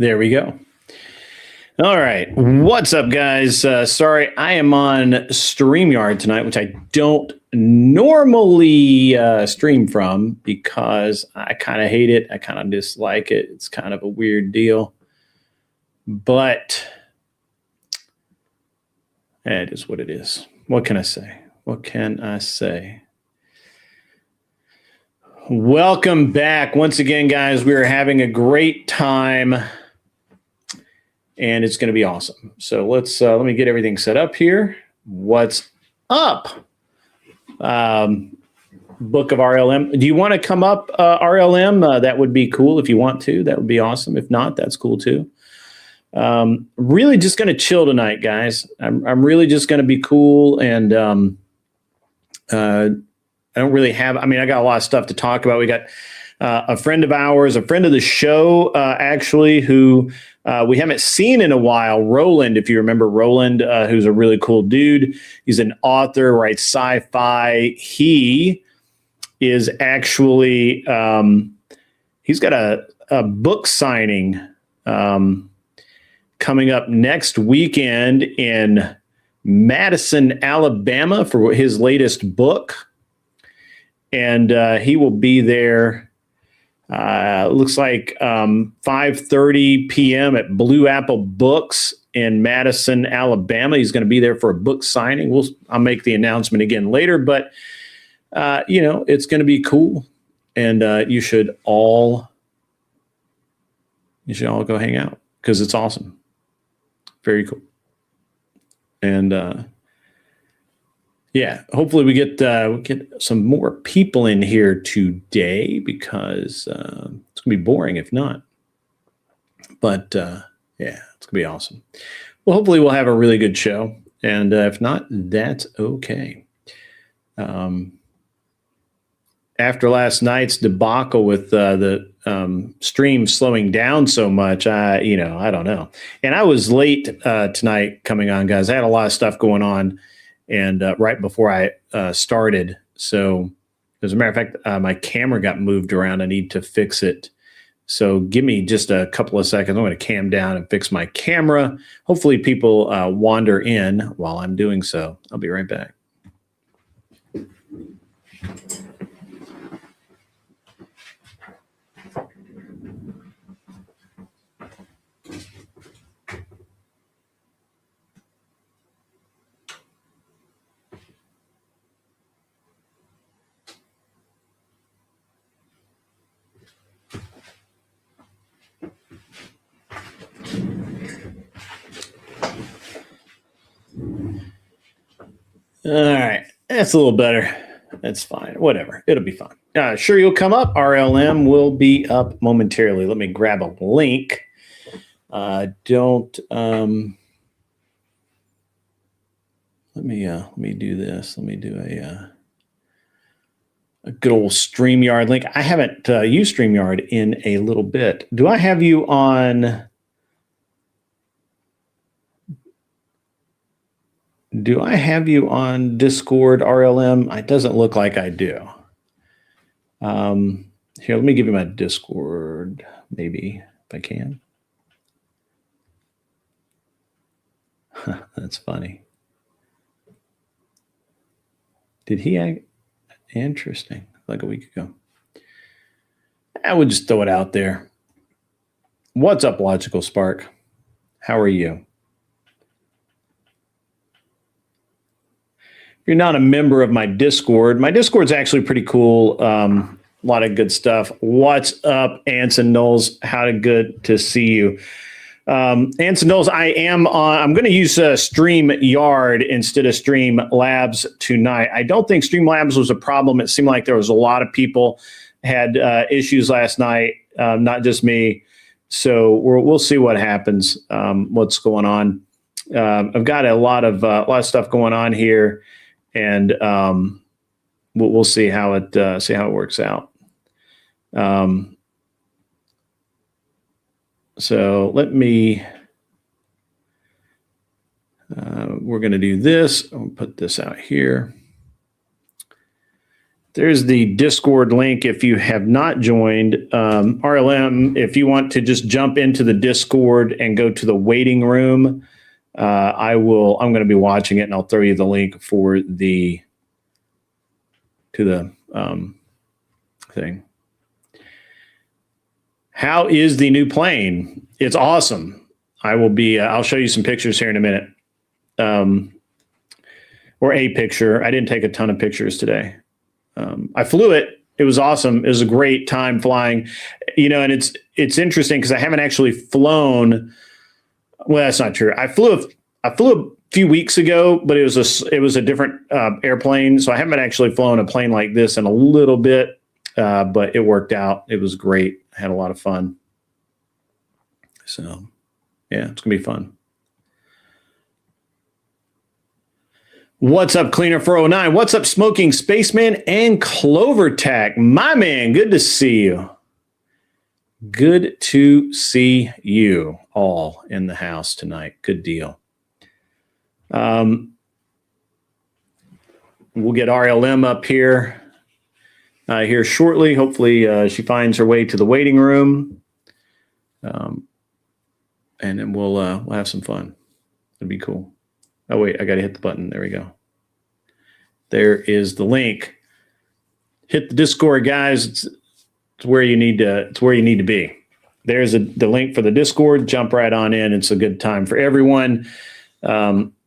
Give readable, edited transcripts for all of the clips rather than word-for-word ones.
There we go. All right. What's up, guys? Sorry, I am on StreamYard tonight, which I don't normally stream from because I kind of hate it. I kind of dislike it. It's kind of a weird deal. But it is what it is. What can I say? What can I say? Welcome back. Once again, guys, we are having a great time. And it's going to be awesome. So let me get everything set up here. What's up? Book of RLM. Do you want to come up, RLM? That would be cool if you want to. That would be awesome. If not, that's cool too. Really just going to chill tonight, guys. I'm really just going to be cool. And I don't really have, I got a lot of stuff to talk about. We got a friend of ours, a friend of the show, actually, who we haven't seen in a while, Roland, if you remember Roland, who's a really cool dude. He's an author, writes sci-fi. He is actually, he's got a book signing coming up next weekend in Madison, Alabama for his latest book. And he will be there. Looks like 5:30 p.m. at Blue Apple Books in Madison, Alabama. He's going to be there for a book signing. I'll make the announcement again later, but it's going to be cool, and you should all go hang out because it's awesome, very cool, and yeah, hopefully we get some more people in here today because it's gonna be boring if not. But yeah, it's gonna be awesome. Well, hopefully we'll have a really good show, and if not, that's okay. After last night's debacle with the stream slowing down so much, I don't know. And I was late tonight coming on, guys. I had a lot of stuff going on. and right before I started. So, as a matter of fact, my camera got moved around. I need to fix it. So give me just a couple of seconds. I'm going to cam down and fix my camera. Hopefully people wander in while I'm doing so. I'll be right back. All right. That's a little better. That's fine. Whatever. It'll be fine. Sure, you'll come up. RLM will be up momentarily. Let me grab a link. Don't. Let me do this. Let me do a good old StreamYard link. I haven't used StreamYard in a little bit. Do I have you on? Do I have you on Discord, RLM? It doesn't look like I do. Here, let me give you my Discord, maybe, if I can. That's funny. Did he act interesting like a week ago? I would just throw it out there. What's up, Logical Spark? How are you? If you're not a member of my Discord's actually pretty cool. A lot of good stuff. What's up, Anson Knowles? How good to see you. Anson Knowles, I'm going to use StreamYard instead of Streamlabs tonight. I don't think Streamlabs was a problem. It seemed like there was a lot of people had issues last night, not just me. So we'll see what happens, what's going on. I've got a lot of stuff going on here, and we'll see how it works out. So let me, we're going to do this. I'll put this out here. There's the Discord link. If you have not joined, RLM, if you want to just jump into the Discord and go to the waiting room, I'm going to be watching it, and I'll throw you the link for the thing. How is the new plane? It's awesome. I'll show you some pictures here in a minute. Or a picture. I didn't take a ton of pictures today. I flew it. It was awesome. It was a great time flying, and it's interesting because I haven't actually flown. Well, that's not true. I flew a few weeks ago, but it was a different airplane. So I haven't actually flown a plane like this in a little bit, but it worked out. It was great. I had a lot of fun. So yeah, it's gonna be fun. What's up, Cleaner 409? What's up, Smoking Spaceman and Clover Tack? My man, good to see you. Good to see you all in the house tonight. Good deal. We'll get RLM up here shortly. Hopefully she finds her way to the waiting room. And then we'll have some fun. It'll be cool. Oh, wait, I got to hit the button. There we go. There is the link. Hit the Discord, guys. It's where you need to be. There's the link for the Discord. Jump right on in. It's a good time for everyone,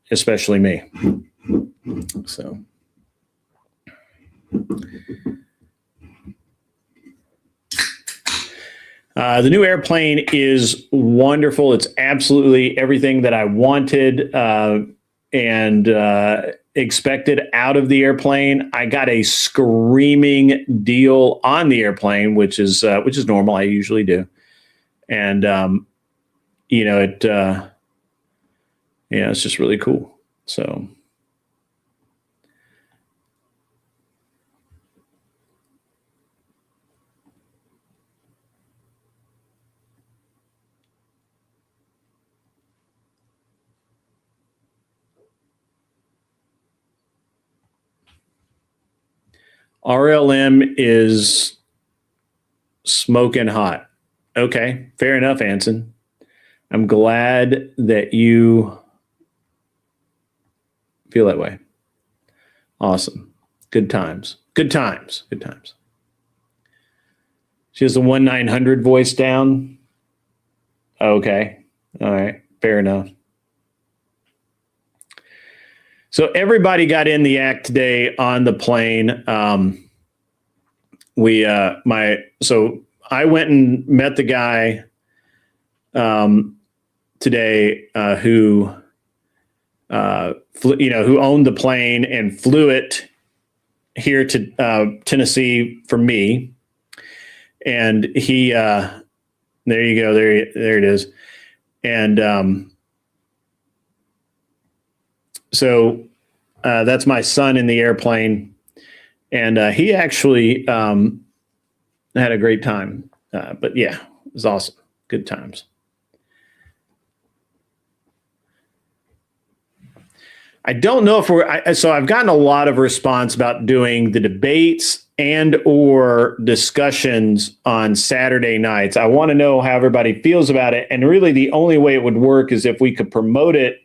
especially me. So. The new airplane is wonderful. It's absolutely everything that I wanted and expected out of the airplane. I got a screaming deal on the airplane, which is normal. I usually do, and it's just really cool. So. RLM is smoking hot. Okay, fair enough, Anson. I'm glad that you feel that way. Awesome. Good times. Good times. Good times. She has the 1-900 voice down. Okay. All right. Fair enough. So everybody got in the act today on the plane. So I went and met the guy today who who owned the plane and flew it here to Tennessee for me. And he, there you go, there it is. And so that's my son in the airplane, and he actually had a great time. But yeah, it was awesome. Good times. I don't know if so I've gotten a lot of response about doing the debates and or discussions on Saturday nights. I want to know how everybody feels about it. And really the only way it would work is if we could promote it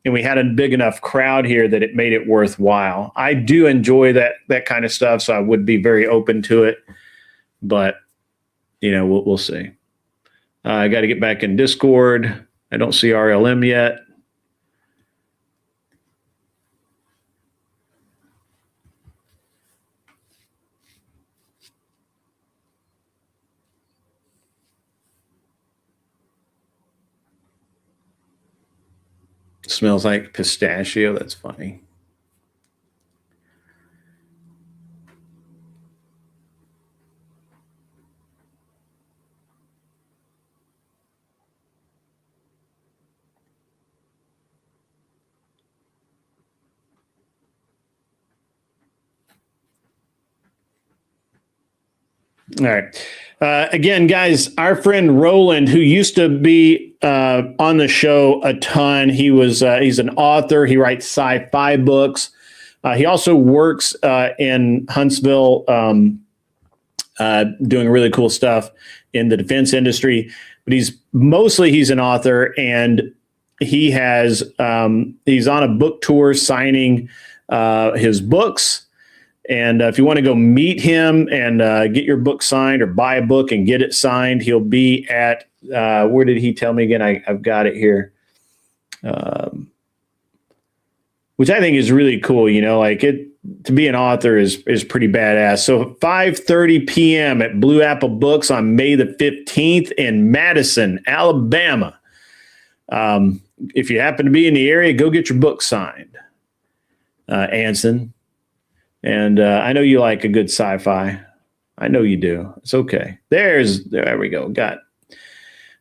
and we had a big enough crowd here that it made it worthwhile. I do enjoy that kind of stuff, so I would be very open to it. But, we'll see. I got to get back in Discord. I don't see RLM yet. Smells like pistachio. That's funny. All right. Again, guys, our friend Roland, who used to be on the show a ton, he's an author. He writes sci-fi books. He also works in Huntsville, doing really cool stuff in the defense industry. But he's an author, and he's on a book tour signing his books. And if you want to go meet him and get your book signed or buy a book and get it signed, he'll be at, where did he tell me again? I've got it here, which I think is really cool. To be an author is pretty badass. So 5:30 p.m. at Blue Apple Books on May the 15th in Madison, Alabama. If you happen to be in the area, go get your book signed, Anson. And I know you like a good sci-fi. I know you do. It's okay. There we go. Got it.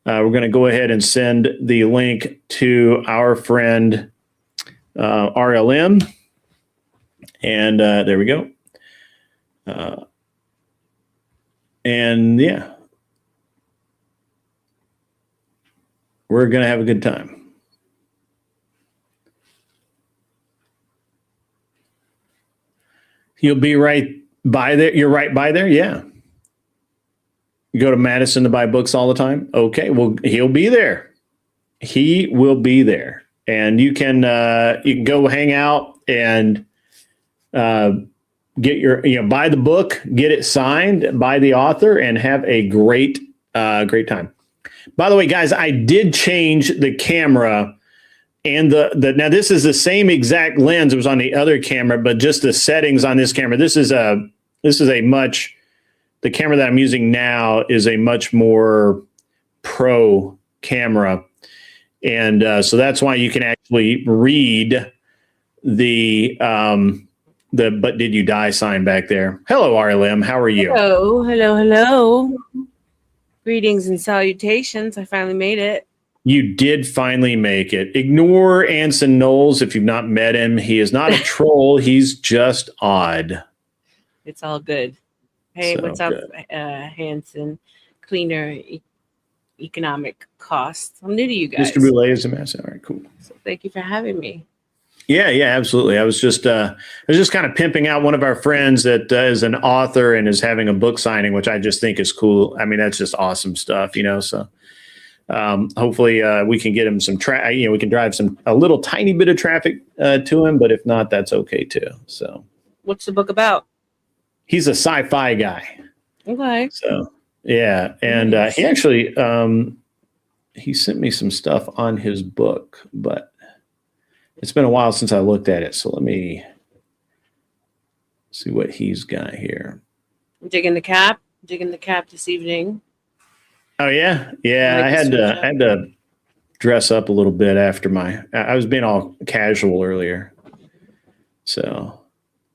We're going to go ahead and send the link to our friend RLM. And there we go. And yeah, we're going to have a good time. You'll be right by there. You're right by there. Yeah. You go to Madison to buy books all the time. Okay. Well, he'll be there. He will be there, and you can go hang out and get buy the book, get it signed by the author, and have a great time. By the way, guys, I did change the camera. And now this is the same exact lens it was on the other camera, but just the settings on this camera. The camera that I'm using now is a much more pro camera. And so that's why you can actually read the "But Did You Die" sign back there. Hello, RLM. How are you? Hello. Greetings and salutations. I finally made it. You did finally make it. Ignore Anson Knowles if you've not met him. He is not a troll. He's just odd. It's all good. Hey, what's up, Hanson? Cleaner economic costs. I'm new to you guys. Mr. Boulay is a mess. All right, cool. So thank you for having me. Yeah, yeah, absolutely. I was just kind of pimping out one of our friends that is an author and is having a book signing, which I just think is cool. I mean, that's just awesome stuff, you know. So hopefully we can get him some we can drive a little tiny bit of traffic to him, but if not, that's okay too. So What's the book about? he's a sci-fi guy. Okay. So yeah, and Nice. he actually he sent me some stuff on his book, but it's been a while since I looked at it. So let me see what he's got here. Digging the cap this evening. Oh yeah, yeah. Like I had to dress up a little bit after I was being all casual earlier, so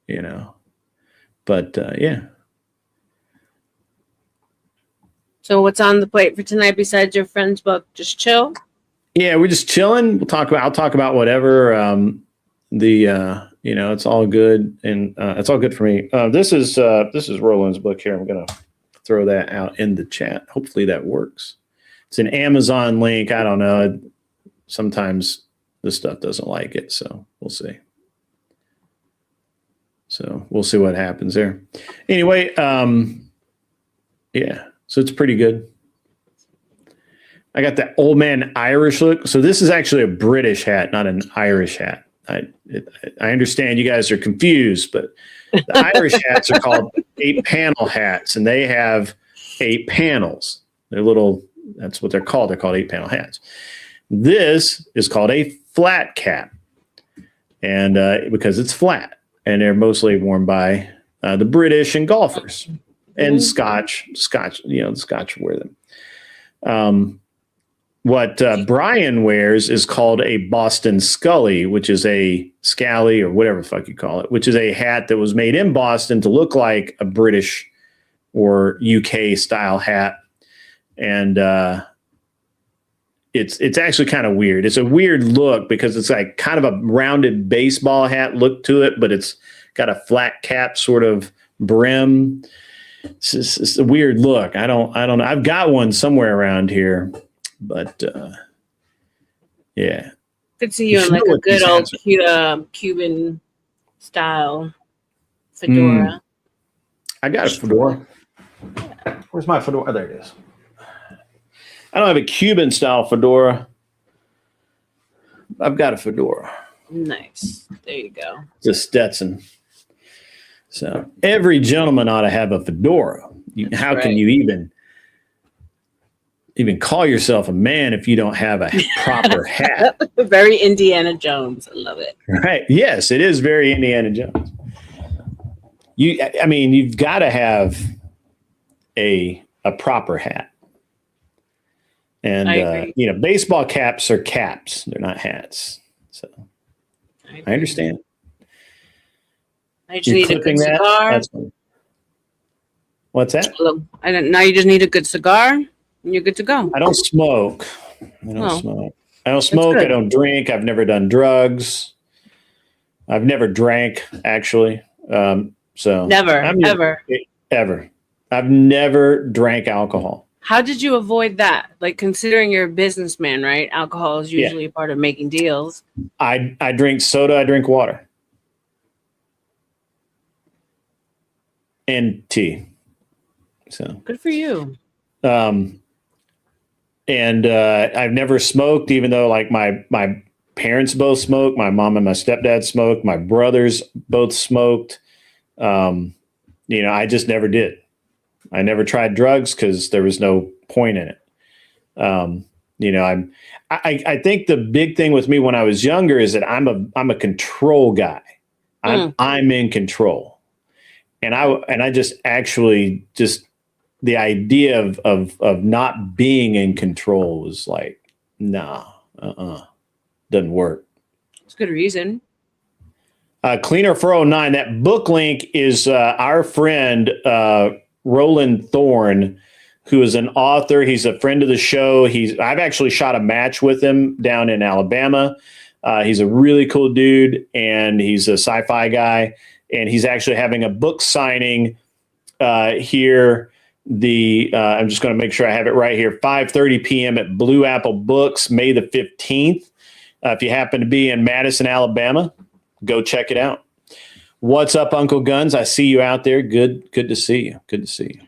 you know. But yeah. So what's on the plate for tonight besides your friend's book? Just chill. Yeah, we're just chilling. I'll talk about whatever. It's all good, and it's all good for me. This is Roland's book here. I'm gonna throw that out in the chat. Hopefully that works. It's an Amazon link. I don't know. Sometimes this stuff doesn't like it, so we'll see. So we'll see what happens there. Anyway, yeah. So it's pretty good. I got that old man Irish look. So this is actually a British hat, not an Irish hat. I understand you guys are confused, but the Irish hats are called 8-panel hats, and they have 8 panels. That's what they're called. They're called 8-panel hats. This is called a flat cap, and because it's flat, and they're mostly worn by the British and golfers and Scotch. The Scotch wear them. What Brian wears is called a Boston Scully, which is a scally or whatever the fuck you call it, which is a hat that was made in Boston to look like a British or UK style hat. And it's actually kind of weird. It's a weird look because it's like kind of a rounded baseball hat look to it, but it's got a flat cap sort of brim. It's a weird look. I don't know. I've got one somewhere around here. But yeah, could see you in like a good old Cuban style fedora. I got a fedora. Where's my fedora? Oh, there it is. I don't have a Cuban style fedora. I've got a fedora. Nice. There you go. It's a Stetson. So every gentleman ought to have a fedora. How can you even call yourself a man if you don't have a proper hat? Very Indiana Jones. I love it. Right. Yes, it is very Indiana Jones. You've got to have a proper hat. And baseball caps are caps. They're not hats. So I understand. I just need a good cigar. What's that? Now you just need a good cigar. You're good to go. I don't smoke. I don't smoke. I don't drink. I've never done drugs. I've never drank, actually. Ever. I've never drank alcohol. How did you avoid that? Like, considering you're a businessman, right? Alcohol is usually a part of making deals. I drink soda. I drink water. And tea. So good for you. And I've never smoked, even though like my parents both smoked. My mom and my stepdad smoked. My brothers both smoked. I just never did. I never tried drugs because there was no point in it. I think the big thing with me when I was younger is that I'm a control guy. I'm in control, and I just actually the idea of not being in control was like, nah, doesn't work. It's a good reason. Cleaner 409, that book link is our friend Roland Thorne, who is an author. He's a friend of the show. I've actually shot a match with him down in Alabama. He's a really cool dude, and he's a sci-fi guy, and he's actually having a book signing here. I'm just going to make sure I have it right here. 5:30 p.m. at Blue Apple Books, May the 15th. If you happen to be in Madison, Alabama, go check it out. What's up, Uncle Guns? I see you out there. Good to see you. Good to see you.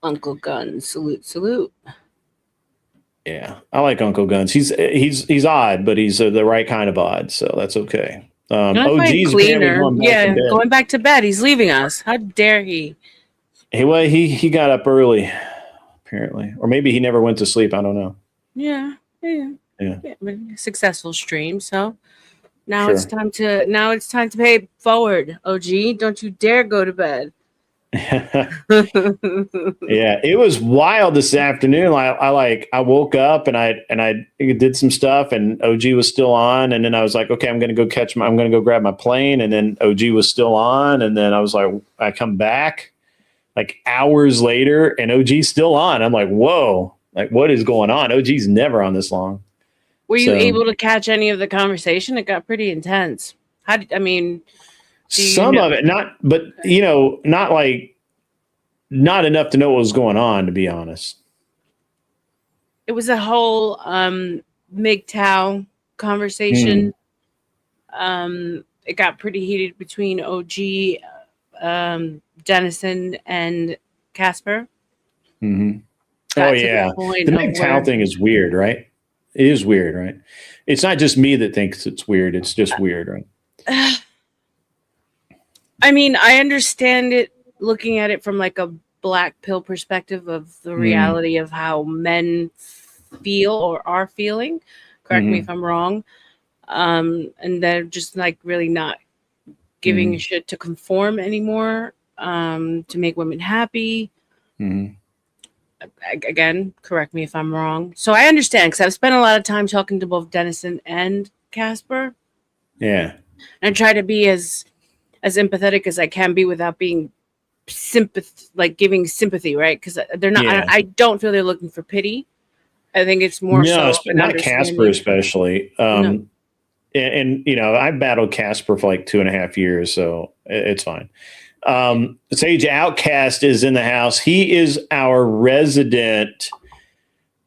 Uncle Guns, salute. Yeah, I like Uncle Guns. He's odd, but he's the right kind of odd, so that's okay. OG's apparently going back to bed. Going back to bed. He's leaving us. How dare he? He got up early, apparently, or maybe he never went to sleep. I don't know. Yeah. Successful stream. So now Sure. it's time to pay it forward. OG, don't you dare go to bed. Yeah, it was wild this afternoon. I woke up and I did some stuff, and OG was still on, and then I was like, okay, I'm gonna go grab my plane, and then OG was still on, and then I was like, I come back like hours later, and OG's still on. I'm like, whoa, like what is going on? OG's never on this long. Were you able to catch any of the conversation? It got pretty intense. Some of it, not enough to know what was going on, to be honest. It was a whole MGTOW conversation. It got pretty heated between OG, Dennison, and Casper. Mm-hmm. Oh, yeah. The MGTOW thing is weird, right? It is weird, right? It's not just me that thinks it's weird. It's just weird, right? I mean, I understand it looking at it from like a black pill perspective of the reality of how men feel or are feeling. Correct me if I'm wrong. And they're just like really not giving a shit to conform anymore, to make women happy. Again, correct me if I'm wrong. So I understand, because I've spent a lot of time talking to both Dennison and Casper. Yeah. And I try to be as empathetic as I can be without being giving sympathy, right? Because they're not. Yeah. I don't feel they're looking for pity. I think it's more not Casper especially. No. And I battled Casper for like 2.5 years, so it's fine. Sage Outcast is in the house. He is our resident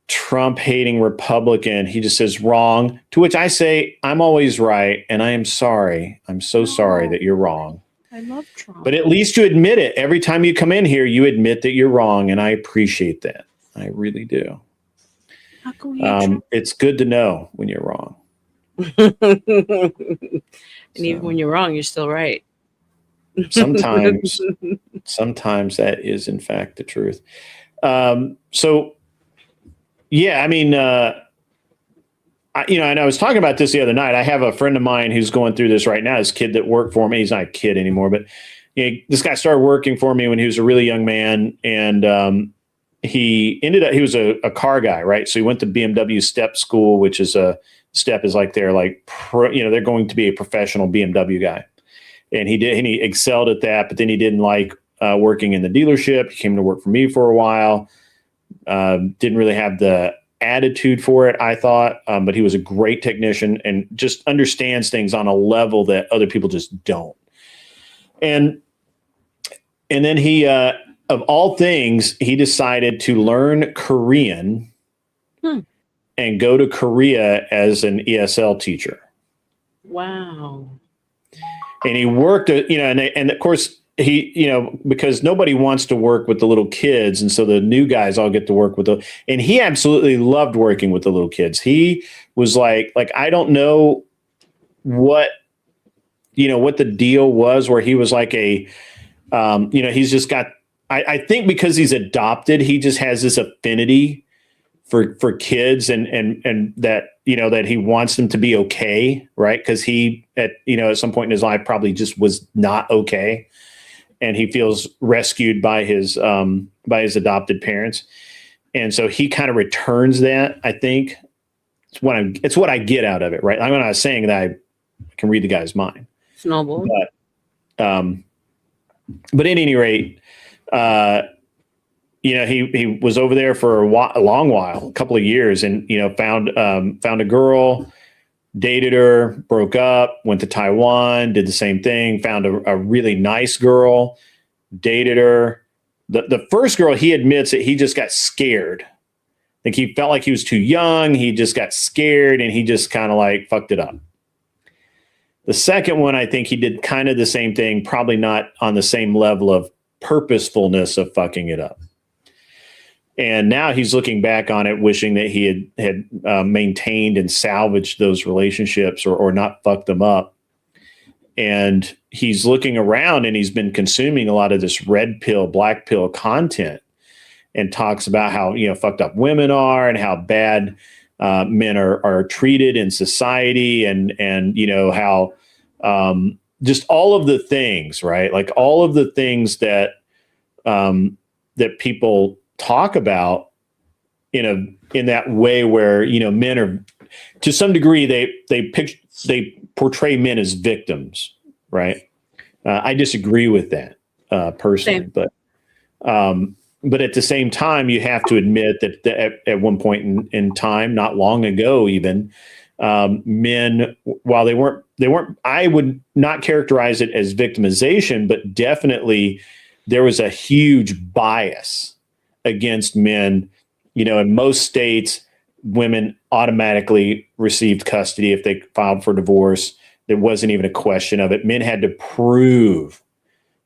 Trump-hating Republican. He just says wrong, to which I say I'm always right, and I am sorry. I'm so sorry that you're wrong. I love Trump. But at least you admit it. Every time you come in here, you admit that you're wrong, and I appreciate that. I really do. How can we it's good to know when you're wrong. And even when you're wrong, you're still right. Sometimes that is in fact the truth. So yeah, I mean, and I was talking about this the other night. I have a friend of mine who's going through this right now. His kid that worked for me, he's not a kid anymore, but this guy started working for me when he was a really young man, and he was a car guy, right? So he went to BMW Step School, which is Step is like they're going to be a professional BMW guy. And he excelled at that, but then he didn't like working in the dealership. He came to work for me for a while. Didn't really have the attitude for it, I thought, but he was a great technician and just understands things on a level that other people just don't. And then he, of all things, he decided to learn Korean and go to Korea as an ESL teacher. Wow. And he worked, and of course he, because nobody wants to work with the little kids. And so the new guys all get to work with and he absolutely loved working with the little kids. He was like, I don't know what the deal was where he was like he's just got, I think because he's adopted, he just has this affinity for kids and that, that he wants them to be okay. Right. Because he, at some point in his life, probably just was not okay. And he feels rescued by his adopted parents. And so he kind of returns that, I think. It's what I get out of it. Right. I'm not saying that I can read the guy's mind. It's noble. But at any rate, he was over there for a long while, a couple of years, and found a girl, dated her, broke up, went to Taiwan, did the same thing, found a really nice girl, dated her. The first girl, he admits that he just got scared. I think he felt like he was too young. He just got scared, and he just kind of like fucked it up. The second one, I think he did kind of the same thing, probably not on the same level of purposefulness of fucking it up. And now he's looking back on it, wishing that he had maintained and salvaged those relationships or not fucked them up. And he's looking around and he's been consuming a lot of this red pill, black pill content, and talks about how, fucked up women are and how bad men are treated in society, and how just all of the things, right? Like all of the things that that people talk about in that way where men are, to some degree, they portray men as victims, right? I disagree with that personally. Same. But at the same time, you have to admit that at one point in time, not long ago, even men, while they weren't, I would not characterize it as victimization, but definitely there was a huge bias against men. In most states, women automatically received custody if they filed for divorce. There wasn't even a question of it. Men had to prove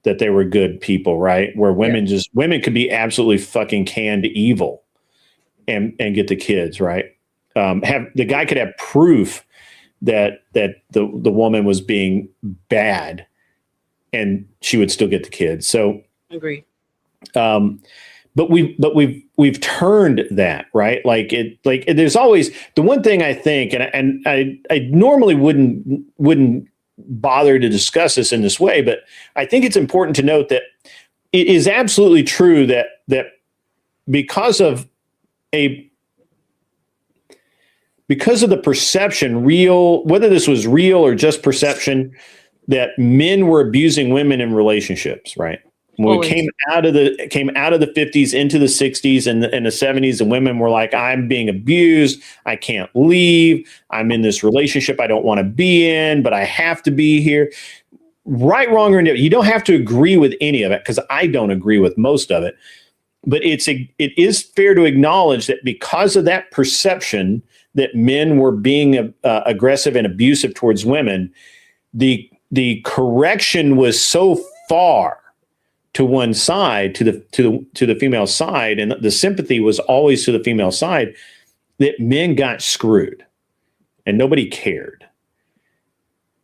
that they were good people, right? Where women could be absolutely fucking canned evil and get the kids, right? The guy could have proof that the woman was being bad and she would still get the kids. So agree. But we've turned that, right? Like there's always the one thing I think, and I normally wouldn't bother to discuss this in this way, but I think it's important to note that it is absolutely true that because of the perception, whether this was real or just perception, that men were abusing women in relationships, right? When we came out of the 50s into the 60s and the 70s, and women were like, I'm being abused. I can't leave. I'm in this relationship I don't want to be in, but I have to be here. Right, wrong, or indifferent. You don't have to agree with any of it, because I don't agree with most of it. But it is fair to acknowledge that because of that perception that men were being aggressive and abusive towards women, the correction was so far to one side, to the female side, and the sympathy was always to the female side, that men got screwed and nobody cared.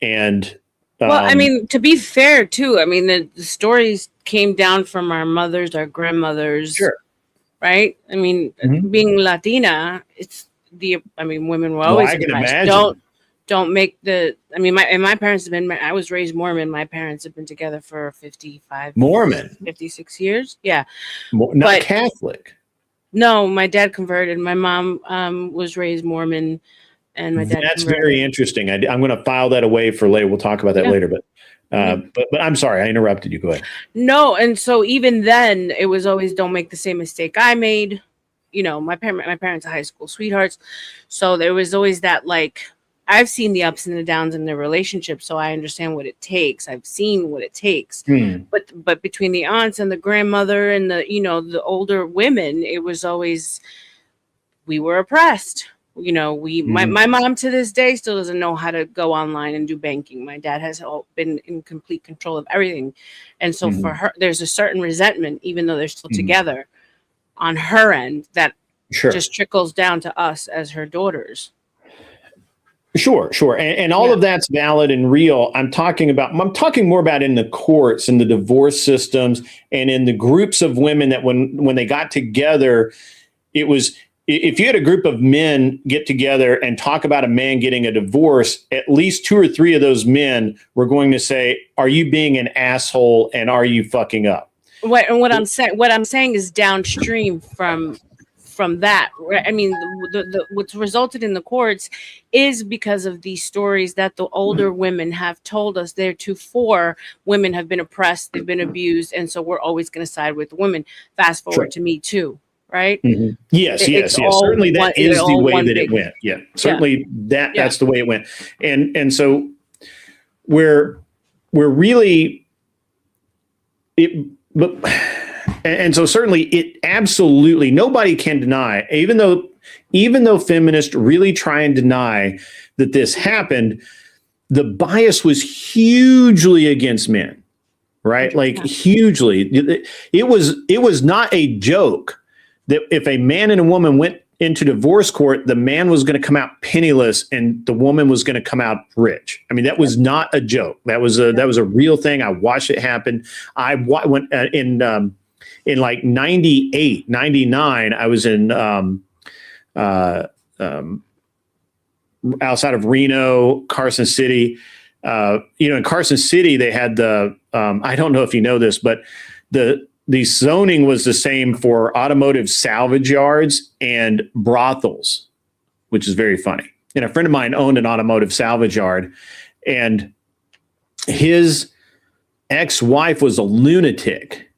And to be fair too, the stories came down from our mothers, our grandmothers, sure, right? Being Latina, women were always don't make the. My parents have been. I was raised Mormon. My parents have been together for 56 years. Yeah, not Catholic. No, my dad converted. My mom was raised Mormon, and my dad. That's converted. Very interesting. I'm going to file that away for later. We'll talk about that later. But I'm sorry, I interrupted you. Go ahead. No, and so even then, it was always don't make the same mistake I made. My parents are high school sweethearts, so there was always that like. I've seen the ups and the downs in their relationship, so I understand what it takes. I've seen what it takes. But between the aunts and the grandmother and the older women, it was always we were oppressed. My mom to this day still doesn't know how to go online and do banking. My dad has been in complete control of everything, and so for her, there's a certain resentment, even though they're still together, on her end that just trickles down to us as her daughters. Sure. And all of that's valid and real. I'm talking more about in the courts and the divorce systems and in the groups of women that when they got together, it was, if you had a group of men get together and talk about a man getting a divorce, at least 2 or 3 of those men were going to say, are you being an asshole and are you fucking up? What I'm saying is downstream from that. What's resulted in the courts is because of these stories that the older women have told us. Theretofore, women have been oppressed, they've been abused, and so we're always going to side with the women. Fast forward to Me Too, right? Mm-hmm. Yes. Certainly that is the way that it went. Yeah, certainly that's the way it went. And so we're really And so certainly it absolutely nobody can deny, even though feminists really try and deny that this happened, the bias was hugely against men, right? Like hugely. It was not a joke that if a man and a woman went into divorce court, the man was going to come out penniless and the woman was going to come out rich. I mean, that was not a joke. That was a real thing. I watched it happen. I went in like 98, 99, I was in outside of Reno, Carson City. In Carson City, they had I don't know if you know this, but the zoning was the same for automotive salvage yards and brothels, which is very funny. And a friend of mine owned an automotive salvage yard, and his ex-wife was a lunatic.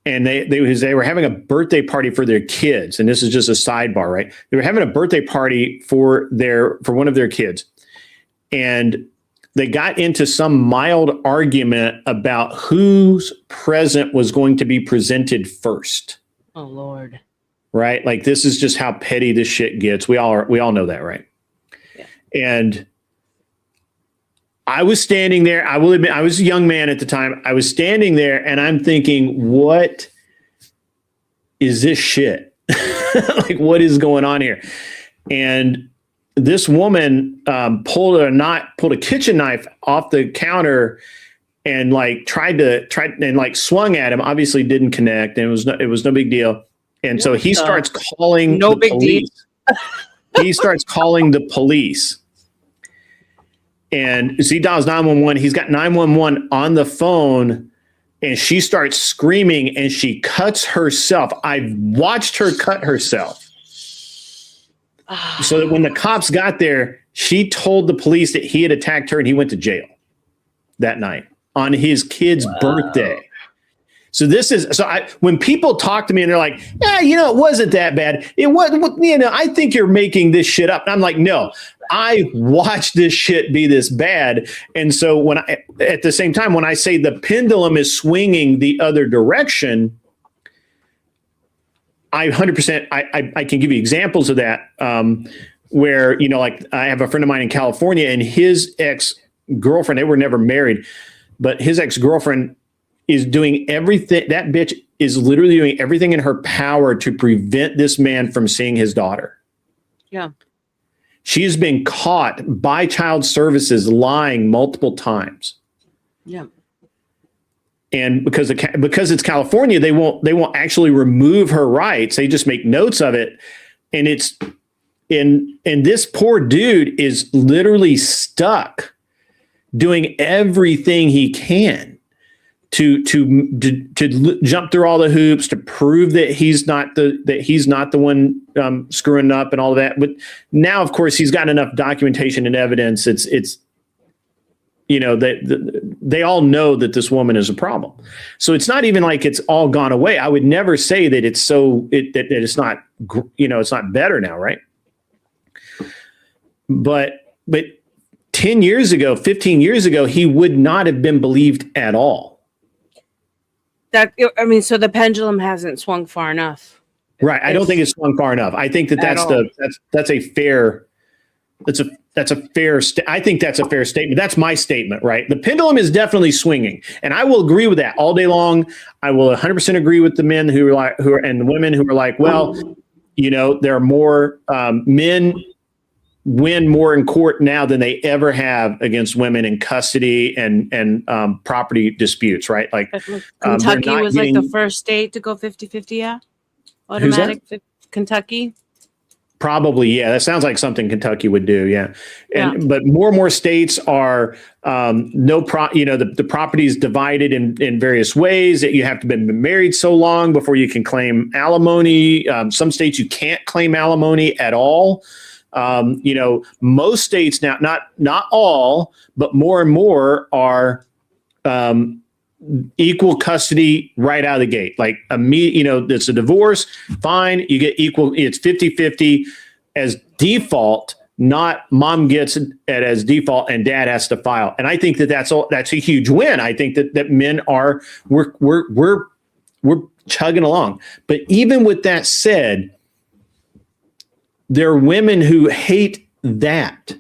And they were having a birthday party for their kids. And this is just a sidebar, right? They were having a birthday party for one of their kids. And they got into some mild argument about whose present was going to be presented first. Oh, Lord. Right? Like, this is just how petty this shit gets. We all know that, right? Yeah. And I was standing there. I will admit, I was a young man at the time. I was standing there and I'm thinking, what is this shit? Like, what is going on here? And this woman pulled a kitchen knife off the counter and like tried and like swung at him. Obviously didn't connect, and it was no big deal. And so he starts calling the police. He starts calling the police. And he dials 911. He's got 911 on the phone, and she starts screaming and she cuts herself. I've watched her cut herself. So that when the cops got there, she told the police that he had attacked her and he went to jail that night on his kid's birthday. So when people talk to me and they're like, it wasn't that bad. It wasn't, I think you're making this shit up. And I'm like, no, I watched this shit be this bad. And so at the same time, when I say the pendulum is swinging the other direction, I 100%, I can give you examples of that where, like I have a friend of mine in California and his ex-girlfriend, they were never married, but his ex-girlfriend is doing everything. That bitch is literally doing everything in her power to prevent this man from seeing his daughter. Yeah. She's been caught by child services lying multiple times. Yeah. And because it's California, they won't actually remove her rights. They just make notes of it. And and this poor dude is literally stuck doing everything he can to jump through all the hoops to prove that he's not the one screwing up and all of that. But now, of course, he's got enough documentation and evidence. It's they all know that this woman is a problem. So it's not even like it's all gone away. I would never say that that it's not, it's not better now. Right. But 10 years ago, 15 years ago, he would not have been believed at all. So the pendulum hasn't swung far enough. Right. I don't think it's swung far enough. I think that's a fair I think that's a fair statement. That's my statement, right? The pendulum is definitely swinging, and I will agree with that all day long. I will 100% agree with the men and the women who are like, well, there are more men win more in court now than they ever have against women in custody and property disputes, right? Like Kentucky was like the first state to go 50-50, yeah? Automatic. Kentucky. Probably, yeah. That sounds like something Kentucky would do, yeah. But more and more states are the property is divided in various ways. That you have to have been married so long before you can claim alimony. Some states you can't claim alimony at all. Most states now, not all, but more and more are equal custody right out of the gate. Like it's a divorce, fine, you get equal, it's 50-50 as default, not mom gets it as default and dad has to file. And I think that's a huge win. I think that men we're chugging along. But even with that said, there are women who hate that.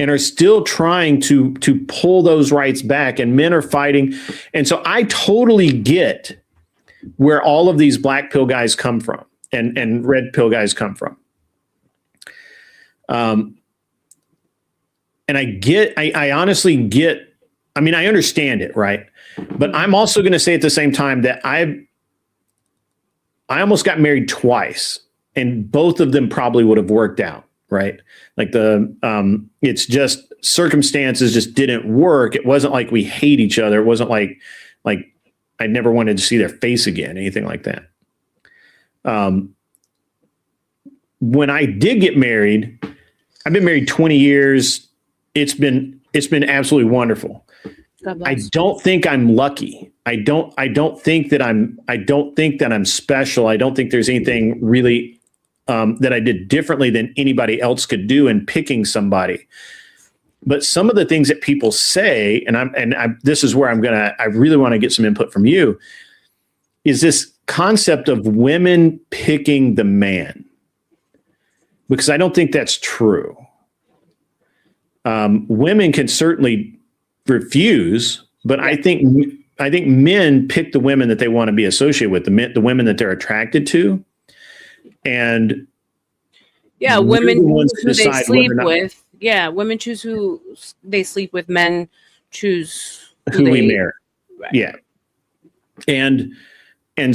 and are still trying to pull those rights back, and men are fighting. And so I totally get where all of these black pill guys come from and red pill guys come from. And I honestly get, I mean, I understand it, right? But I'm also going to say at the same time that I almost got married twice, and both of them probably would have worked out, right? Like it's just circumstances just didn't work. It wasn't like we hate each other. It wasn't like I never wanted to see their face again, anything like that. When I did get married, I've been married 20 years. It's been absolutely wonderful. I don't think I'm lucky. I don't think that I'm special. I don't think there's anything really that I did differently than anybody else could do in picking somebody. But some of the things that people say, and this is where I really want to get some input from you, is this concept of women picking the man, because I don't think that's true. Women can certainly refuse, but I think men pick the women that they want to be associated with, the women that they're attracted to, and women who they sleep with. Yeah, women choose who they sleep with. Men choose who we marry. Right. Yeah, and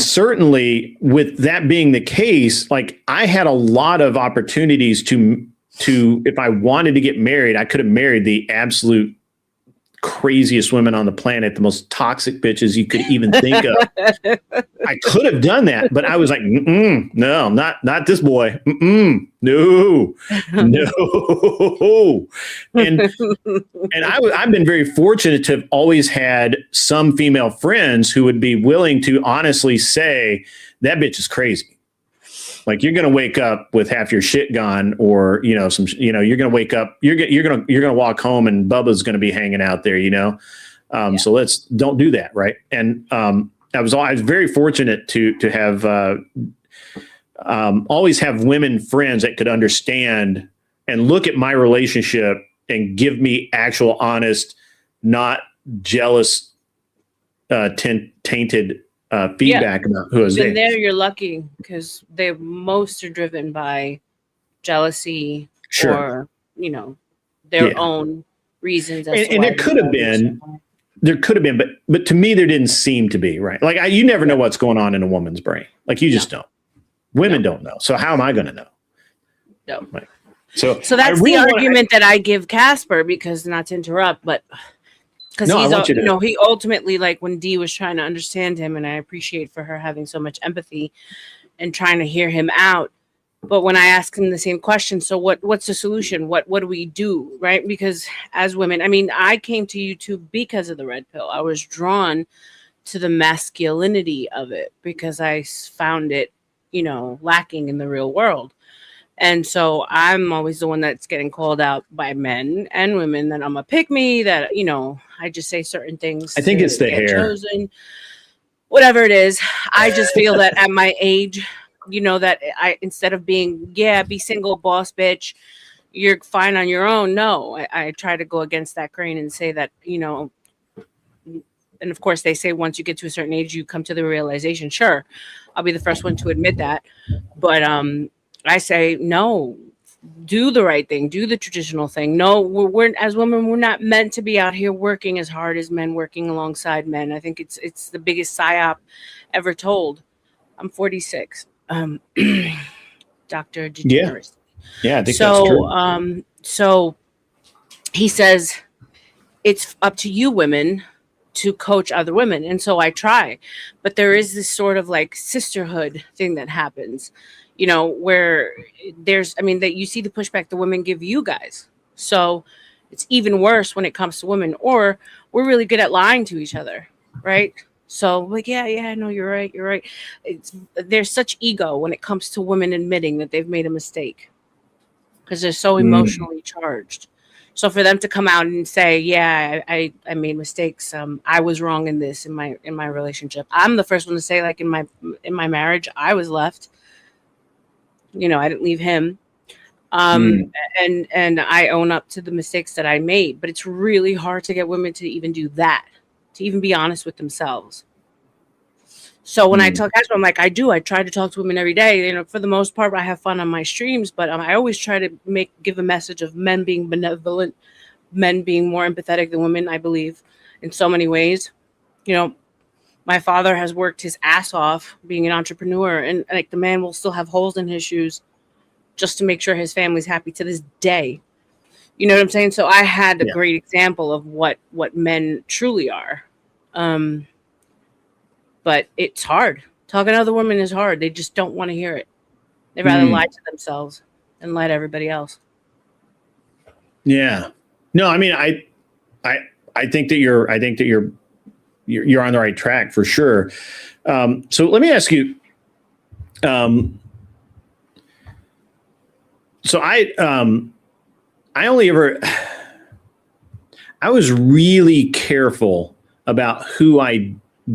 certainly with that being the case, like I had a lot of opportunities to if I wanted to get married, I could have married the absolute craziest women on the planet, the most toxic bitches you could even think of. I could have done that, but I was like, no, not this boy. No. And I've been very fortunate to have always had some female friends who would be willing to honestly say that bitch is crazy. Like, you're going to wake up with half your shit gone, or, you're going to wake up, you're going to walk home and Bubba's going to be hanging out there, So don't do that. Right. And, I was very fortunate to have, always have women friends that could understand and look at my relationship and give me actual, honest, not jealous, tainted feedback about who is in there. You're lucky, because they most are driven by jealousy, or their own reasons. And there could have been, but to me there didn't seem to be, right? Like you never know what's going on in a woman's brain. Like you just don't. Women don't know. So how am I going to know? No. Right. So that's the argument that I give Casper, because, not to interrupt, but because he ultimately, like when Dee was trying to understand him, and I appreciate for her having so much empathy and trying to hear him out. But when I ask him the same question, so what's the solution? What do we do? Right? Because as women, I mean, I came to YouTube because of the red pill. I was drawn to the masculinity of it because I found it, lacking in the real world. And so I'm always the one that's getting called out by men and women that I'm a pick me, that, I just say certain things. I think it's the hair. Chosen. Whatever it is. I just feel that at my age, that I, instead of being, be single, boss bitch, you're fine on your own. No, I try to go against that grain and say that, and of course they say once you get to a certain age, you come to the realization. Sure, I'll be the first one to admit that. But, I say, no, do the right thing, do the traditional thing. No, we're as women, we're not meant to be out here working as hard as men, working alongside men. I think it's the biggest psyop ever told. I'm 46. Dr. Degeneres. Yeah, I think that's true. So he says it's up to you women to coach other women. And so I try, but there is this sort of like sisterhood thing that happens, where that you see the pushback the women give you guys. So it's even worse when it comes to women, or we're really good at lying to each other. Right. So like, yeah, no, you're right. There's such ego when it comes to women admitting that they've made a mistake, because they're so emotionally charged. So for them to come out and say, yeah, I made mistakes. I was wrong in this, in my relationship. I'm the first one to say, like in my marriage, I was left. I didn't leave him. Um, and I own up to the mistakes that I made, but it's really hard to get women to even do that, to even be honest with themselves. So when I talk to them, I'm like, I try to talk to women every day. You know, for the most part, I have fun on my streams, but I always try to give a message of men being benevolent, men being more empathetic than women, I believe, in so many ways. You know, my father has worked his ass off being an entrepreneur, and like the man will still have holes in his shoes just to make sure his family's happy to this day. You know what I'm saying? So I had a great example of what men truly are. But it's hard. Talking to other women is hard. They just don't want to hear it. They'd rather lie to themselves and lie to everybody else. Yeah. No, I mean, I think that you're on the right track for sure. So let me ask you, so I was really careful about who I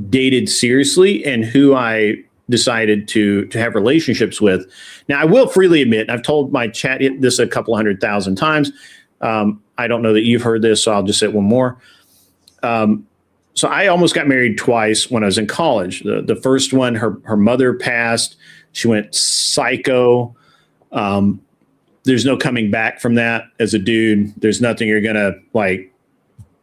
dated seriously and who I decided to have relationships with. Now, I will freely admit, I've told my chat this a couple 100,000 times. I don't know that you've heard this, so I'll just say one more. So I almost got married twice when I was in college. The first one, her mother passed. She went psycho. There's no coming back from that as a dude. There's nothing you're going to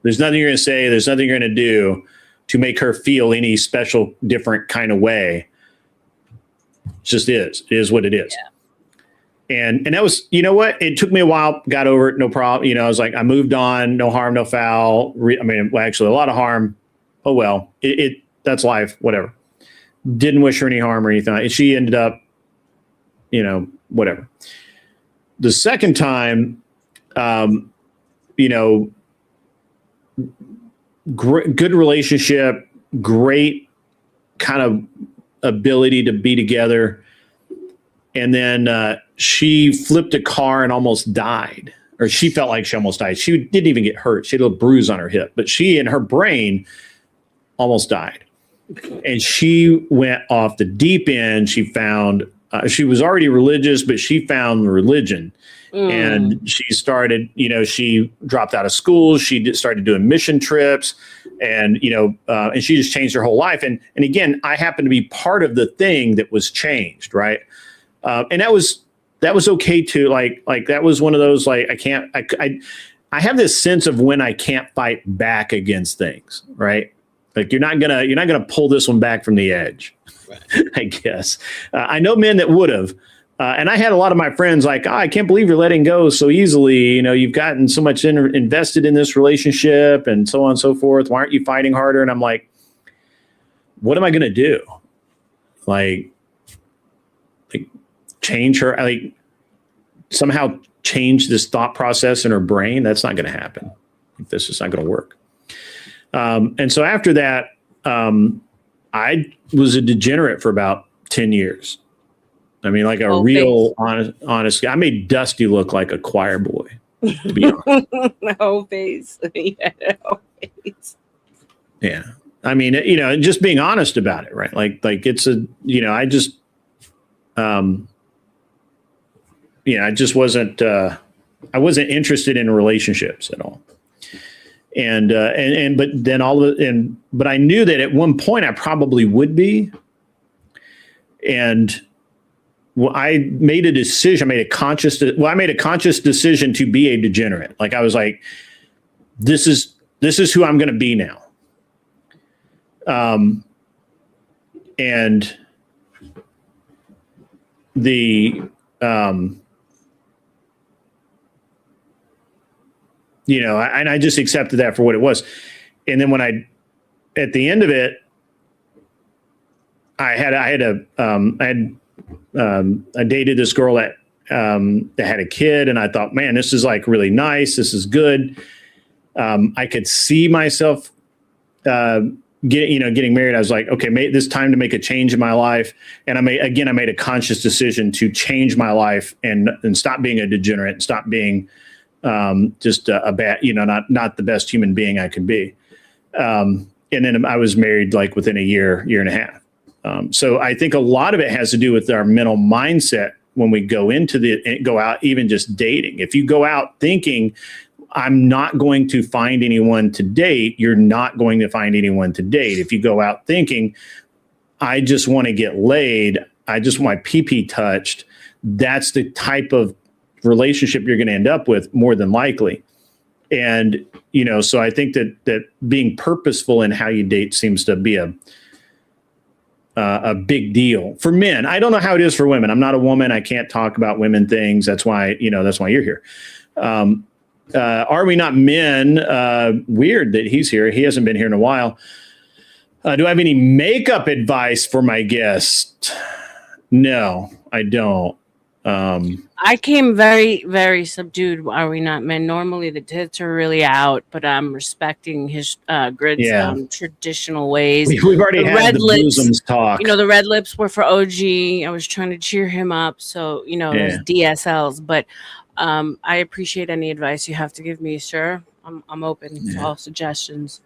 there's nothing you're going to say. There's nothing you're going to do to make her feel any special, different kind of way. It just is. It is what it is. Yeah. And that was, you know what? It took me a while, got over it, no problem. You know, I was like, I moved on, no harm, no foul. Actually, a lot of harm. Oh, well, that's life, whatever. Didn't wish her any harm or anything. She ended up, you know, whatever. The second time, you know, good relationship, great kind of ability to be together. And then she flipped a car and almost died, or she felt like she almost died. She didn't even get hurt. She had a little bruise on her hip, but she in her brain almost died. And she went off the deep end. She found, she was already religious, but she found religion. And she started, you know, she dropped out of school. She started doing mission trips, and, you know, and she just changed her whole life. And again, I happened to be part of the thing that was changed. Right. And that was okay too. Like that was one of those, like, I have this sense of when I can't fight back against things. Right. Like you're not gonna pull this one back from the edge. Right. I guess. I know men that would have. And I had a lot of my friends like, I can't believe you're letting go so easily. You know, you've gotten so much invested in this relationship and so on and so forth. Why aren't you fighting harder? And I'm like, what am I going to do? Like change her, like somehow change this thought process in her brain? That's not going to happen. This is not going to work. And so after that, I was a degenerate for about 10 years. I mean, like a real honest guy. I made Dusty look like a choir boy, to be honest. No face. Yeah, no face. Yeah. I mean, you know, just being honest about it, right? Like it's a, you know, I just, you know, I just wasn't, I wasn't interested in relationships at all. But then but I knew that at one point I probably would be. And I made a decision. I made a conscious decision to be a degenerate. Like I was like, this is who I'm going to be now. And the, you know, I just accepted that for what it was. And then at the end of it, I dated this girl that had a kid, and I thought, man, this is like really nice. This is good. I could see myself getting married. I was like, okay, this time to make a change in my life. And I made a conscious decision to change my life and stop being a degenerate and stop being just a bad, you know, not the best human being I could be. And then I was married like within a year and a half. So I think a lot of it has to do with our mental mindset when we go out, even just dating. If you go out thinking I'm not going to find anyone to date, you're not going to find anyone to date. If you go out thinking I just want to get laid, I just want my pee-pee touched, that's the type of relationship you're going to end up with more than likely. And, so I think that being purposeful in how you date seems to be a big deal for men. I don't know how it is for women. I'm not a woman. I can't talk about women things. That's why you're here. Are we not men? Weird that he's here. He hasn't been here in a while. Do I have any makeup advice for my guest? No, I don't. I came very, very subdued. Are we not men? Normally the tits are really out, but I'm respecting his Grid's traditional ways. We've already had the bosoms talk. The red lips were for OG. I was trying to cheer him up. So, those DSLs. But I appreciate any advice you have to give me, sir. I'm open to all suggestions.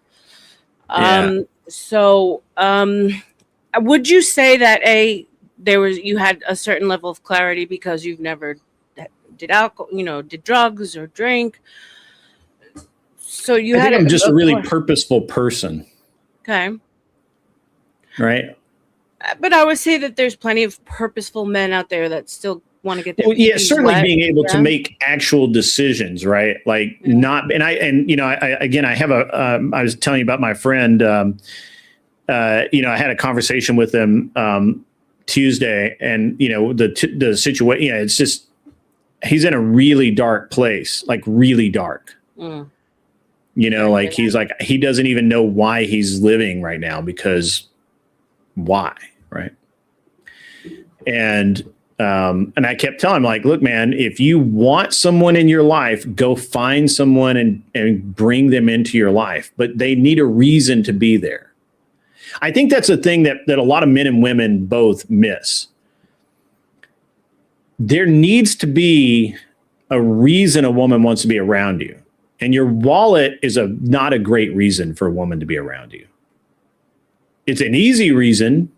So would you say that you had a certain level of clarity because you've never did alcohol, did drugs or drink? So I'm just a really purposeful person. Okay. Right. But I would say that there's plenty of purposeful men out there that still want to get their certainly being able to make actual decisions, right? Like not, and I have I was telling you about my friend, I had a conversation with him Tuesday, and the situation, it's just, he's in a really dark place, like really dark. Like he's like, he doesn't even know why he's living right now, because why, right? And I kept telling him, like, look, man, if you want someone in your life, go find someone and bring them into your life, but they need a reason to be there. I think that's a thing that a lot of men and women both miss. There needs to be a reason a woman wants to be around you. And your wallet is not a great reason for a woman to be around you. It's an easy reason,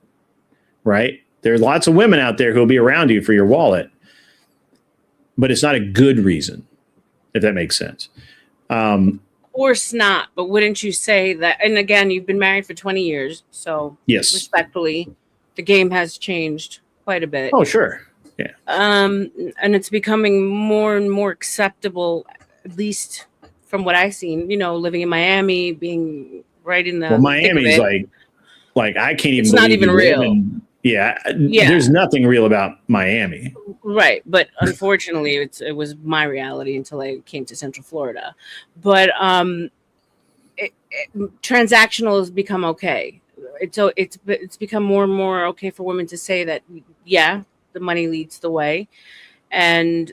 right? There's lots of women out there who will be around you for your wallet, but it's not a good reason, if that makes sense. Of course not, but wouldn't you say that? And again, you've been married for 20 years, so yes, respectfully, the game has changed quite a bit. Oh, sure. Yeah. And it's becoming more and more acceptable, at least from what I've seen, living in Miami, being right in the... Well, Miami's like I can't even it's not even real. Yeah, there's nothing real about Miami. Right, but unfortunately, it was my reality until I came to Central Florida. But transactional has become okay. It's become more and more okay for women to say that, the money leads the way, and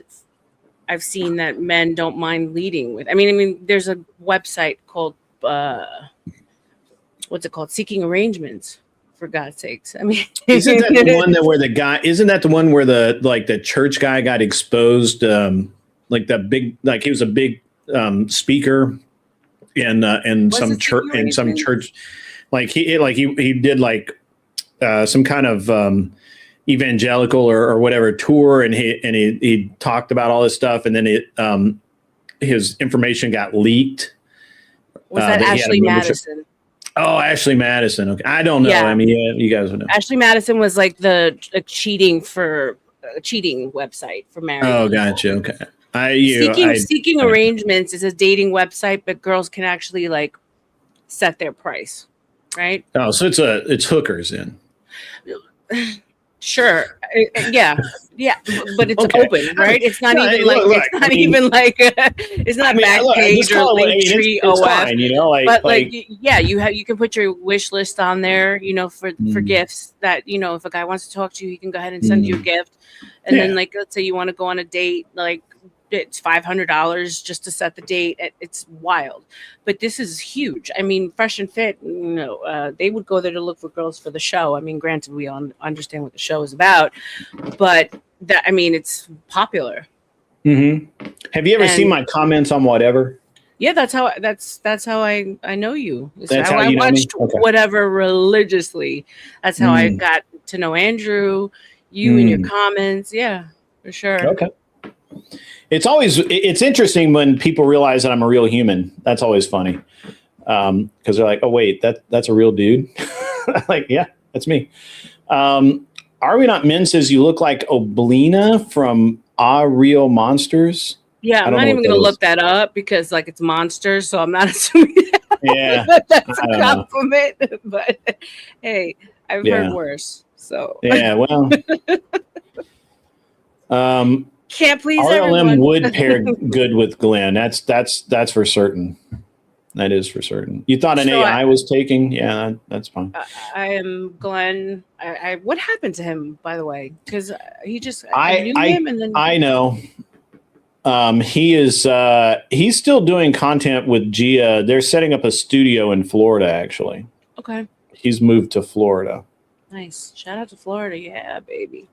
I've seen that men don't mind leading with. I mean, there's a website called what's it called? Seeking Arrangements. For God's sakes. I mean, isn't that the one where the church guy got exposed? Like that big, like he was a big speaker in some church, like he did like some kind of evangelical or whatever tour, and he talked about all this stuff, and then his information got leaked. Was that Ashley Madison? Oh, Ashley Madison. Okay, I don't know. Yeah. I mean, you guys would know. Ashley Madison was like the cheating website for married. Oh, people. Gotcha. Okay. Seeking Arrangements is a dating website, but girls can actually like set their price, right? Oh, so it's hookers then. Sure. Yeah, but it's open, right? It's not it's not Backpage or Linktree OF. But you can put your wish list on there, for gifts that, if a guy wants to talk to you, he can go ahead and send you a gift. And then like, let's say you want to go on a date, like it's $500 just to set the date. It's wild, but this is huge. I mean, Fresh and Fit, they would go there to look for girls for the show. I mean, granted, we all understand what the show is about, but it's popular. Mm-hmm. Have you ever seen my comments on whatever? Yeah, that's how I know you. That's how I watched whatever religiously. That's how I got to know Andrew, you and your comments. Yeah. for sure. Okay. It's interesting when people realize that I'm a real human. That's always funny. Because they're like, oh wait, that's a real dude. Like, yeah, that's me. Are We Not Men says you look like Oblina from Are Real Monsters. Yeah, I'm not even gonna look that up because like it's monsters, so I'm not assuming that's a compliment. But hey, I've heard worse. So yeah, well, can't please RLM everyone. would pair good with Glenn. That's for certain. That is for certain. You thought an AI was taking? Yeah, that's fine. I am Glenn. What happened to him, by the way? Because he just I knew him, and then I know. He's still doing content with Gia. They're setting up a studio in Florida, actually. Okay. He's moved to Florida. Nice. Shout out to Florida. Yeah, baby.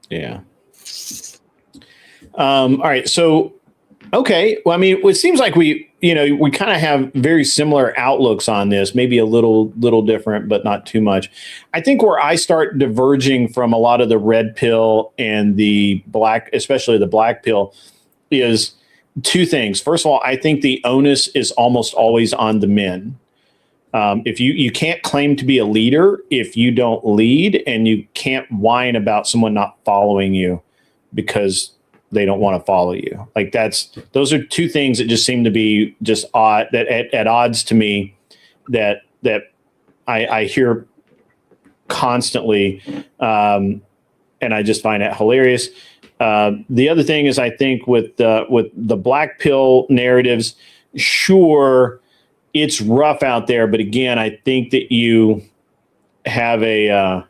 Yeah. All right. So, okay. Well, I mean, it seems like we kind of have very similar outlooks on this, maybe a little different, but not too much. I think where I start diverging from a lot of the red pill and the black, especially the black pill, is two things. First of all, I think the onus is almost always on the men. If you can't claim to be a leader if you don't lead, and you can't whine about someone not following you because they don't want to follow you. Like those are two things that just seem to be just odd, that at odds to me, that I hear constantly, and I just find that hilarious. The other thing is, I think with the black pill narratives, sure, it's rough out there, but again, I think that you have I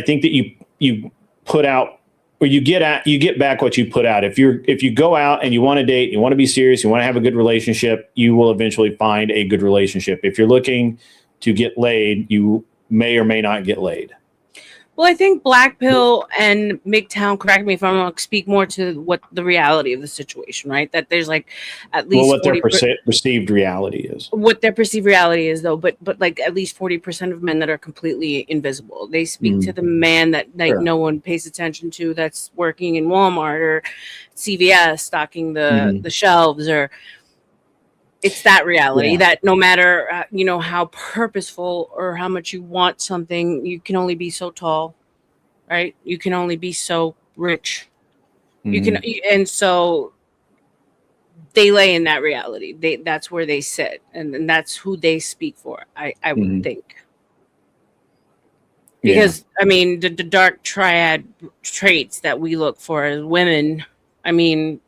think that you put out, or you get back what you put out. If you go out and you want to date, you want to be serious, you want to have a good relationship, you will eventually find a good relationship. If you're looking to get laid, you may or may not get laid. Well, I think black pill and MGTOW, correct me if I'm wrong, speak more to what the reality of the situation, right? That there's like at least what their perceived reality is. What their perceived reality is, though, but like at least 40% of men that are completely invisible. They speak to the man that like no one pays attention to, that's working in Walmart or CVS stocking the shelves, or it's that reality that no matter how purposeful or how much you want something, you can only be so tall, right? You can only be so rich. And so they lay in that reality. That's where they sit, and that's who they speak for. I would think, because I mean the dark triad traits that we look for as women. I mean,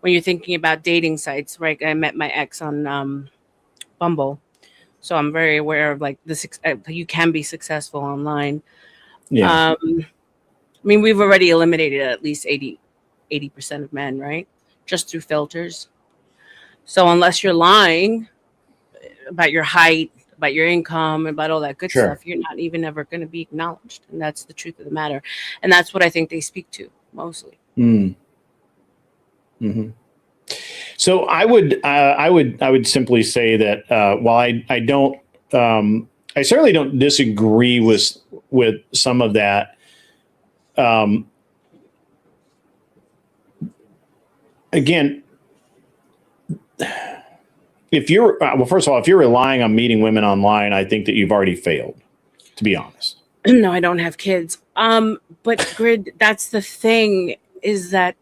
when you're thinking about dating sites, right? I met my ex on Bumble, so I'm very aware of like you can be successful online. I mean, we've already eliminated at least 80% of men, right? Just through filters. So unless you're lying about your height, about your income, about all that good stuff, you're not even ever going to be acknowledged. And that's the truth of the matter. And that's what I think they speak to mostly. So I would simply say that while I don't, I certainly don't disagree with some of that. Again, if you're first of all, if you're relying on meeting women online, I think that you've already failed, to be honest. No, I don't have kids. But Grid, that's the thing, is that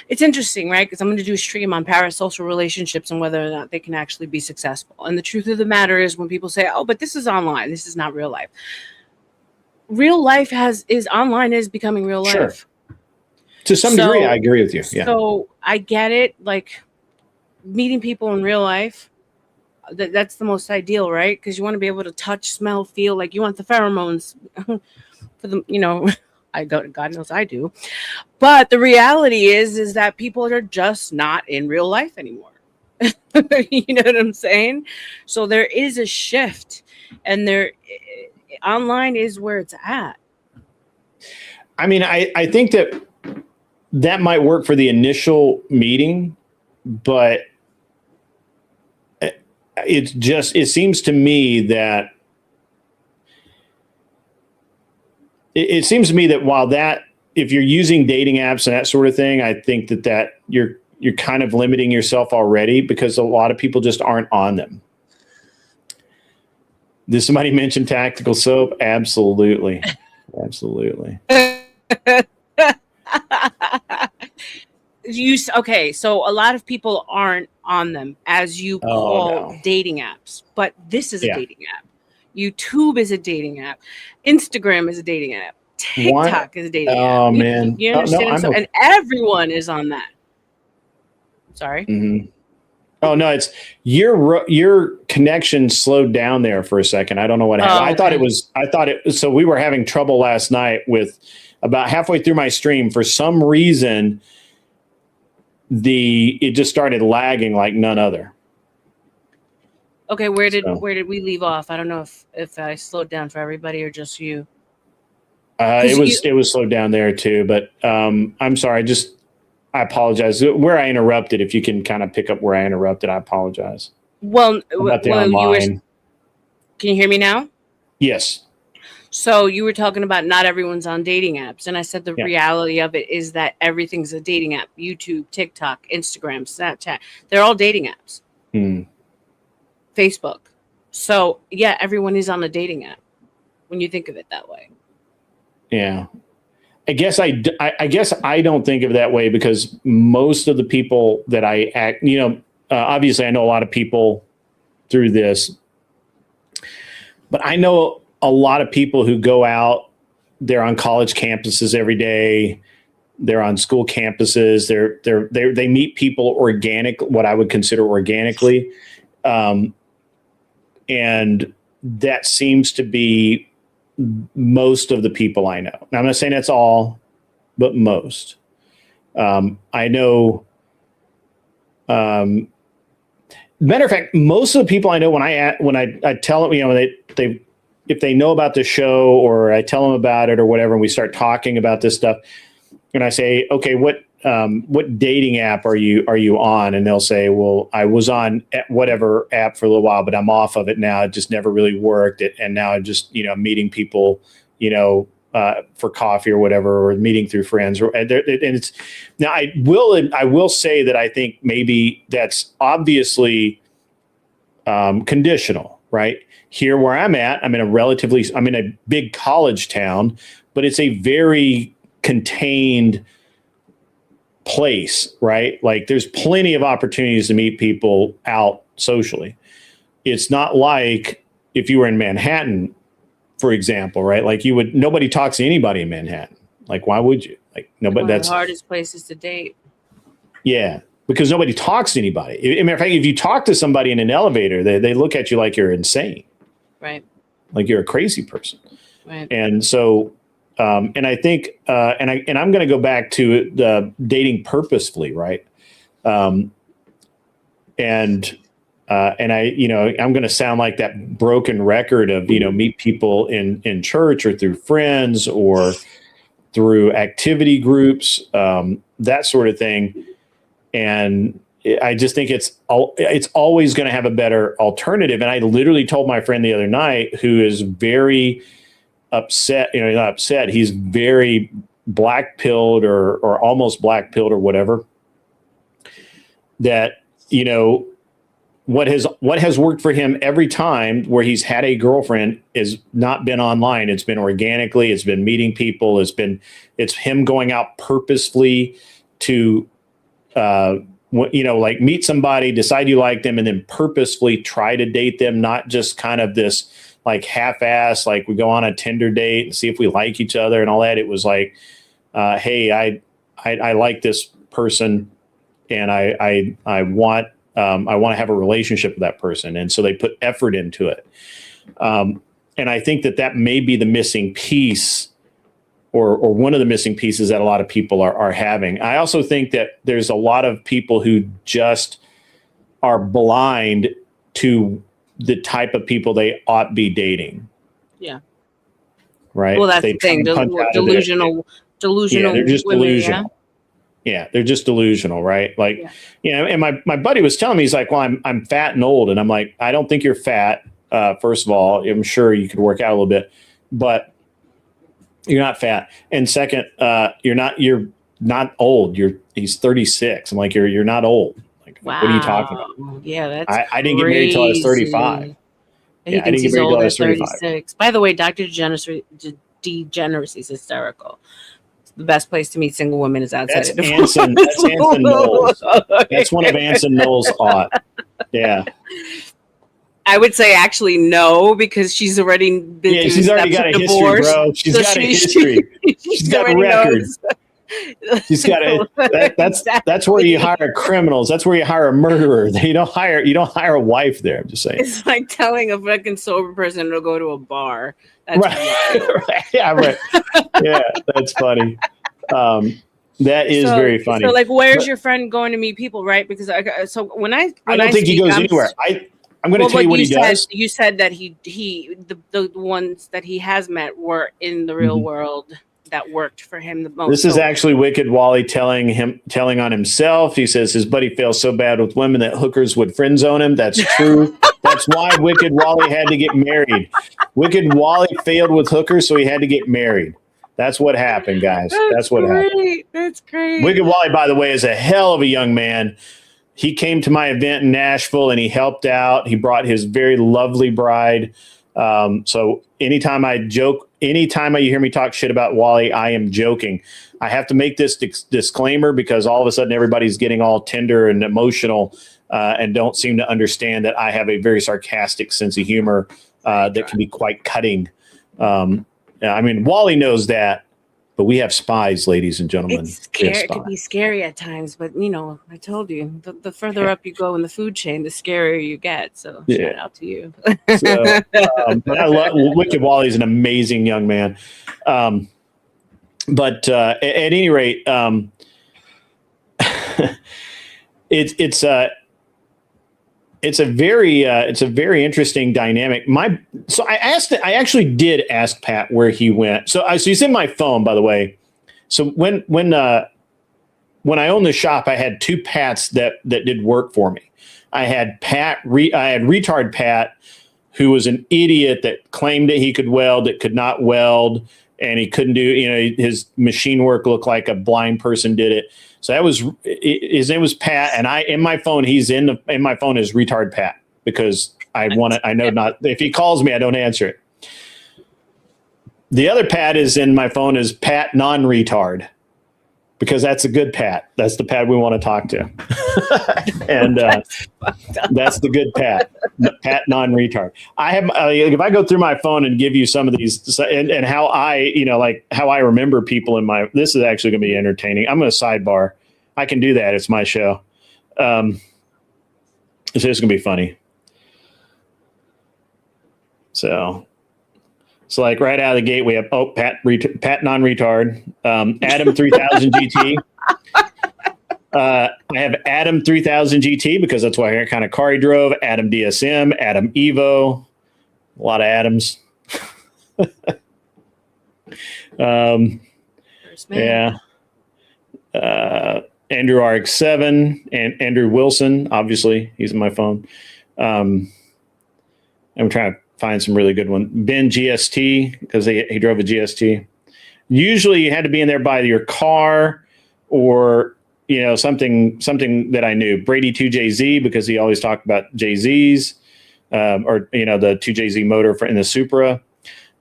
it's interesting, right? Because I'm going to do a stream on parasocial relationships and whether or not they can actually be successful. And the truth of the matter is, when people say, "Oh, but this is online, this is not real life." Real life is becoming real life. To some degree, I agree with you. Yeah. So I get it. Like, meeting people in real life, that's the most ideal, right? Because you want to be able to touch, smell, feel. Like, you want the pheromones for them, God knows I do. But the reality is that people are just not in real life anymore. You know what I'm saying? So there is a shift, and online is where it's at. I mean, I think that might work for the initial meeting, but it seems to me that it seems to me that if you're using dating apps and that sort of thing, I think that you're kind of limiting yourself already, because a lot of people just aren't on them. Did somebody mention tactical soap? Absolutely. Absolutely. Okay, so a lot of people aren't on them, as you call dating apps, but this is a dating app. YouTube is a dating app. Instagram is a dating app. TikTok is a dating app. Oh, man. You understand? And everyone is on that. Sorry. Mm-hmm. Oh, no, it's your connection slowed down there for a second. I don't know what happened. Okay. So we were having trouble last night with about halfway through my stream. For some reason, it just started lagging like none other. Okay, where did we leave off? I don't know if I slowed down for everybody or just you. It was slowed down there too, but I'm sorry. I apologize. Where I interrupted, if you can kind of pick up where I interrupted, I apologize. Well, can you hear me now? Yes. So you were talking about not everyone's on dating apps, and I said the reality of it is that everything's a dating app. YouTube, TikTok, Instagram, Snapchat, they're all dating apps. Facebook. So yeah, everyone is on a dating app when you think of it that way. Yeah. I guess I don't think of it that way, because most of the people that obviously I know a lot of people through this, but I know a lot of people who go out, they're on college campuses every day. They're on school campuses. They meet people what I would consider organically. And that seems to be most of the people I know. Now, I'm not saying that's all, but most. I know. Matter of fact, most of the people I know, when I tell them, if they know about the show, or I tell them about it or whatever, and we start talking about this stuff, and I say, okay, what dating app are you on? And they'll say, well, I was on whatever app for a little while, but I'm off of it now. It just never really worked. And now I'm just, meeting people, for coffee or whatever, or meeting through friends. And it's, now I will say that I think maybe that's obviously conditional, right? Here where I'm at, I'm in a big college town, but it's a very contained place, right? Like, there's plenty of opportunities to meet people out socially. It's not like if you were in Manhattan, for example, right? Like, nobody talks to anybody in Manhattan. Like, why would you? Like, nobody. That's the hardest places to date. Yeah, because nobody talks to anybody. As a matter of fact, if you talk to somebody in an elevator, they look at you like you're insane, right? Like you're a crazy person, right? And so. And I think, and I'm going to go back to the dating purposefully, right? And I'm going to sound like that broken record of, meet people in church or through friends or through activity groups, that sort of thing. And I just think it's always going to have a better alternative. And I literally told my friend the other night, who is very upset, not upset, he's very black-pilled or almost black-pilled or whatever, that, what has worked for him every time where he's had a girlfriend is not been online. It's been organically, it's been meeting people, it's him going out purposefully to, like, meet somebody, decide you like them, and then purposefully try to date them, not just kind of this like half-ass, like we go on a Tinder date and see if we like each other and all that. It was like, hey, I like this person, and I want to have a relationship with that person. And so they put effort into it. And I think that may be the missing piece, or one of the missing pieces that a lot of people are having. I also think that there's a lot of people who just are blind to the type of people they ought be dating. Yeah. Right. Well, that's the thing. Delusional. Yeah, they're just women, delusional. Yeah, they're just delusional, right? Like, and my buddy was telling me, he's like, well, I'm fat and old. And I'm like, I don't think you're fat. First of all, I'm sure you could work out a little bit, but You're not fat. And second, you're not old. He's 36. I'm like, you're not old. Like, Wow. what are you talking about? Yeah, that's I didn't get married till I was 35. crazy. Yeah, He I didn't thinks get he's married till old I at was 35. 36. By the way, Dr. Degeneracy is hysterical. The best place to meet single women is outside of divorce. That's Anson Knowles. That's one of Anson Knowles' aught. Yeah. I would say actually no, because she's already been through she's already got a history, bro. She's got a history. She's got a record. She's got a that's where you hire criminals. That's where you hire a murderer. You don't hire a wife there. I'm just saying. It's like telling a fucking sober person to go to a bar. That's right. Yeah, right. Yeah, that's funny. That is very funny. So, like, where's your friend going to meet people, right? Because I don't think he goes anywhere. I'm going to tell you what he does. You said that the ones that he has met were in the real world that worked for him the most. This is actually Wicked Wally telling on himself. He says his buddy fails so bad with women that hookers would friend zone him. That's true. That's why Wicked Wally had to get married. Wicked Wally failed with hookers, so he had to get married. That's what happened, guys. That's what happened. That's great. Wicked Wally, by the way, is a hell of a young man. He came to my event in Nashville and he helped out. He brought his very lovely bride. So anytime you hear me talk shit about Wally, I am joking. I have to make this disclaimer because all of a sudden everybody's getting all tender and emotional and don't seem to understand that I have a very sarcastic sense of humor that can be quite cutting. I mean, Wally knows that, but we have spies, ladies and gentlemen. It's scary. It could be scary at times, but I told you, the further up you go in the food chain, the scarier you get. So shout out to you. But I love Wicked Wally's an amazing young man. But at any rate, it's a very interesting dynamic. I actually did ask Pat where he went. So he's in my phone, by the way. So when I owned the shop, I had two Pats that did work for me. I had retard Pat, who was an idiot that claimed that he could weld, that could not weld, and he couldn't do, his machine work looked like a blind person did it. So his name was Pat, and in my phone, in my phone is retard Pat because if he calls me, I don't answer it. The other Pat is in my phone is Pat non-retard because that's a good Pat. That's the Pat we want to talk to. And that's the good Pat non-retard. I have, if I go through my phone and give you some of these and how how I remember people this is actually going to be entertaining. I'm going to sidebar. I can do that. It's my show. It's just going to be funny. So like right out of the gate, we have, Pat non-retard, Adam 3000 GT. I have Adam 3000 GT because that's what kind of car he drove. Adam DSM, Adam Evo, a lot of Adams. Yeah. Andrew RX7 and Andrew Wilson, obviously he's in my phone. I'm trying to find some really good one. Ben GST, because he drove a GST. Usually you had to be in there by your car or, something that I knew. Brady 2JZ, because he always talked about JZs, or, the 2JZ motor in the Supra.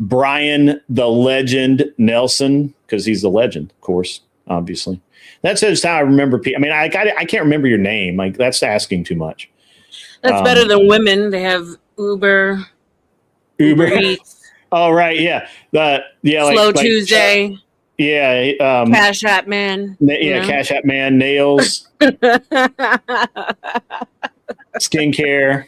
Brian, the legend Nelson, because he's the legend, of course, obviously. That's just how I remember people. I mean, I can't remember your name. Like, that's asking too much. That's better than women. They have Uber Eats. Oh, right. Yeah. Slow Tuesday. Yeah. Cash App Man. Cash App Man. Nails. Skincare.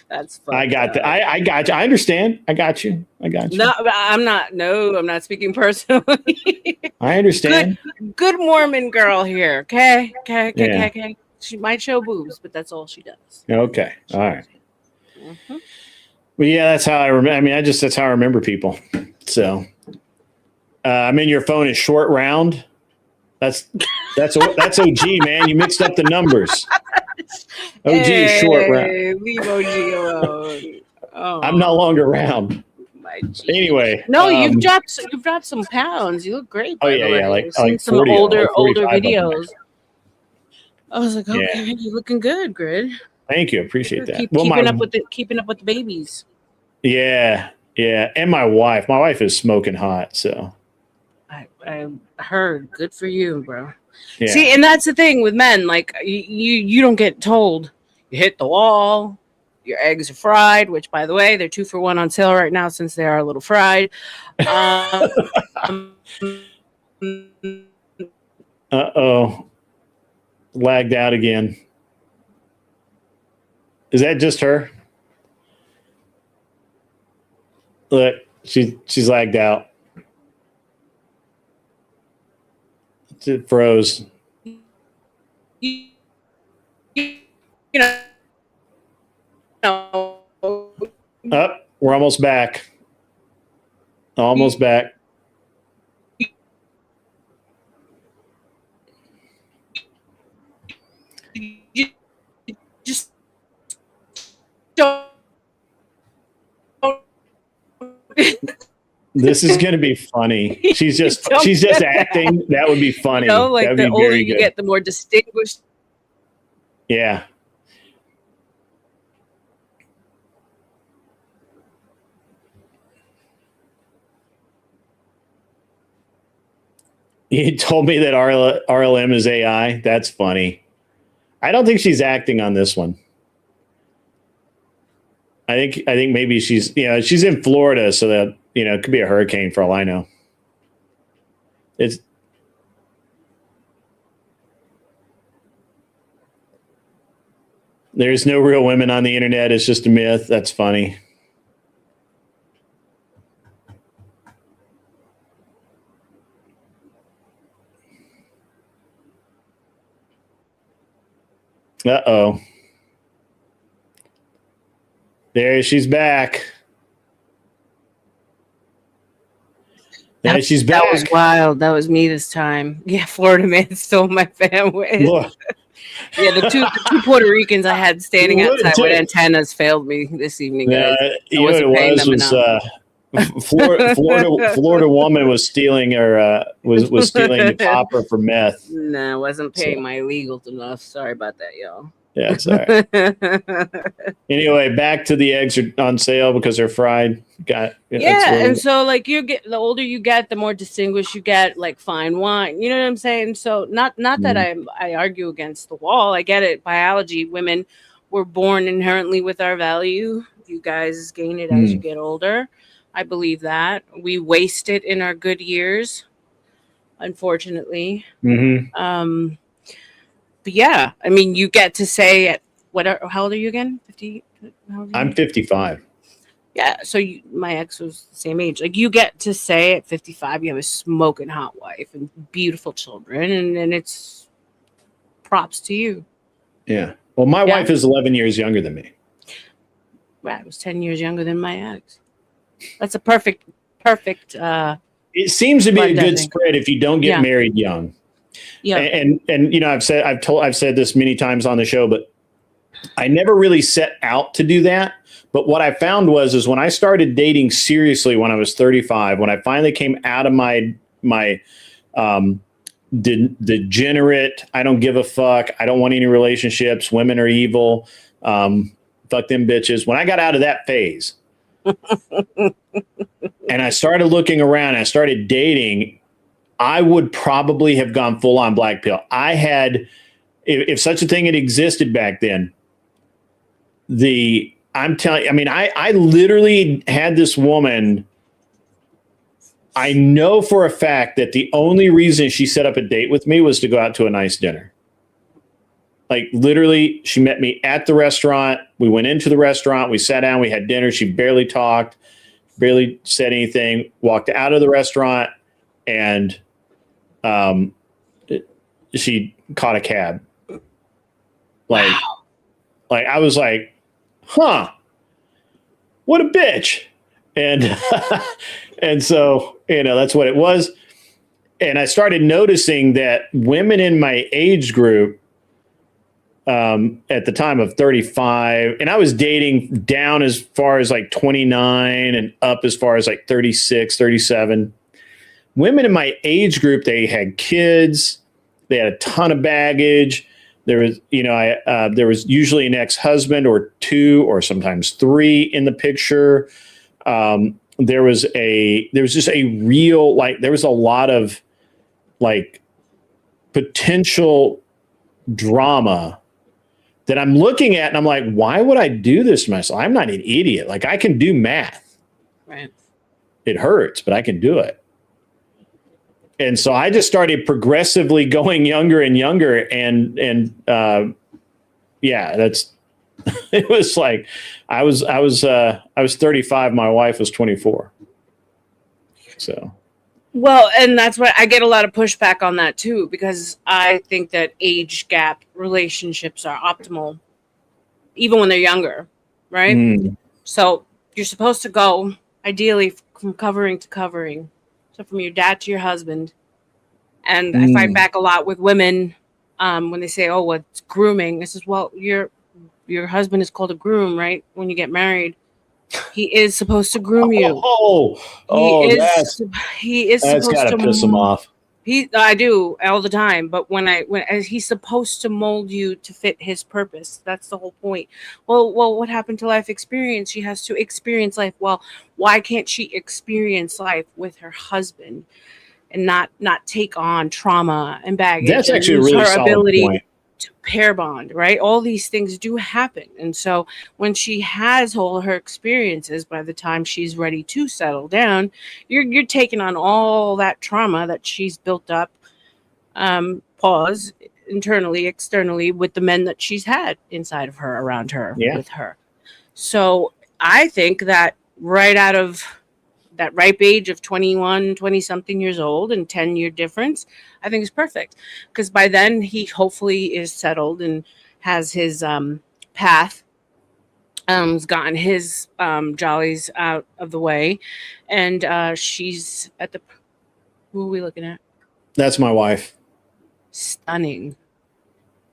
That's fun. I got that. I got you. I understand. I got you. No, I'm not speaking personally. I understand. Good Mormon girl here. Okay. She might show boobs, but that's all she does. Okay. All right. Mm-hmm. Well, yeah, that's how I remember. I mean, that's how I remember people. So, your phone is short round. That's OG, man. You mixed up the numbers. OG is short round. Leave OG alone. Oh. I'm no longer round. My Anyway. No, you've dropped some pounds. You look great. Oh By yeah, the way. yeah, I've like seen some 40, older like 45 videos. I was like, Yeah. okay, you're looking good, Grid. Thank you, appreciate that. Keeping up with the babies. Yeah, and my wife is smoking hot, so. I heard. Good for you, bro. Yeah. See, and that's the thing with men. Like you don't get told you hit the wall. Your eggs are fried, which, by the way, they're 2 for $1 on sale right now since they are a little fried. Uh-oh. Lagged out again. Is that just her? Look, she's lagged out. It froze. You know. Up, we're almost back. Almost back. You just don't. This is going to be funny. She's just acting. That would be funny. Like That'd the be older very you good. get, the more distinguished. Yeah. You told me that RLM is AI. That's funny. I don't think she's acting on this one. I think maybe she's in Florida, so that it could be a hurricane for all I know. There's no real women on the internet. It's just a myth. That's funny. Uh-oh. There, she's back. Yeah, she's back. That was wild. That was me this time. Yeah, Florida man stole my bandwidth. Look. Yeah, the two Puerto Ricans I had standing outside with antennas failed me this evening. Guys. You know what it was Florida woman was stealing her was stealing the copper for meth. No, I wasn't paying my illegals enough. Sorry about that, y'all. Yeah, it's all right. Anyway, back to the eggs are on sale because they're fried. And so like the older you get, the more distinguished you get, like fine wine. You know what I'm saying? So not that I argue against the wall. I get it. Biology, women were born inherently with our value. You guys gain it as you get older. I believe that. We waste it in our good years, unfortunately. Mm-hmm. But yeah, I mean, you get to say at how old are you again? 50? I'm 55. Yeah, so my ex was the same age. Like you get to say at 55 you have a smoking hot wife and beautiful children, and it's props to you. Yeah. Well, my wife is 11 years younger than me. Right, I was 10 years younger than my ex. That's a perfect. It seems to be a good spread if you don't get married young. Yeah, and I've said this many times on the show, but I never really set out to do that. But what I found is when I started dating seriously when I was 35, when I finally came out of my degenerate, I don't give a fuck, I don't want any relationships, women are evil, fuck them bitches. When I got out of that phase, and I started looking around, I started dating. I would probably have gone full on black pill. I had, if such a thing had existed back then, I'm telling you, I mean, I literally had this woman. I know for a fact that the only reason she set up a date with me was to go out to a nice dinner. Like literally, she met me at the restaurant. We went into the restaurant. We sat down. We had dinner. She barely talked, barely said anything, walked out of the restaurant, and she caught a cab. Like I was like, huh, what a bitch. And, and so, that's what it was. And I started noticing that women in my age group, at the time of 35, and I was dating down as far as like 29 and up as far as like 36, 37. Women in my age group, they had kids, they had a ton of baggage. There was, there was usually an ex-husband or two or sometimes three in the picture. There was just a real, like, there was a lot of like potential drama that I'm looking at, and I'm like, why would I do this to myself? I'm not an idiot. Like, I can do math. Right. It hurts, but I can do it. And so I just started progressively going younger and younger. And that's, it was like, I was 35. My wife was 24. So. Well, and that's why I get a lot of pushback on that too, because I think that age gap relationships are optimal, even when they're younger, right? Mm. So you're supposed to go, ideally, from covering to covering. So from your dad to your husband. And I fight back a lot with women when they say, "Oh, what's grooming?" I says, "Well, your husband is called a groom, right? When you get married, he is supposed to groom you. He is that's supposed gotta to piss him off. I do all the time, but when he's supposed to mold you to fit his purpose. That's the whole point. Well, what happened to life experience? She has to experience life. Well, why can't she experience life with her husband and not take on trauma and baggage? That's and actually a lose really her solid ability point. to pair bond, right? All these things do happen. And so when she has all her experiences, by the time she's ready to settle down, you're taking on all that trauma that she's built up, internally, externally, with the men that she's had inside of her, around her, with her. So I think that right out of that ripe age of 21, 20 something years old and 10-year difference, I think is perfect. Because by then he hopefully is settled and has his path, has gotten his jollies out of the way. And she's at the, who are we looking at? That's my wife. Stunning.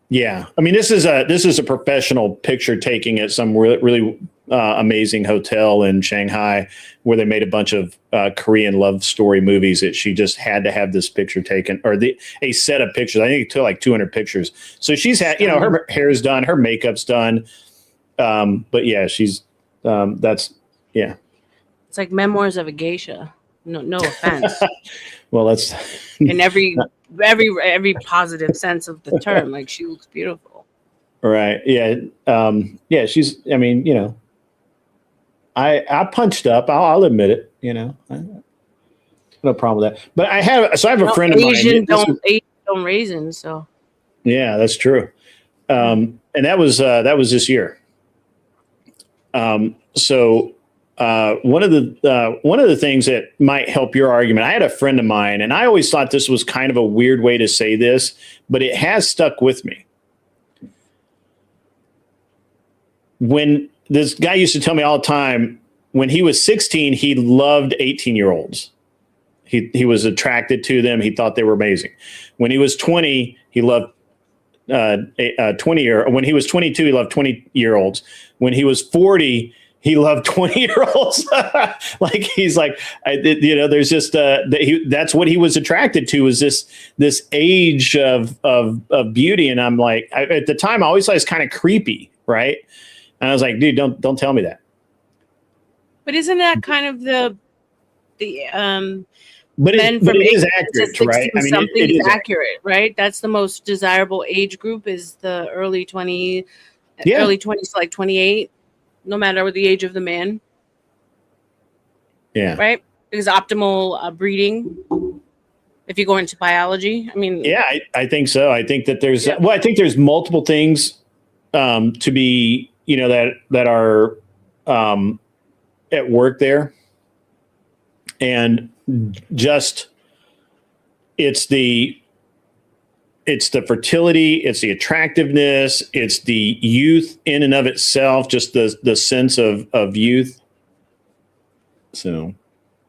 Yeah. I mean, this is a professional picture taking at some really amazing hotel in Shanghai where they made a bunch of Korean love story movies that she just had to have this picture taken, or a set of pictures. I think it took like 200 pictures. So she's had, her hair's done, her makeup's done. But yeah, she's, it's like Memoirs of a Geisha. No offense. Well, that's in every positive sense of the term. Like, she looks beautiful. Right. Yeah. She's, I mean, I punched up. I'll admit it, no problem with that. But I have a friend of mine. Asian don't raisins. So. Yeah, that's true. And that was this year. So one of the things that might help your argument, I had a friend of mine, and I always thought this was kind of a weird way to say this, but it has stuck with me. When this guy used to tell me all the time, when he was 16, he loved 18-year-olds. He was attracted to them. He thought they were amazing. When he was 20, he loved 20-year. When he was 22, he loved 20-year-olds. When he was 40, he loved 20-year-olds. Like, he's like, there's just that's what he was attracted to, was this age of beauty. And I'm like, at the time, I always thought it was kind of creepy, right? And I was like, dude, don't tell me that. But isn't that kind of the but it is accurate, right? I mean, it is accurate, right? That's the most desirable age group, is the early 20s to like 28, no matter the age of the man. Yeah. Right? Because optimal breeding, if you go into biology, I mean. Yeah, I think so. I think that I think there's multiple things to be, that are at work there. And just, it's the fertility, it's the attractiveness, it's the youth in and of itself, just the sense of youth. So,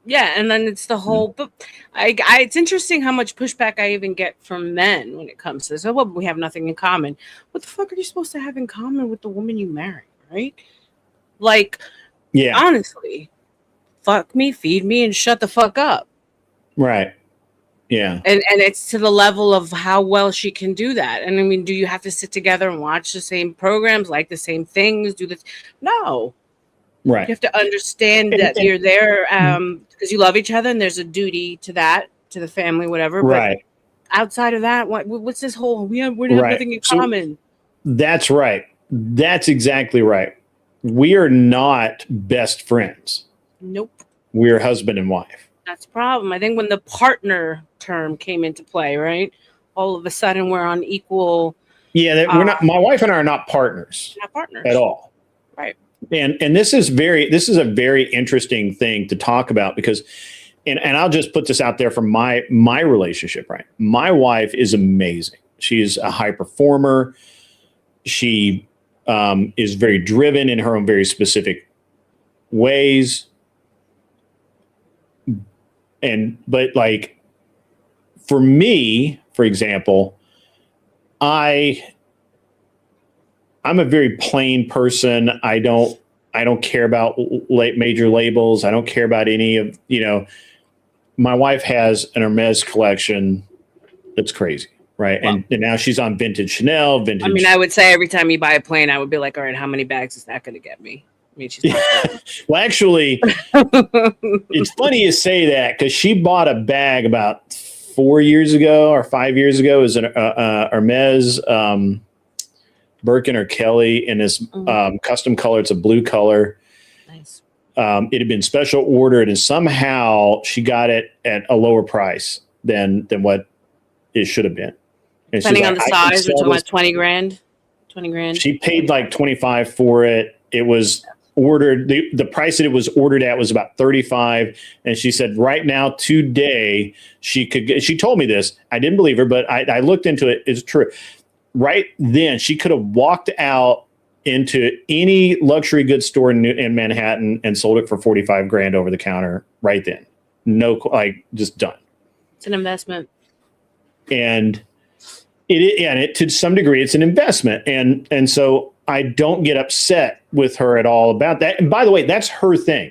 Yeah, and then it's the whole. But it's interesting how much pushback I even get from men when it comes to this. Oh, well, we have nothing in common. What the fuck are you supposed to have in common with the woman you marry, right? Like, Yeah. honestly, fuck me, feed me, and shut the fuck up. Right. Yeah. And it's to the level of how well she can do that. And I mean, do you have to sit together and watch the same programs, like the same things, do this? No. Right. You have to understand that you're there because you love each other, and there's a duty to that, to the family, whatever. Right. But outside of that, what's this whole we have nothing in common? That's right. That's exactly right. We are not best friends. Nope. We're husband and wife. That's the problem. I think when the partner term came into play, right? All of a sudden we're on equal. Yeah, we're not. My wife and I are not partners. Not partners at all. Right. And this is a very interesting thing to talk about because, and I'll just put this out there from my relationship. Right, my wife is amazing. She's a high performer. She is very driven in her own very specific ways. But like for me, for example, I'm a very plain person. I don't care about major labels. I don't care about any of, my wife has an Hermes collection that's crazy. Right. Wow. And now she's on vintage Chanel, vintage. I mean, I would say every time you buy a plane, I would be like, all right, how many bags is that going to get me? I mean, she's not well, actually, it's funny you say that because she bought a bag about 4 years ago or 5 years ago. It was an Hermes Birkin or Kelly in this custom color. It's a blue color. Nice. It had been special ordered, and somehow she got it at a lower price than what it should have been. And depending on the size, we're talking about 20 grand. 20 grand. She paid like 25 for it. It was ordered. The price that it was ordered at was about 35. And she said right now, today, she told me this. I didn't believe her, but I looked into it. It's true. Right then, she could have walked out into any luxury goods store in Manhattan and sold it for 45 grand over the counter right then. No, like just done. It's an investment. And it to some degree, it's an investment. And so I don't get upset with her at all about that. And by the way, that's her thing.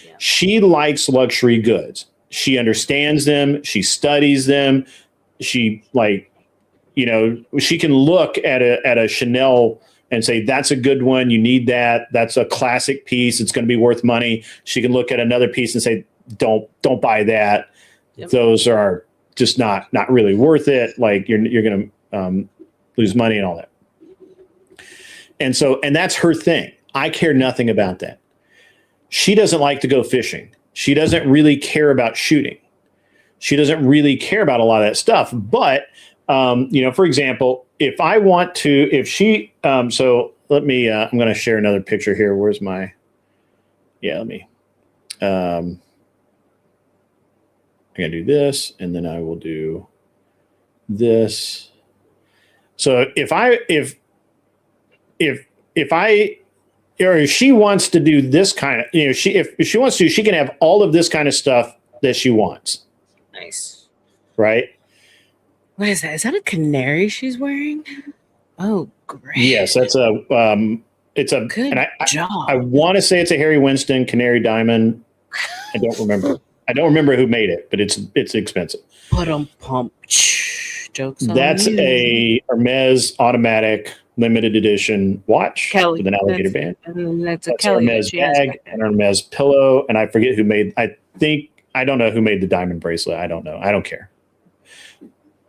Yeah. She likes luxury goods. She understands them. She studies them. She she can look at a Chanel and say, that's a good one. You need that. That's a classic piece. It's going to be worth money. She can look at another piece and say, don't buy that. Yep. Those are just not really worth it. Like you're going to lose money and all that. And that's her thing. I care nothing about that. She doesn't like to go fishing. She doesn't really care about shooting. She doesn't really care about a lot of that stuff. But, for example, if I want to, if she, so let me, I'm going to share another picture here. Where's my, let me, I'm going to do this, and then I will do this. So if she wants to do this kind of, if she wants to, she can have all of this kind of stuff that she wants. Nice. Right? What is that? Is that a canary she's wearing? Oh, great. Yes, that's it's a good job. I want to say it's a Harry Winston canary diamond. I don't remember who made it, but it's expensive. Pump. Jokes on That's you. a Hermes automatic limited edition watch Kelly, with an alligator band. And that's a Kelly Hermes bag, an Hermes pillow, and I forget who made. I don't know who made the diamond bracelet. I don't know. I don't care.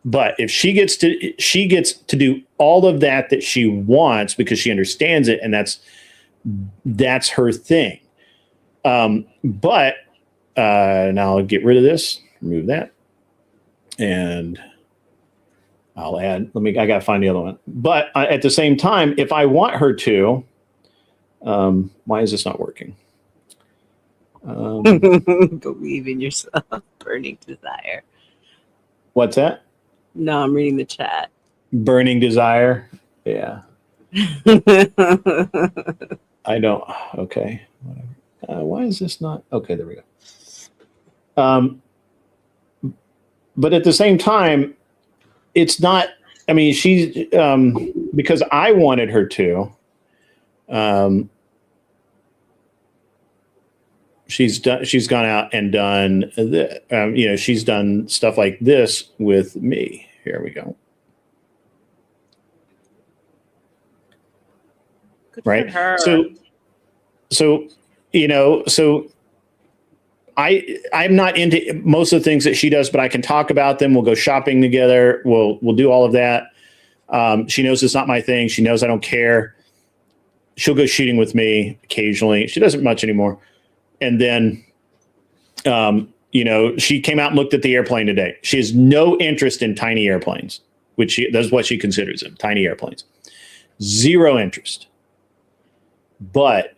But if she gets to do all of that she wants because she understands it, and that's her thing. But now I'll get rid of this, remove that, and I'll add. I got to find the other one. But at the same time, if I want her to, why is this not working? Believe in yourself. Burning desire. What's that? No, I'm reading the chat. Burning desire. Yeah. I don't. Okay. Whatever. Why is this not? Okay, there we go. Um, but at the same time, it's not. I mean, she's because I wanted her to. She's done. She's gone out and done. She's done stuff like this with me. Here we go. Good right. for her. So I'm not into most of the things that she does, but I can talk about them. We'll go shopping together. We'll do all of that. She knows it's not my thing. She knows I don't care. She'll go shooting with me occasionally. She doesn't much anymore. And then, she came out and looked at the airplane today. She has no interest in tiny airplanes, that's what she considers them, tiny airplanes. Zero interest. But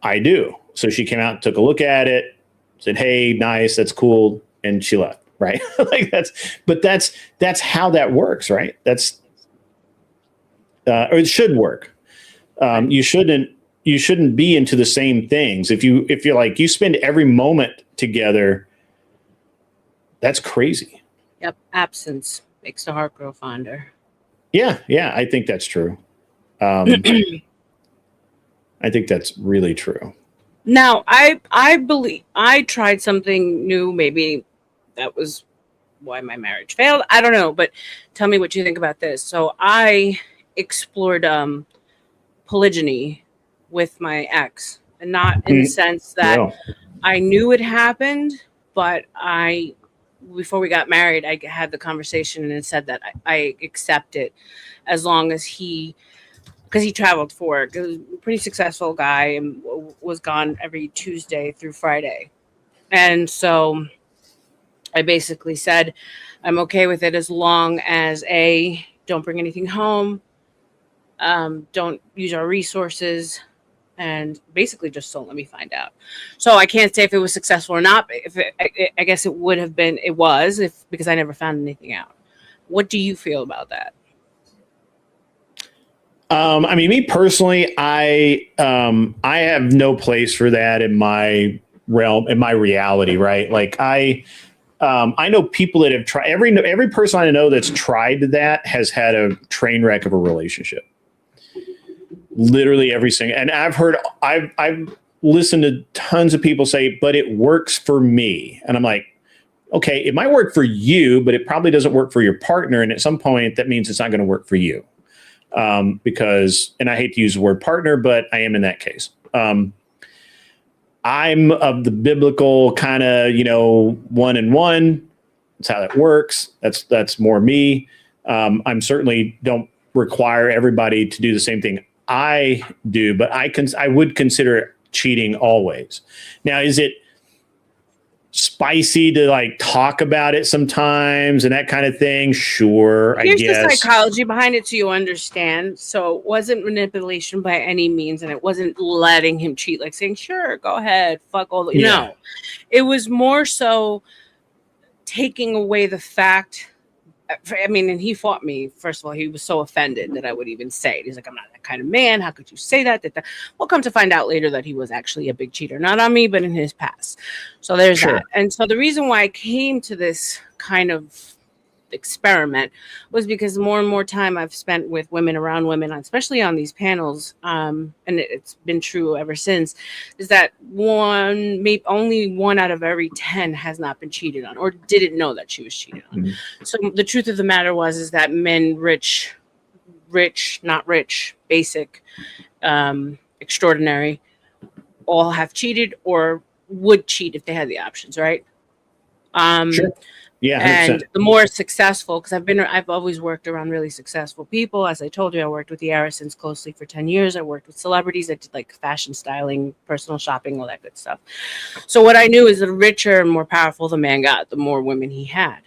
I do. So she came out and took a look at it, said, "Hey, nice, that's cool," and she left. Right? That's how that works, right? Or it should work. You shouldn't be into the same things. If you're like, you spend every moment together, that's crazy. Yep. Absence makes the heart grow fonder. Yeah. I think that's true. I think that's really true. Now, I believe I tried something new. Maybe that was why my marriage failed. I don't know, but tell me what you think about this. So I explored polygyny with my ex, and not in the sense that I knew it happened, but before we got married, I had the conversation and said that I accept it as long as because he traveled for work. He was a pretty successful guy and was gone every Tuesday through Friday. And so I basically said, I'm okay with it as long as don't bring anything home, don't use our resources, and basically just don't let me find out. So I can't say if it was successful or not. I guess it would have been, it was, because I never found anything out. What do you feel about that? I mean, me personally, I have no place for that in my realm, in my reality, right? Like I know people that have tried. Every person I know that's tried that has had a train wreck of a relationship. Literally every single, and I've listened to tons of people say, but it works for me, and I'm like, okay, it might work for you, but it probably doesn't work for your partner, and at some point, that means it's not going to work for you. Because, and I hate to use the word partner, but I am in that case. I'm of the biblical kind of, 1-and-1. That's how that works. That's more me. I'm certainly don't require everybody to do the same thing I do, but I would consider it cheating always. Now, is it spicy to like talk about it sometimes and that kind of thing? Sure, I guess. Here's the psychology behind it so you understand. So it wasn't manipulation by any means, and it wasn't letting him cheat, like saying, sure, go ahead, fuck all the... Yeah. No. It was more so taking away the fact... I mean, and he fought me. First of all, he was so offended that I would even say it. He's like, I'm not that kind of man. How could you say that? Well, come to find out later that he was actually a big cheater. Not on me, but in his past. So there's that. And so the reason why I came to this kind of experiment was because more and more time I've spent with women, around women, especially on these panels, and it's been true ever since, is that only 1 out of every 10 has not been cheated on or didn't know that she was cheated on. Mm-hmm. So the truth of the matter is that men, rich, not rich, basic, extraordinary, all have cheated or would cheat if they had the options, right? Sure. Yeah, 100%. And the more successful, because I've always worked around really successful people. As I told you, I worked with the Arisons closely for 10 years. I worked with celebrities. I did like fashion styling, personal shopping, all that good stuff. So what I knew is the richer and more powerful the man got, the more women he had.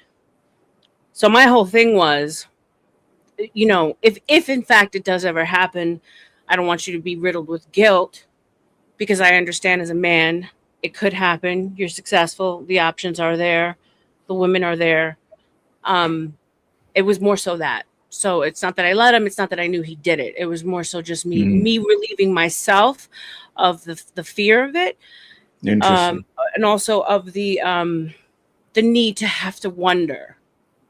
So my whole thing was, if in fact it does ever happen, I don't want you to be riddled with guilt, because I understand as a man, it could happen. You're successful. The options are there. The women are there. It was more so that. So it's not that I let him. It's not that I knew he did it. It was more so just me relieving myself of the fear of it. Interesting. and also of the need to have to wonder.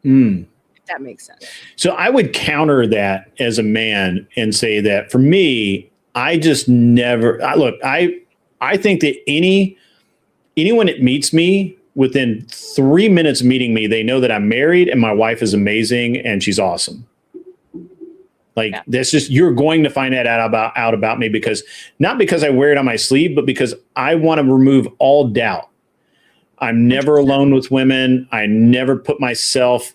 Mm. If that makes sense. So I would counter that as a man and say that for me, I just never look. I think that anyone that meets me within 3 minutes of meeting me, they know that I'm married and my wife is amazing and she's awesome. Like that's just, you're going to find that out about me, because not because I wear it on my sleeve, but because I want to remove all doubt. I'm never 100%. Alone with women. I never put myself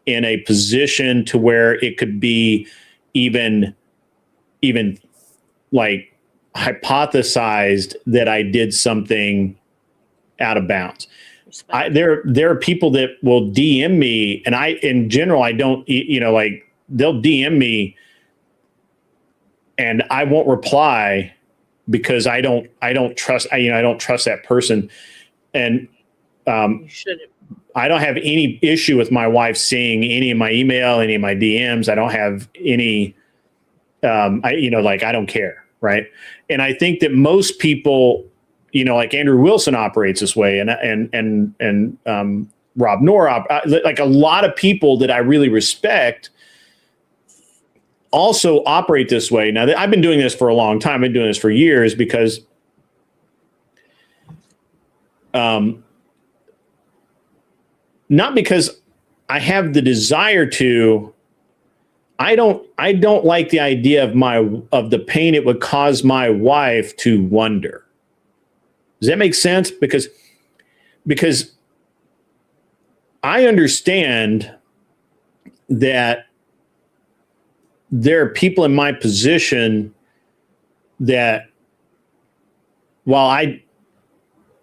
in a position to where it could be even like hypothesized that I did something out of bounds. There are people that will DM me, and in general, I don't, like they'll DM me and I won't reply because I don't trust, I don't trust that person. And, you shouldn't. I don't have any issue with my wife seeing any of my email, any of my DMs. I don't have any, I don't care. Right. And I think that most people, like Andrew Wilson operates this way, and Rob Noor, like a lot of people that I really respect also operate this way. Now, I've been doing this for a long time. I've been doing this for years because not because I have the desire to. I don't like the idea of the pain it would cause my wife to wonder. Does that make sense? Because I understand that there are people in my position that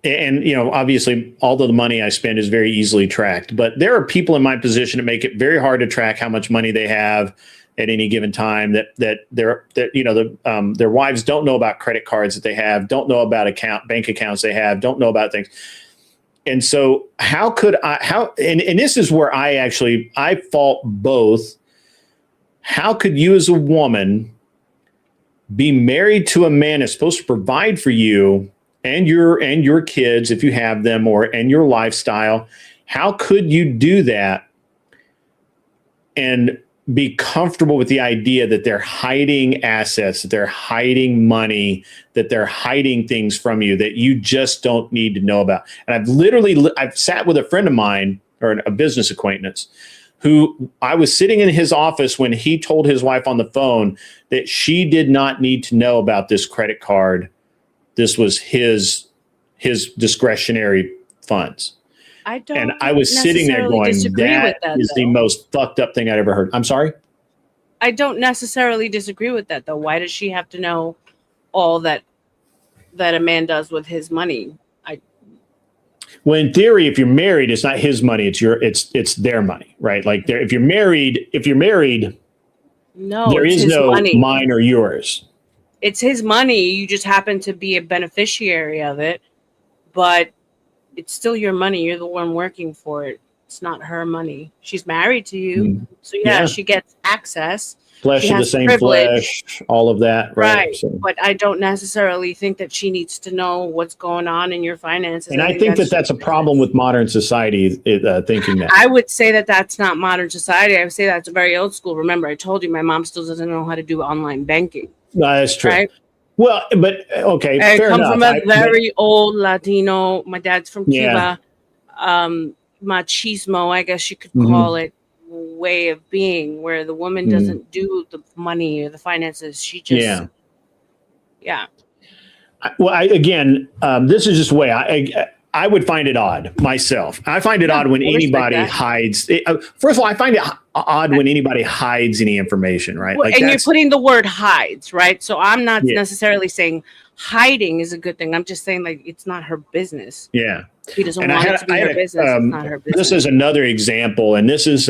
obviously all of the money I spend is very easily tracked, but there are people in my position that make it very hard to track how much money they have at any given time, that their wives don't know about credit cards that they have, don't know about bank accounts they have, don't know about things. And so and this is where I fault both. How could you as a woman be married to a man that's supposed to provide for you and your kids, if you have them, and your lifestyle? How could you do that and be comfortable with the idea that they're hiding assets, that they're hiding money, that they're hiding things from you that you just don't need to know about? And I've sat with a friend of mine, or a business acquaintance, who I was sitting in his office when he told his wife on the phone that she did not need to know about this credit card. This was his discretionary funds. I was sitting there going, that is the most fucked up thing I'd ever heard. I'm sorry? I don't necessarily disagree with that, though. Why does she have to know all that a man does with his money? Well, in theory, if you're married, it's not his money, it's their money, right? Like if you're married, no, there is no money. Mine or yours. It's his money. You just happen to be a beneficiary of it, but it's still your money. You're the one working for it. It's not her money. She's married to you. So yeah, she gets access. Flesh of the same privilege. Flesh, all of that. Right. So. But I don't necessarily think that she needs to know what's going on in your finances. And I think that's a problem with modern society, thinking that. I would say that that's not modern society. I would say that's very old school. Remember, I told you my mom still doesn't know how to do online banking. No, that's true. Right? Well, but okay, I fair come enough. from a very old Latino. My dad's from Cuba. Machismo, I guess you could call it, way of being, where the woman doesn't do the money or the finances. She just, Well, this is just the way I would find it odd myself. I find it odd when anybody hides. First of all, I find it odd when anybody hides any information, right? Well, and you're putting the word hides, right? So I'm not necessarily saying hiding is a good thing. I'm just saying, like, it's not her business. Yeah. He doesn't want it to be her business. It's not her business. This is another example, and this is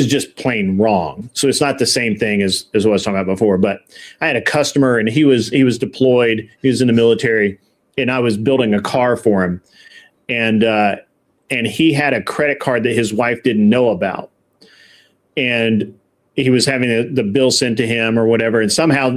just plain wrong. So it's not the same thing as what I was talking about before. But I had a customer, and he was deployed. He was in the military, and I was building a car for him, and he had a credit card that his wife didn't know about, and he was having the bill sent to him or whatever. And somehow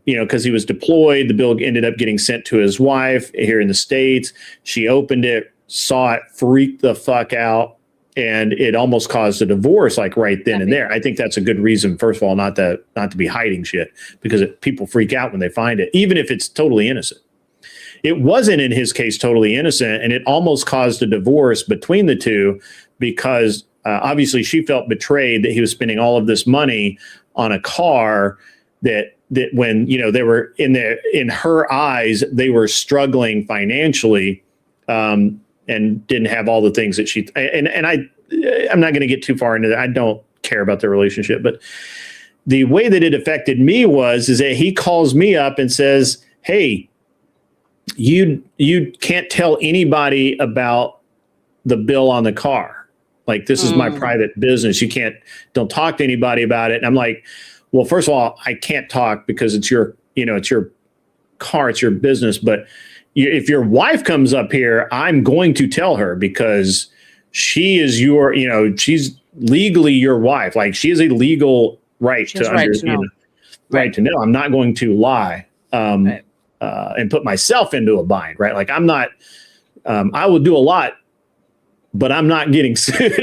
because he was deployed, the bill ended up getting sent to his wife here in the States. She opened it, saw it, freaked the fuck out. And it almost caused a divorce, like right then and there. I think that's a good reason, first of all, not to be hiding shit, because people freak out when they find it, even if it's totally innocent. It wasn't, in his case, totally innocent, and it almost caused a divorce between the two because obviously she felt betrayed that he was spending all of this money on a car that when they were in her eyes, they were struggling financially. And didn't have all the things that she I'm not going to get too far into that. I don't care about their relationship, but the way that it affected me is that he calls me up and says, "Hey, you can't tell anybody about the bill on the car. Like, this is my private business. Don't talk to anybody about it." And I'm like, well, first of all, I can't talk because it's your car, it's your business, but if your wife comes up here, I'm going to tell her because she is she's legally your wife. Like, she has a legal right to know. I'm not going to lie and put myself into a bind, right? Like, I'm not, I will do a lot, but I'm not getting sued,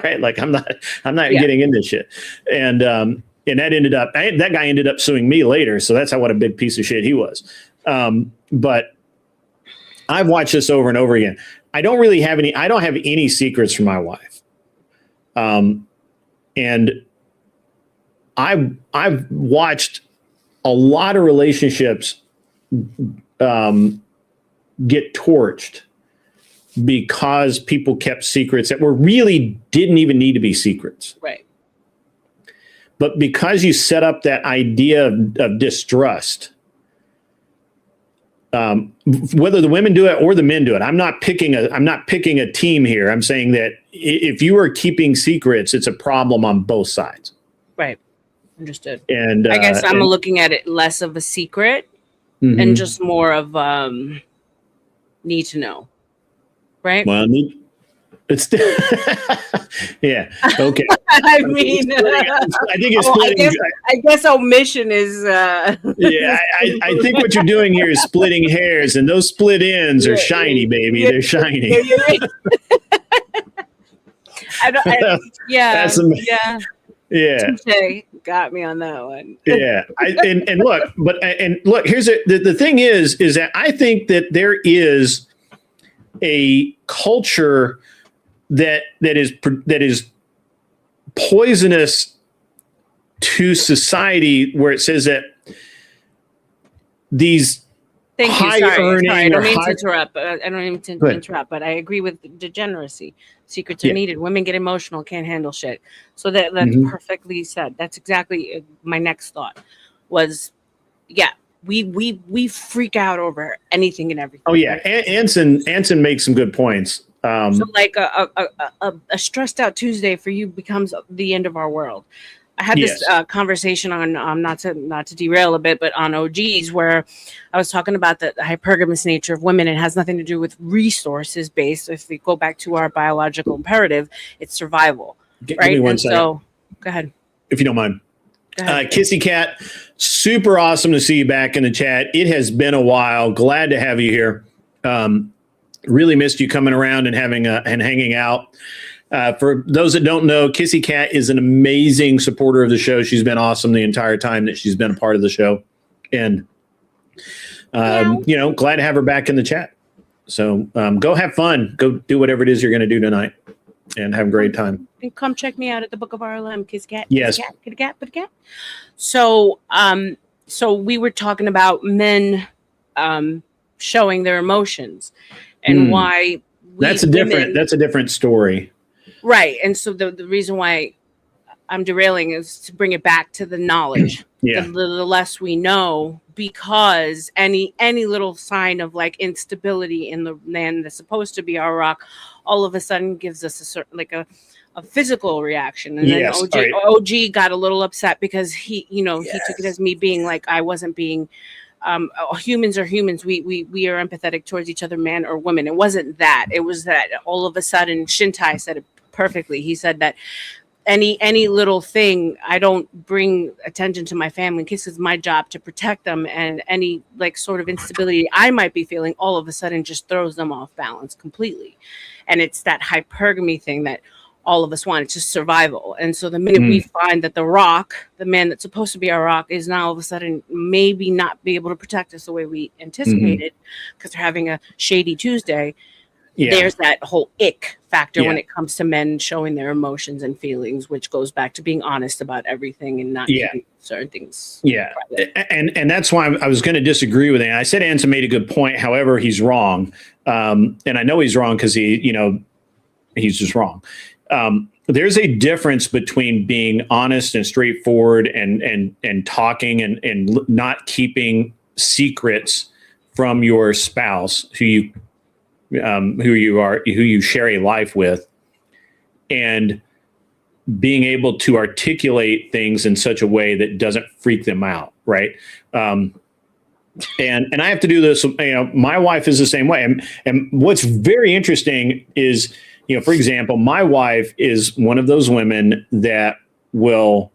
right? Like, I'm not getting into shit. And that guy ended up suing me later. So that's what a big piece of shit he was. But I've watched this over and over again. I don't have any secrets from my wife. And I've watched a lot of relationships get torched because people kept secrets that really didn't even need to be secrets. Right. But because you set up that idea of distrust, whether the women do it or the men do it, I'm not picking a team here. I'm saying that if you are keeping secrets, it's a problem on both sides. Right. Understood. And I guess I'm looking at it less of a secret and just more of need to know. Right. Well, it's yeah. Okay. I mean, I think it's splitting. I guess omission is. Yeah, I think what you're doing here is splitting hairs, and those split ends are shiny, baby. They're shiny. Yeah. Yeah. Touché. Got me on that one. Yeah. Look, here's the thing is that I think that there is a culture that is poisonous to society, where it says that these high earning. I don't mean to interrupt. I don't mean to interrupt, but I agree with degeneracy. Secrets are needed. Women get emotional, can't handle shit. So that's perfectly said. That's exactly my next thought was, we freak out over anything and everything. Oh yeah, Anson makes some good points. So like a stressed out Tuesday for you becomes the end of our world. I had this conversation on not to derail a bit, but on OGs, where I was talking about the hypergamous nature of women. It has nothing to do with resources based. If we go back to our biological imperative, it's survival. Give me one second. So go ahead, if you don't mind. Kissy Cat, super awesome to see you back in the chat. It has been a while. Glad to have you here. Really missed you coming around and hanging out. For those that don't know, Kissy Cat is an amazing supporter of the show. She's been awesome the entire time that she's been a part of the show, and glad to have her back in the chat. So go have fun. Go do whatever it is you're going to do tonight, and have a great time. And come check me out at the Book of RLM. Kissy Cat. Yes. Kitty cat. So we were talking about men showing their emotions and why that's a different story. Right. And so the reason why I'm derailing is to bring it back to the knowledge. Yeah. The less we know, because any little sign of like instability in the land that's supposed to be our rock, all of a sudden gives us a certain like a physical reaction. And then OG got a little upset because he took it as me being like I wasn't being humans are humans. We are empathetic towards each other, man or woman. It wasn't that. It was that all of a sudden Shintai said it perfectly. He said that any little thing, I don't bring attention to my family in case it's my job to protect them, and any like sort of instability I might be feeling all of a sudden just throws them off balance completely. And it's that hypergamy thing that all of us want. It's just survival. And so the minute we find that the rock, the man that's supposed to be our rock, is now all of a sudden maybe not be able to protect us the way we anticipated because they're having a shady Tuesday, there's that whole ick factor when it comes to men showing their emotions and feelings, which goes back to being honest about everything and not keeping certain things. Yeah. And that's why I was going to disagree with it. I said Anson made a good point. However, he's wrong. And I know he's wrong because he's just wrong. There's a difference between being honest and straightforward and talking and not keeping secrets from your spouse who you share a life with, and being able to articulate things in such a way that doesn't freak them out. Right. And I have to do this, my wife is the same way. And what's very interesting is, for example, my wife is one of those women that will,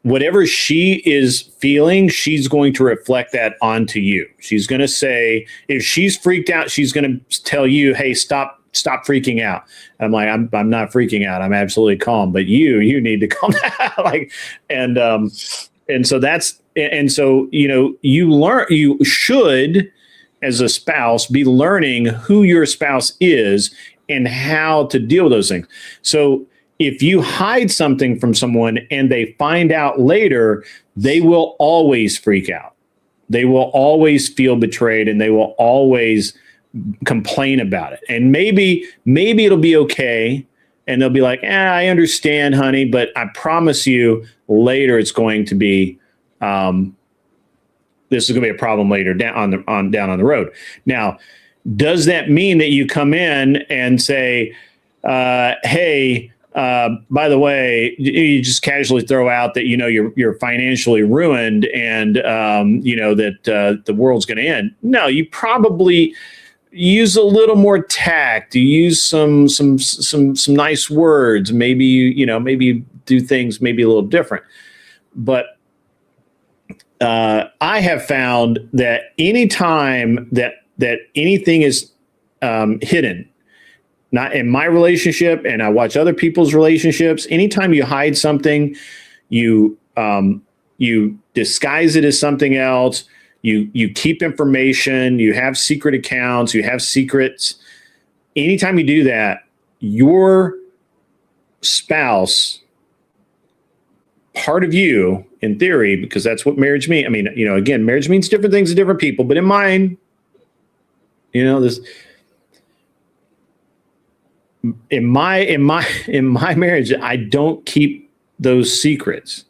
whatever she is feeling, she's going to reflect that onto you. She's going to say, if she's freaked out, she's going to tell you, hey, stop freaking out. I'm like, I'm not freaking out. I'm absolutely calm, but you need to calm down. So you should, as a spouse, be learning who your spouse is and how to deal with those things. So if you hide something from someone and they find out later, they will always freak out. They will always feel betrayed, and they will always complain about it. And maybe it'll be okay, and they'll be like, I understand, honey, but I promise you later it's going to be, this is going to be a problem later down on the road. Now, does that mean that you come in and say, hey, by the way, you just casually throw out that, you're financially ruined and, that the world's going to end? No, you probably use a little more tact. You use some nice words. Maybe, maybe do things maybe a little different. But I have found that anytime that anything is hidden, not in my relationship, and I watch other people's relationships, anytime you hide something, you disguise it as something else, you keep information, you have secret accounts, you have secrets. Anytime you do that, your spouse, part of you, in theory, because that's what marriage means. I mean, again, marriage means different things to different people, but in mine, in my marriage, I don't keep those secrets.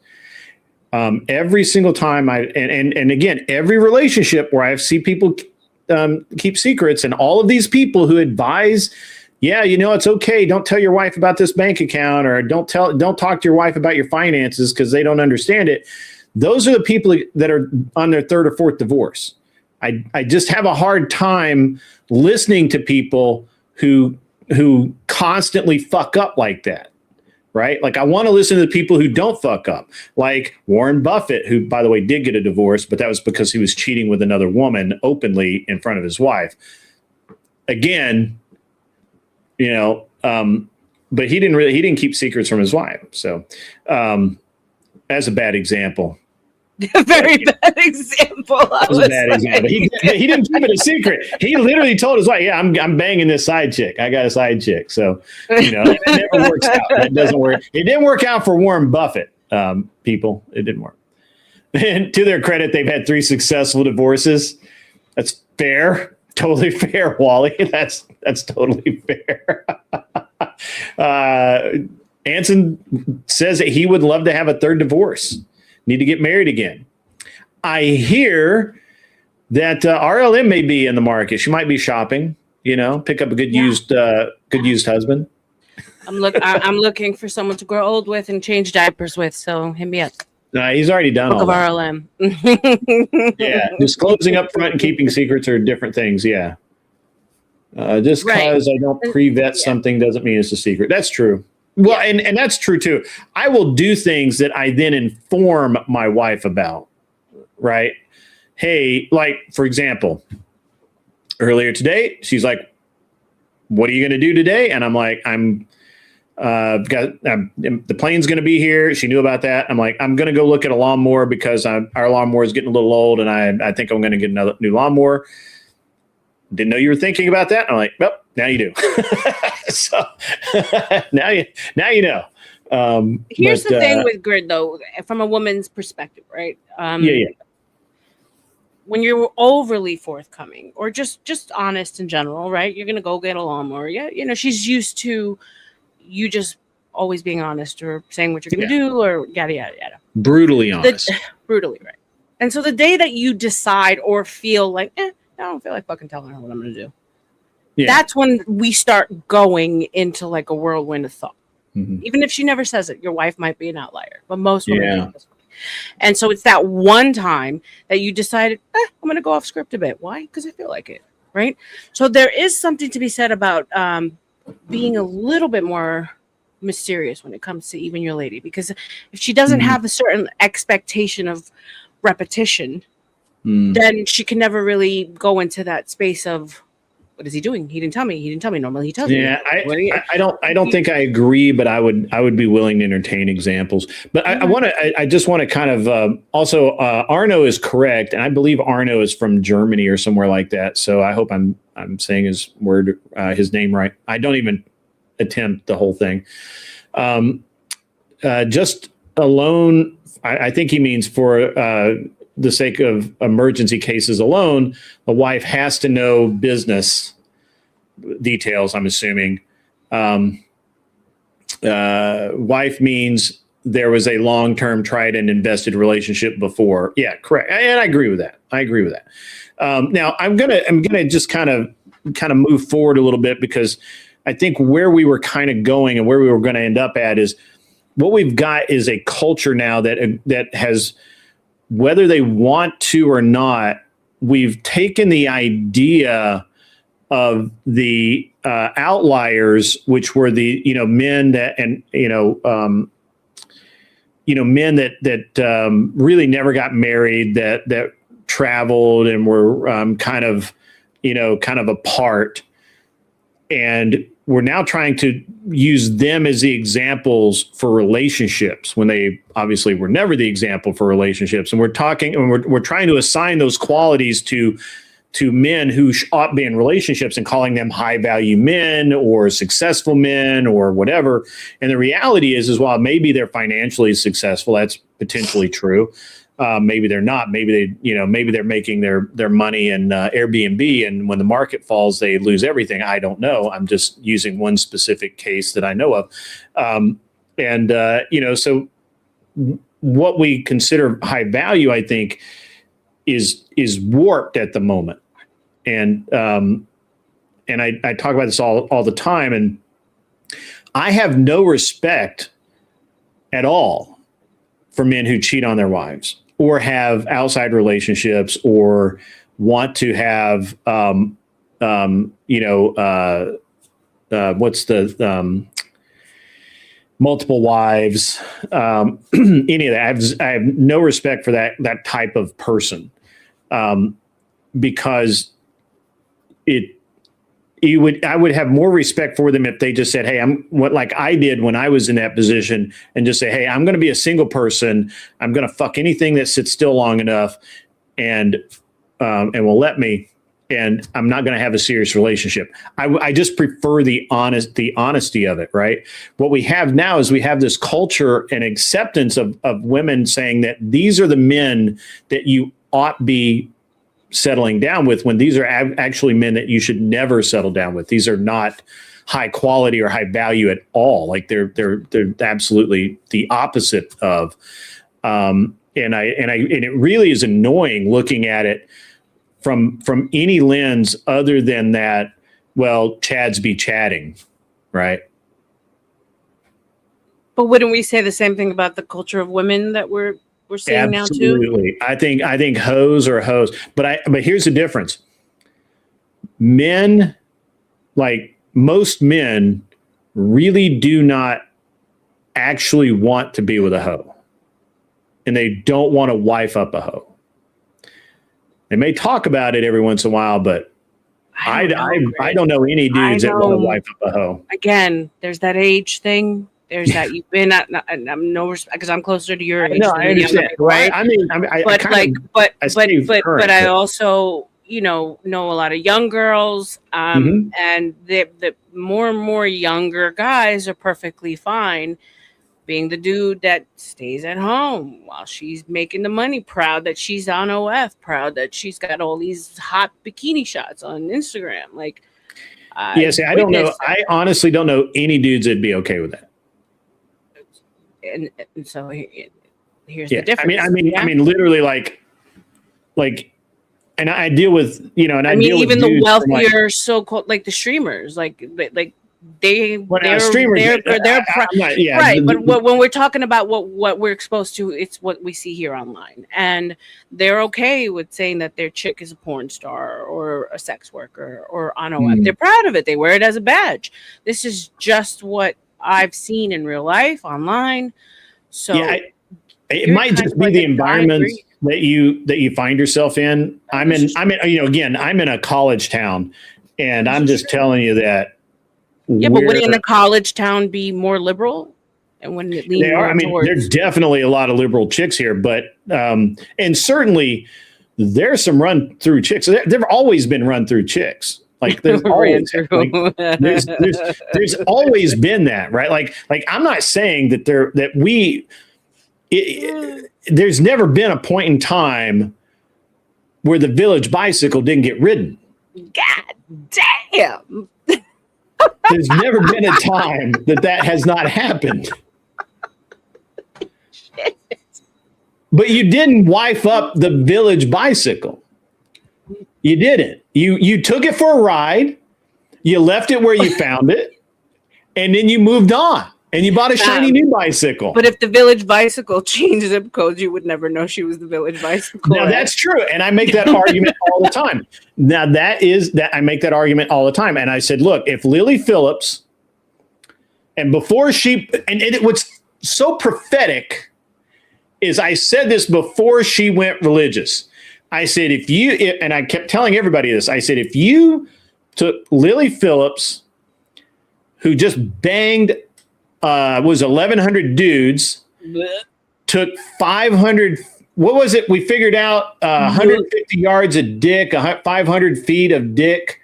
Every single time and again, every relationship where I see people keep secrets, and all of these people who advise, it's okay, don't tell your wife about this bank account, or don't talk to your wife about your finances because they don't understand it. Those are the people that are on their third or fourth divorce. I just have a hard time listening to people who constantly fuck up like that, right? Like, I want to listen to the people who don't fuck up, like Warren Buffett, who, by the way, did get a divorce, but that was because he was cheating with another woman openly in front of his wife. Again, but he didn't keep secrets from his wife. So, as a bad example. A very bad example. That was a bad example. He didn't keep it a secret. He literally told his wife, I'm banging this side chick. I got a side chick. So, it never works out. That doesn't work. It didn't work out for Warren Buffett, people. It didn't work. And to their credit, they've had 3 successful divorces. That's fair. Totally fair, Wally. That's totally fair. Anson says that he would love to have a 3rd divorce. Need to get married again. I hear that RLM may be in the market. She might be shopping. Pick up a good used husband. I'm looking for someone to grow old with and change diapers with. So hit me up. He's already done all that. RLM. Yeah, disclosing up front and keeping secrets are different things. Yeah. Just because I don't pre-vet something doesn't mean it's a secret. That's true. Well, and that's true too. I will do things that I then inform my wife about, right? Hey, like for example, earlier today, she's like, "What are you going to do today?" And I'm like, the plane's going to be here. She knew about that. I'm like, I'm going to go look at a lawnmower because our lawnmower is getting a little old, and I think I'm going to get another new lawnmower. Didn't know you were thinking about that. I'm like, well, now you do. So now you know. Here's the thing with grid, though, from a woman's perspective, right? Yeah. When you're overly forthcoming or just honest in general, right? You're gonna go get a lawnmower. Yeah, she's used to you just always being honest or saying what you're gonna do or yada yada yada. Brutally honest. Brutally, right? And so the day that you decide or feel like, I don't feel like fucking telling her what I'm gonna do. Yeah. That's when we start going into like a whirlwind of thought. Mm-hmm. Even if she never says it, your wife might be an outlier, but most women do this way. And so it's that one time that you decided, I'm going to go off script a bit. Why? Because I feel like it, right? So there is something to be said about being a little bit more mysterious when it comes to even your lady, because if she doesn't have a certain expectation of repetition, then she can never really go into that space of, what is he doing? He didn't tell me. Normally he tells me. Yeah, I don't think I agree, but I would be willing to entertain examples. But I just want to kind of also Arno is correct, and I believe Arno is from Germany or somewhere like that. So I hope I'm saying his name right. I don't even attempt the whole thing. Just alone, I think he means for the sake of emergency cases alone, the wife has to know business details, I'm assuming. Wife means there was a long-term tried and invested relationship before. Yeah, correct. And I agree with that. Now I'm gonna just kind of move forward a little bit, because I think where we were kind of going and where we were going to end up at is what we've got is a culture now that has, whether they want to or not, we've taken the idea of the outliers, which were the men that men that really never got married, that traveled and were kind of apart, and we're now trying to use them as the examples for relationships when they obviously were never the example for relationships. And we're trying to assign those qualities to men who ought to be in relationships and calling them high value men or successful men or whatever. And the reality is while maybe they're financially successful, that's potentially true. Maybe they're not. Maybe maybe they're making their money in Airbnb, and when the market falls, they lose everything. I don't know. I'm just using one specific case that I know of. So what we consider high value, I think, is warped at the moment. And I talk about this all the time, and I have no respect at all for men who cheat on their wives or have outside relationships or want to have, multiple wives, any of that. I have no respect for that type of person, because I would have more respect for them if they just said, hey, like I did when I was in that position, and just say, hey, I'm going to be a single person. I'm going to fuck anything that sits still long enough and will let me, and I'm not going to have a serious relationship. I just prefer the honesty of it. Right. What we have now is we have this culture and acceptance of women saying that these are the men that you ought be settling down with, when these are actually men that you should never settle down with. These are not high quality or high value at all. Like they're absolutely the opposite of. And it really is annoying looking at it from any lens other than that. Well, Chads be chatting, right? But wouldn't we say the same thing about the culture of women that we're seeing now too? Absolutely. I think hoes are hoes. But here's the difference. Men, like most men, really do not actually want to be with a hoe, and they don't want to wife up a hoe. They may talk about it every once in a while, but I don't know any dudes that want to wife up a hoe. Again, there's that age thing. There's that you've been at. I'm no respect because I'm closer to your age. No, I understand. People, right? But I also, know a lot of young girls, and the more and more younger guys are perfectly fine being the dude that stays at home while she's making the money, proud that she's on OF, proud that she's got all these hot bikini shots on Instagram. Like, I don't know. I honestly don't know any dudes that'd be okay with that. And so here's the difference. I mean, literally, like, and I deal with, and I deal with even the wealthier so-called, like the streamers, like they're right. But when we're talking about what we're exposed to, it's what we see here online, and they're okay with saying that their chick is a porn star or a sex worker or on OF. They're proud of it. They wear it as a badge. This is just what I've seen in real life online. So it might just be the environment that you find yourself in. I'm in a college town, and I'm just telling you that. Yeah, but wouldn't a college town be more liberal? And when it leans there's definitely a lot of liberal chicks here, but and certainly there's some run through chicks. There've always been run through chicks. Like there's always there's always been that, right? Like I'm not saying that there's never been a point in time where the village bicycle didn't get ridden. God damn. There's never been a time that has not happened. Shit. But you didn't wife up the village bicycle. You didn't. You took it for a ride. You left it where you found it, and then you moved on. And you bought a shiny new bicycle. But if the village bicycle changed zip codes, you would never know she was the village bicycle. Now that's true, and I make that argument all the time. Now I make that argument all the time, and I said, look, if Lily Phillips, and before what's so prophetic is I said this before she went religious. I said, and I kept telling everybody this. I said, if you took Lily Phillips, who just banged. Was 1,100 dudes, took 500, what was it? We figured out 150 yards of dick, 500 feet of dick,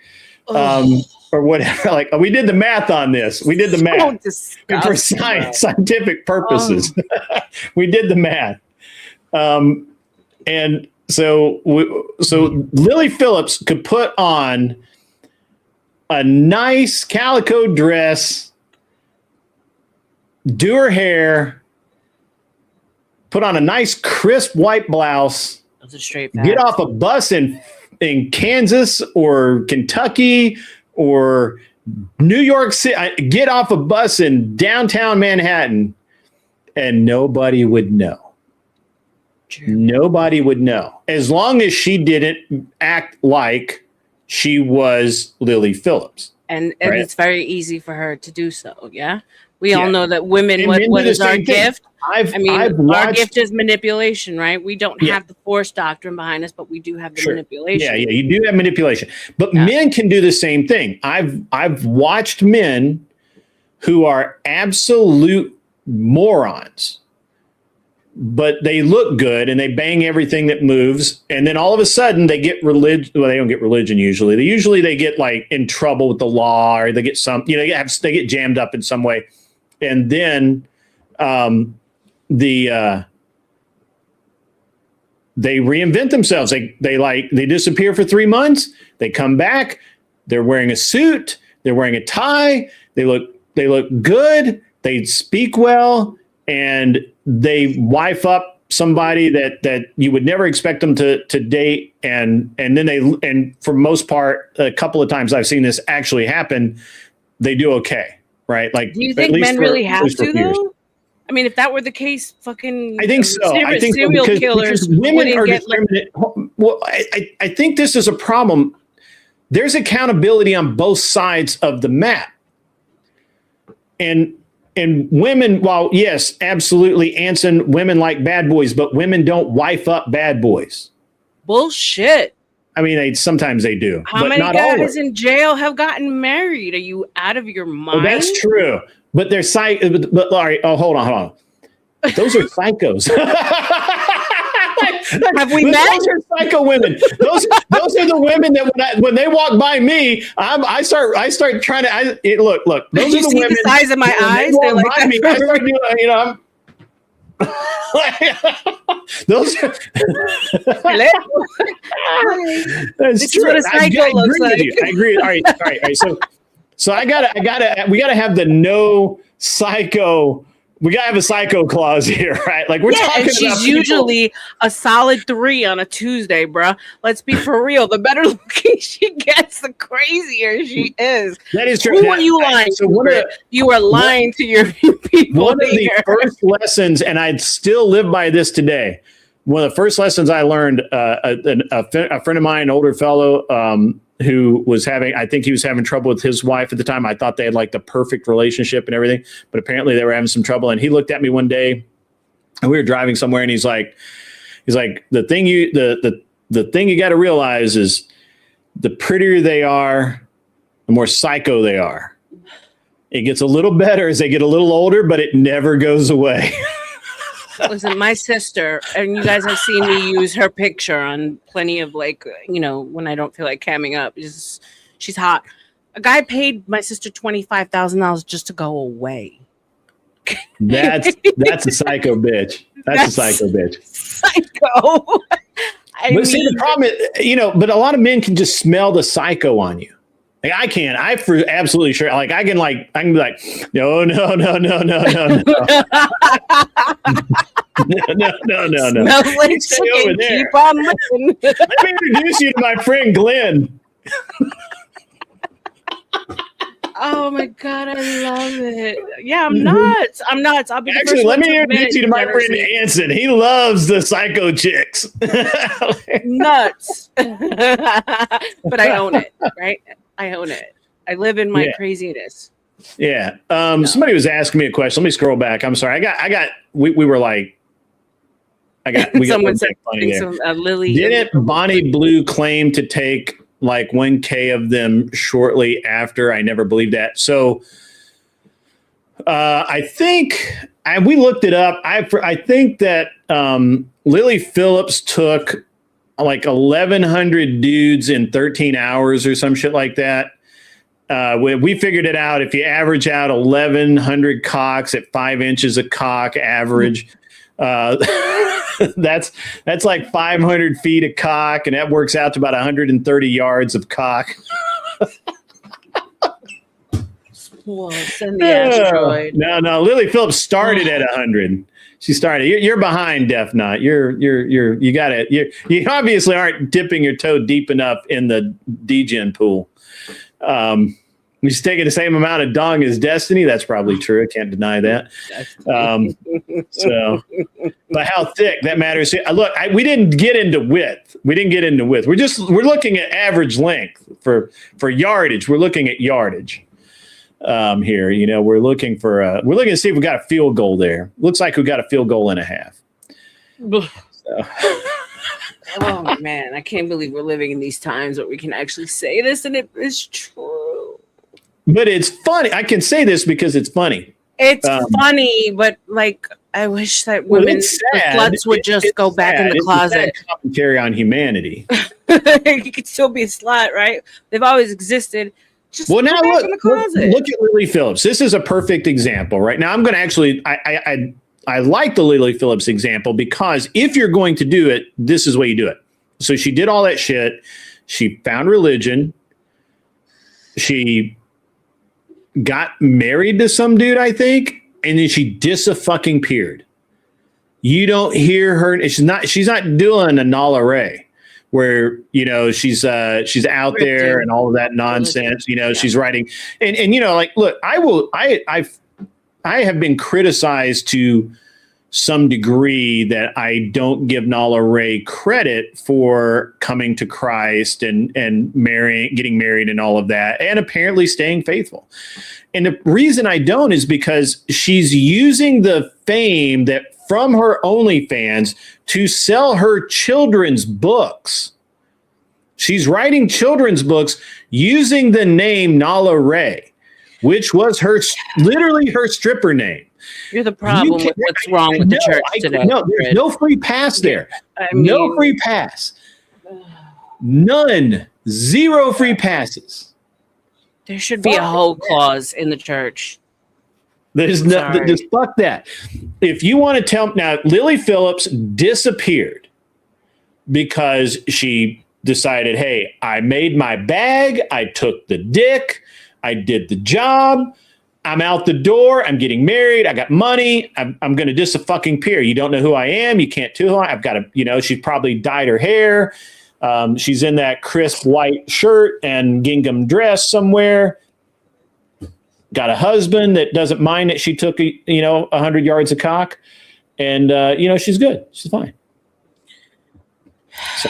or whatever. Like, we did the math on this. We did the math for scientific purposes. We did the math. And so Lily Phillips could put on a nice calico dress, do her hair, put on a nice crisp white blouse, get off a bus in Kansas or Kentucky or New York City, get off a bus in downtown Manhattan, and nobody would know. True. Nobody would know. As long as she didn't act like she was Lily Phillips. And right? It's very easy for her to do so, yeah? We all know that women, what is our gift? Our gift is manipulation, right? We don't have the force doctrine behind us, but we do have the manipulation. Yeah, you do have manipulation. But men can do the same thing. I've watched men who are absolute morons, but they look good and they bang everything that moves. And then all of a sudden they get religion. Well, they don't get religion usually. They get like in trouble with the law, or they get they get jammed up in some way. And then they reinvent themselves. They disappear for 3 months. They come back. They're wearing a suit. They're wearing a tie. They look good. They speak well, and they wife up somebody that you would never expect them to date. And then for most part, a couple of times I've seen this actually happen, they do okay. Right? Like, do you think men really have to though? I mean, if that were the case, I think so. I think serial killers, because women are discriminated. Well, I think this is a problem. There's accountability on both sides of the map, and And women, while yes, absolutely, Anson, women like bad boys, but women don't wife up bad boys. Bullshit. I mean, sometimes they do. How but many not guys always. in jail have gotten married? Are you out of your mind? Oh, that's true. But they're but all right. Oh, hold on. Those are psychos. Have we met? Those are psycho women. Those are the women that when they walk by me, I start trying to. Look. Those you are the see women. The size of my eyes. They're like by me, I start doing. I'm. Those. That's This true. is what a psycho looks like. I agree. All right. So we gotta have the no psycho. We gotta have a psycho clause here, right? Like we're talking and she's about usually a solid 3 on a Tuesday, bruh. Let's be for real. The better looking she gets, the crazier she is. That is true. Who are you lying to? You are lying to your people. One of the first lessons, and I still live by this today. One of the first lessons I learned, a friend of mine, an older fellow, who was I think he was having trouble with his wife at the time. I thought they had like the perfect relationship and everything, but apparently they were having some trouble. And he looked at me one day and we were driving somewhere and he's like, the thing you got to realize is the prettier they are, the more psycho they are. It gets a little better as they get a little older, but it never goes away. Listen, my sister, and you guys have seen me use her picture on plenty of when I don't feel like camming up. She's hot. A guy paid my sister $25,000 just to go away. That's a psycho bitch. That's a psycho bitch. Psycho. See, the problem is, but a lot of men can just smell the psycho on you. Like I can. I for absolutely sure. Like I can be like, no. No. Smells like Stay over there. Keep on living. Let me introduce you to my friend Glenn. Oh my God, I love it. Yeah, I'm nuts. I'll be Actually, let me introduce you to my friend Anson. He loves the psycho chicks. Nuts. But I own it, right? I own it. I live in my craziness. Yeah. Somebody was asking me a question. Let me scroll back. I'm sorry. We were like, someone said funny there. Lily. Didn't Bonnie Blue claim to take like 1K of them shortly after? I never believed that. So I think, and we looked it up. I think that Lily Phillips took like 1,100 dudes in 13 hours or some shit like that. We figured it out. If you average out 1,100 cocks at 5 inches of cock average, that's like 500 feet of cock, and that works out to about 130 yards of cock. Well, send the asteroid. No. Lily Phillips started at 100. She started. You're behind, Def Knot. You got it. You obviously aren't dipping your toe deep enough in the D-Gen pool. She's taking the same amount of dong as Destiny. That's probably true. I can't deny that. But how thick that matters. Look, we didn't get into width. We're looking at average length for yardage. We're looking at yardage. Here, we're looking to see if we got a field goal there. Looks like we got a field goal and a half. Oh man, I can't believe we're living in these times where we can actually say this and it is true. But it's funny. I can say this because it's funny. It's funny, but like I wish that women, sluts would just go back in the closet. It's a commentary on humanity. You could still be a slut, right? They've always existed. Just now look at Lily Phillips. This is a perfect example, right? Now I'm going to actually, I like the Lily Phillips example because if you're going to do it, this is the way you do it. So she did all that shit. She found religion. She got married to some dude, I think, and then she disappeared. You don't hear her. She's not doing a Nala Ray, where she's out there and all of that nonsense. She's writing and look, I have been criticized to some degree that I don't give Nala Ray credit for coming to Christ and getting married and all of that, and apparently staying faithful. And the reason I don't is because she's using the fame that from her OnlyFans to sell her children's books. She's writing children's books using the name Nala Ray, which was literally her stripper name. You're the problem with what's wrong with the church today. No, there's no free pass there. No free pass. None. Zero free passes. There should be a whole clause in the church. There's no, just fuck that. If you want to tell now, Lily Phillips disappeared because she decided, hey, I made my bag, I took the dick, I did the job. I'm out the door. I'm getting married. I got money. I'm going to dis-a-fucking-peer. You don't know who I am. You can't tell who I am. I've got to, she's probably dyed her hair. She's in that crisp white shirt and gingham dress somewhere. Got a husband that doesn't mind that she took, 100 yards of cock. And, she's good. She's fine. So.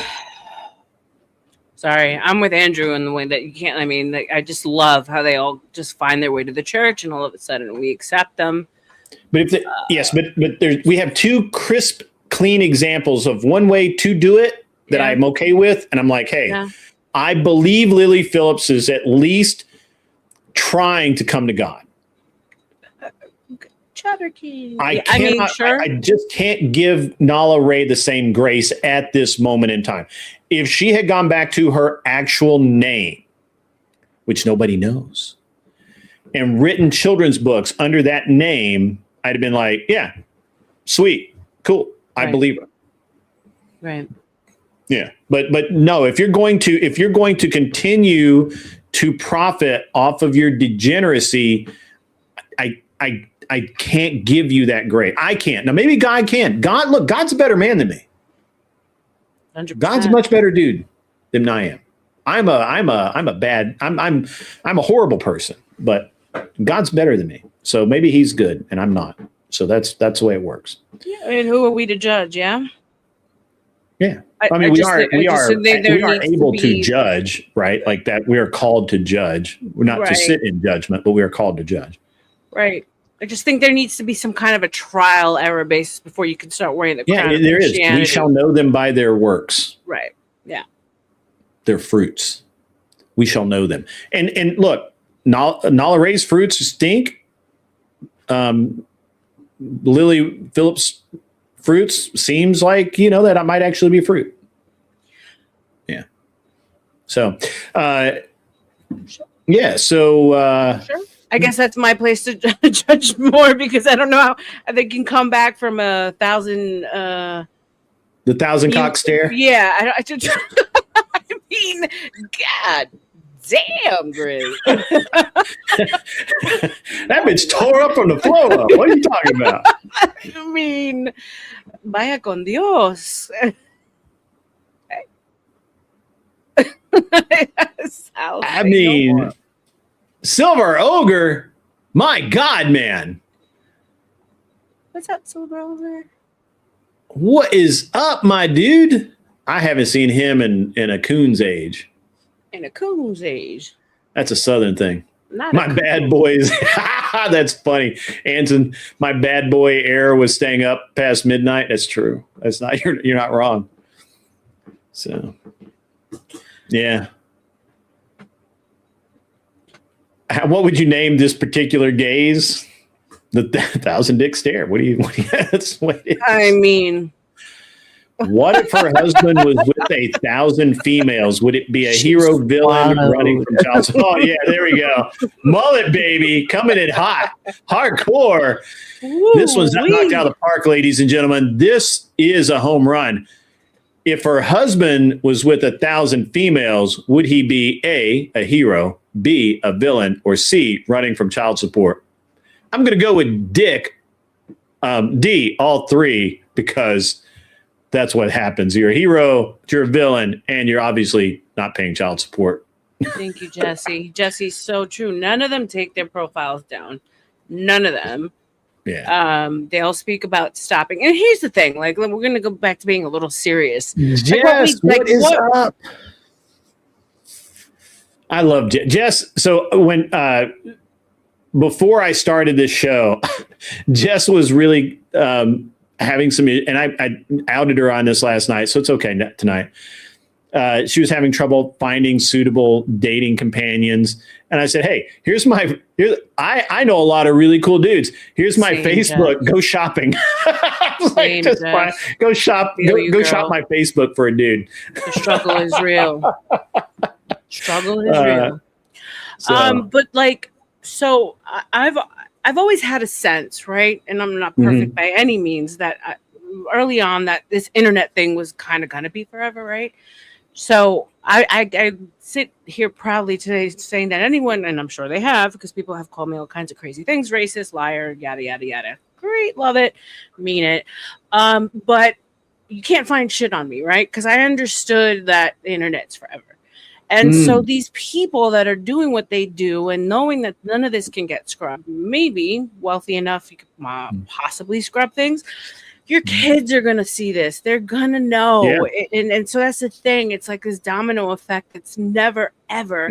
Sorry, I'm with Andrew in the way that you can't. I mean, I just love how they all just find their way to the church, and all of a sudden we accept them. But but we have two crisp, clean examples of one way to do it that I'm okay with, and I'm like, hey, I believe Lily Phillips is at least trying to come to God. I just can't give Nala Ray the same grace at this moment in time. If she had gone back to her actual name, which nobody knows, and written children's books under that name, I'd have been like, yeah, sweet, cool. I believe her. Right. Yeah. But no, if you're going to continue to profit off of your degeneracy, I can't give you that grace. I can't. Now maybe God can. God's a better man than me. 100%. God's a much better dude than I am. I'm a horrible person, but God's better than me. So maybe he's good and I'm not. So that's the way it works. Yeah, and who are we to judge? Yeah. Yeah. We are able to judge, right? Like that. We are called to judge. We're not to sit in judgment, but we are called to judge. Right. I just think there needs to be some kind of a trial error basis before you can start wearing the crown. Yeah, there is. We shall know them by their works. Right. Yeah. Their fruits. We shall know them. And look, Nala Ray's fruits stink. Lily Phillips' fruits seems like, that I might actually be fruit. Yeah. So, yeah. So, sure. I guess that's my place to judge more because I don't know how they can come back from 1,000. The 1,000-cock stare. Yeah, I mean, God damn, Grizz. That bitch tore up from the floor up. What are you talking about? I mean, vaya con Dios. I mean. Silver Ogre, my God, man. What's up, Silver Ogre? What is up, my dude? I haven't seen him in a coon's age. In a coon's age? That's a Southern thing. Not my bad boys. That's funny. Anson, my bad boy era was staying up past midnight. That's true. That's not, you're not wrong. So, yeah. What would you name this particular gaze? The 1,000-dick stare. What do you? That's what it is. I mean, what if her husband was with 1,000 females? Would it be a hero villain running from child support? Oh yeah, there we go. Mullet baby coming in hot, hardcore. Woo, this one's knocked out of the park, ladies and gentlemen. This is a home run. If her husband was with 1,000 females, would he be a hero, B, a villain, or C, running from child support? I'm going to go with Dick, D, all three, because that's what happens. You're a hero, you're a villain, and you're obviously not paying child support. Thank you, Jesse. Jesse's so true. None of them take their profiles down. None of them. Yeah. They all speak about stopping. And here's the thing: like, we're going to go back to being a little serious. Jess, what is up? I love Jess. So when before I started this show, Jess was really having some, and I outed her on this last night, so it's okay tonight. She was having trouble finding suitable dating companions. And I said, hey, I know a lot of really cool dudes. Here's my Facebook. Jess. Go shopping. Like, go shop. Go shop my Facebook for a dude. The struggle is real. Struggle is real. But like, so I've always had a sense, right? And I'm not perfect by any means, that early on that this internet thing was kind of going to be forever, right? So I sit here proudly today saying that anyone, and I'm sure they have, because people have called me all kinds of crazy things, racist, liar, yada, yada, yada. Great, love it, mean it. But you can't find shit on me, right? Because I understood that the internet's forever. And so these people that are doing what they do and knowing that none of this can get scrubbed, maybe wealthy enough, you could possibly scrub things. Your kids are going to see this. They're going to know. Yeah. And so that's the thing. It's like this domino effect that's never, ever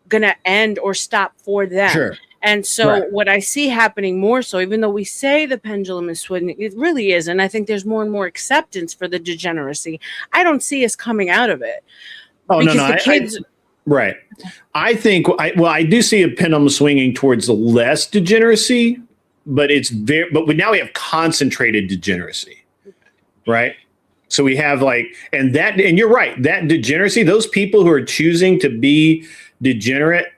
going to end or stop for them. Sure. And so what I see happening more so, even though we say the pendulum is swinging, it really isn't. I think there's more and more acceptance for the degeneracy. I don't see us coming out of it. Oh, no. The kids... Right. I think, I do see a pendulum swinging towards less degeneracy. But but now we have concentrated degeneracy, right? So we have and you're right, that degeneracy, those people who are choosing to be degenerate,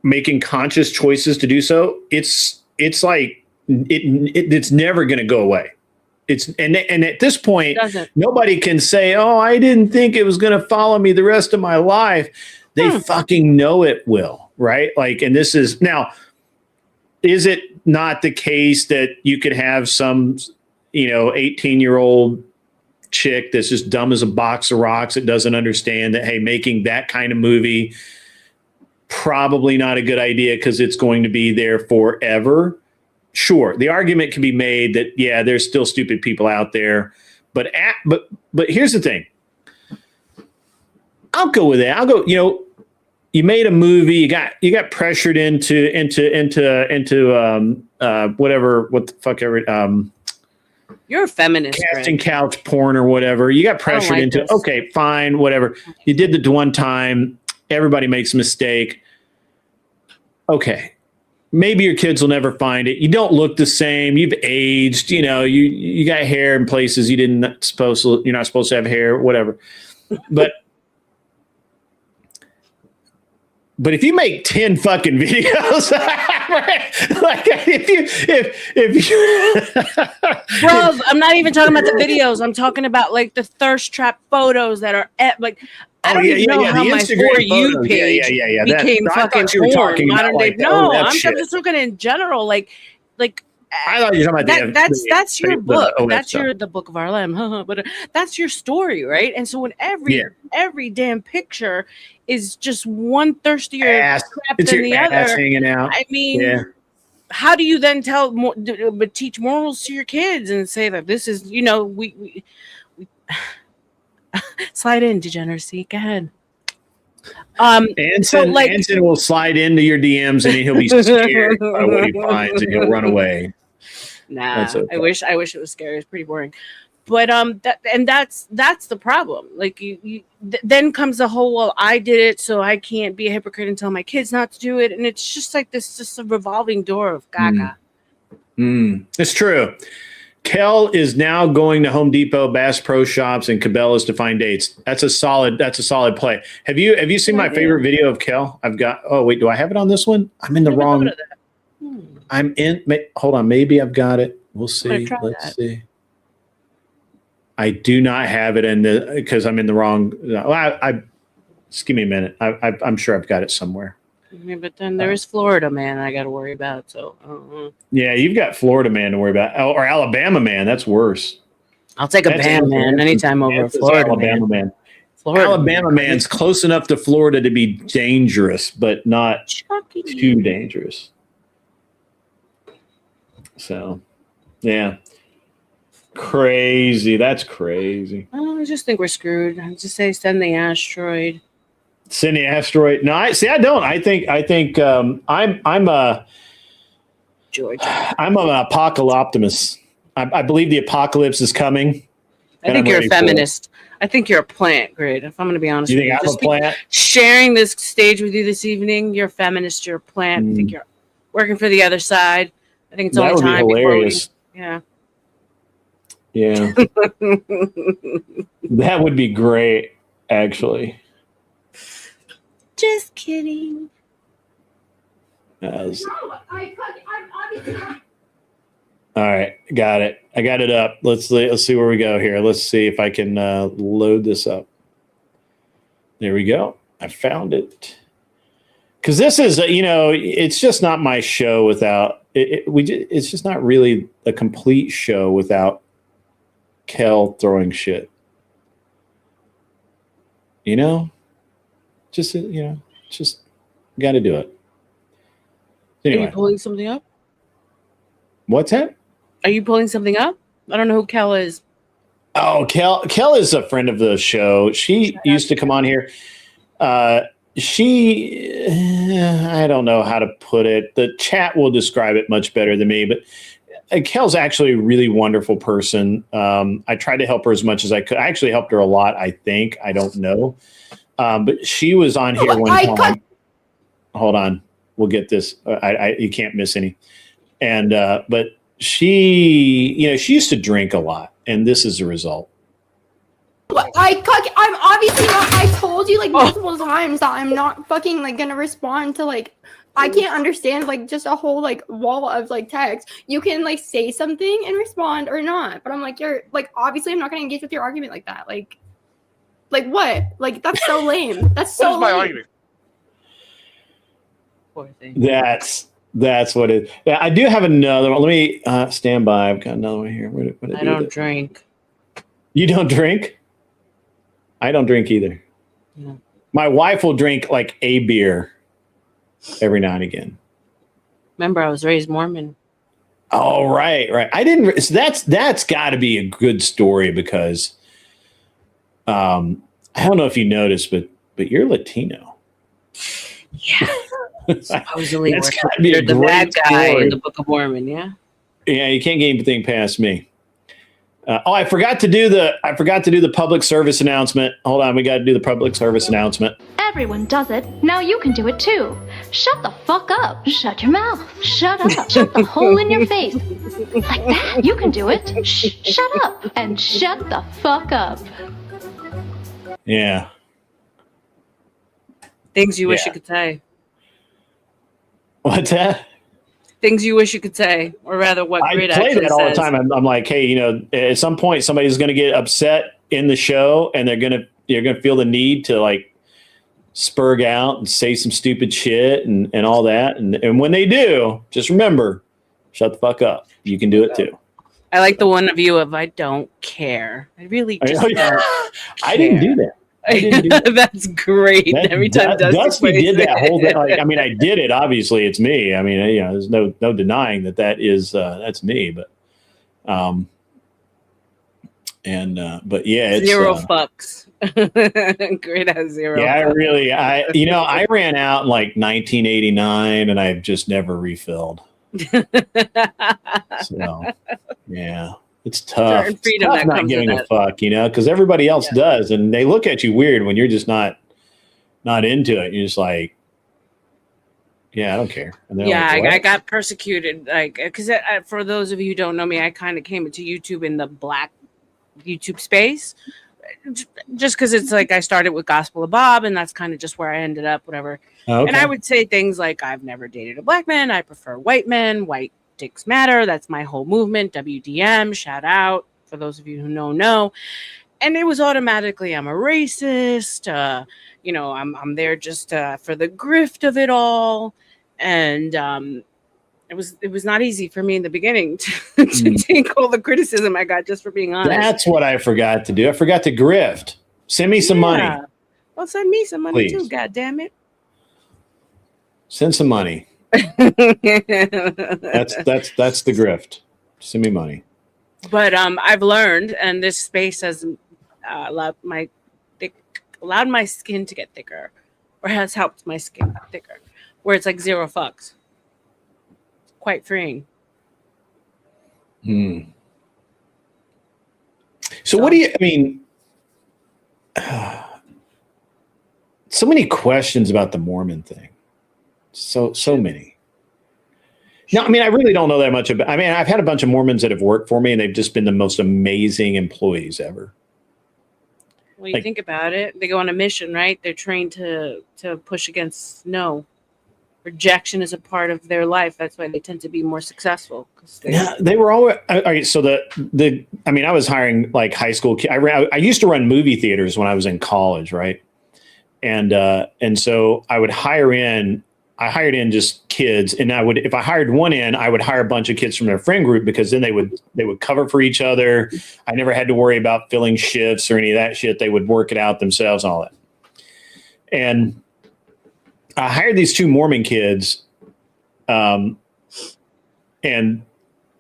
making conscious choices to do so, it's never going to go away. And at this point, nobody can say, oh, I didn't think it was going to follow me the rest of my life. They fucking know it will, right? And this is now. Is it not the case that you could have some, 18-year-old chick that's just dumb as a box of rocks that doesn't understand that, hey, making that kind of movie, probably not a good idea because it's going to be there forever? Sure. The argument can be made that, yeah, there's still stupid people out there. But here's the thing. I'll go with that. I'll go, you made a movie. You got pressured into whatever. What the fuck ever. You're a feminist. Casting couch porn or whatever. You got pressured into. This. Okay, fine, whatever. You did it one time. Everybody makes a mistake. Okay, maybe your kids will never find it. You don't look the same. You've aged. You got hair in places you're not supposed to have hair. Whatever, but. But if you make 10 fucking videos, if you, bro, I'm not even talking about the videos. I'm talking about the thirst trap photos that are I don't even know how my For You page became fucking porn. Modern day. No, I'm just looking in general, I thought you were talking about that's your book. That's the book of RLM. But that's your story, right? And so when every damn picture is just one thirstier crap than the other, hanging out. I mean, how do you then teach morals to your kids and say that this is, we slide in degeneracy? Go ahead. Anson will slide into your DMs and he'll be scared by what he finds and he'll run away. Nah, okay. I wish it was scary. It's pretty boring. But that's the problem. Then comes the whole, well, I did it, so I can't be a hypocrite and tell my kids not to do it. And it's just just a revolving door of gaga. It's true. Kel is now going to Home Depot, Bass Pro Shops, and Cabela's to find dates. That's a solid play. Have you seen my favorite video of Kel? I've got. Oh wait, do I have it on this one? I'm in the wrong. I'm in. Hold on, maybe I've got it. We'll see. Let's see. I do not have it in because I'm in the wrong. Just give me a minute. I'm sure I've got it somewhere. Yeah, but then there's Florida Man I got to worry about. So yeah, you've got Florida Man to worry about, or Alabama Man. That's worse. I'll take a Bam Man anytime over Florida Alabama Man. Alabama Man's close enough to Florida to be dangerous, but not too dangerous. So, yeah. Crazy. That's crazy. Oh, I just think we're screwed. I just say send the asteroid. Send the asteroid. No, I don't. I think I'm Georgia. I'm an apocalyptimist. I believe the apocalypse is coming. I think you're a feminist. I think you're a plant, Grid. If I'm going to be honest You with you. think I'm a plant? Sharing this stage with you this evening, you're a feminist, you're a plant. I think you're working for the other side. I think it's That only would be time hilarious. Yeah. Yeah. That would be great, actually. Just kidding. All right, got it. I got it up. Let's see where we go here. Let's see if I can load this up. There we go. I found it. Because this is, it's just not my show without it's just not really a complete show without Kel throwing shit. Just got to do it. Anyway. Are you pulling something up? What's that? Are you pulling something up? I don't know who Kel is. Oh, Kel is a friend of the show. She used to come on here. I don't know how to put it. The chat will describe it much better than me, but Kel's actually a really wonderful person. I tried to help her as much as I could. I actually helped her a lot, I think. I don't know. But she was on here one time. Hold on. We'll get this. You can't miss any. And but she used to drink a lot, and this is the result. I'm obviously not. I told you multiple times that I'm not fucking gonna respond to I can't understand just a whole wall of text. You can say something and respond or not, but I'm you're obviously I'm not gonna engage with your argument like that. What? That's so lame. That's so lame. My argument? Poor thing. That's what it is. Yeah, I do have another one. Let me stand by. I've got another one here. I don't drink. You don't drink? I don't drink either. No. My wife will drink a beer every now and again. Remember, I was raised Mormon. Oh, right. I didn't. So that's got to be a good story because I don't know if you noticed, but you're Latino. Yeah. Supposedly, you're the bad guy in the Book of Mormon. Yeah. Yeah, you can't get anything past me. I forgot to do the public service announcement. Hold on, we got to do the public service announcement. Everyone does it. Now you can do it too. Shut the fuck up. Shut your mouth. Shut up. Shut the hole in your face. Like that. You can do it. Shut up. And shut the fuck up. Yeah. Things you wish you could say. What's that? Things you wish you could say, or rather, what I Grid play that all says. the time. I'm like, hey, at some point somebody's going to get upset in the show, and you're gonna feel the need to spurg out and say some stupid shit and all that, and when they do, just remember, shut the fuck up. You can do it too. I like the one of you of I don't care. I really just don't care. I didn't do that. That's great. Every time Dusty did that whole thing. I did it. Obviously, it's me. There's no denying that is that's me. But, but yeah, it's zero fucks. Great as zero. Yeah, fucks. I ran out in 1989, and I've just never refilled. So, yeah. It's tough. It's tough not giving a fuck, because everybody else does, and they look at you weird when you're just not into it. You're just like, yeah, I don't care. I got persecuted, because for those of you who don't know me, I kind of came into YouTube in the black YouTube space, just because it's I started with Gospel of Bob, and that's kind of just where I ended up, whatever. Okay. And I would say things like, I've never dated a black man. I prefer white men. White dicks matter. That's my whole movement. WDM, shout out for those of you who know. And it was automatically, I'm a racist. I'm there just for the grift of it all. And it was not easy for me in the beginning to take all the criticism I got just for being honest. That's what I forgot to do. I forgot to grift. Send me some money. Well, send me some money Please. too. God damn it. Send some money. That's the grift. Send me money. But I've learned, and this space has allowed my skin to get thicker, or has helped my skin get thicker, where it's like zero fucks. It's quite freeing. So what do you? I mean, so many questions about the Mormon thing. So many. No, I mean, I really don't know that much about. I mean, I've had a bunch of Mormons that have worked for me, and they've just been the most amazing employees ever. Well, you think about it, they go on a mission, right? They're trained to push against no. Rejection is a part of their life. That's why they tend to be more successful. They were always. All right, so the. I mean, I was hiring like high school kids. I used to run movie theaters when I was in college, right? And so I would hire in. I hired in just kids, and if I hired one in, I would hire a bunch of kids from their friend group, because then they would cover for each other. I never had to worry about filling shifts or any of that shit. They would work it out themselves, and all that. And I hired these 2 Mormon kids, and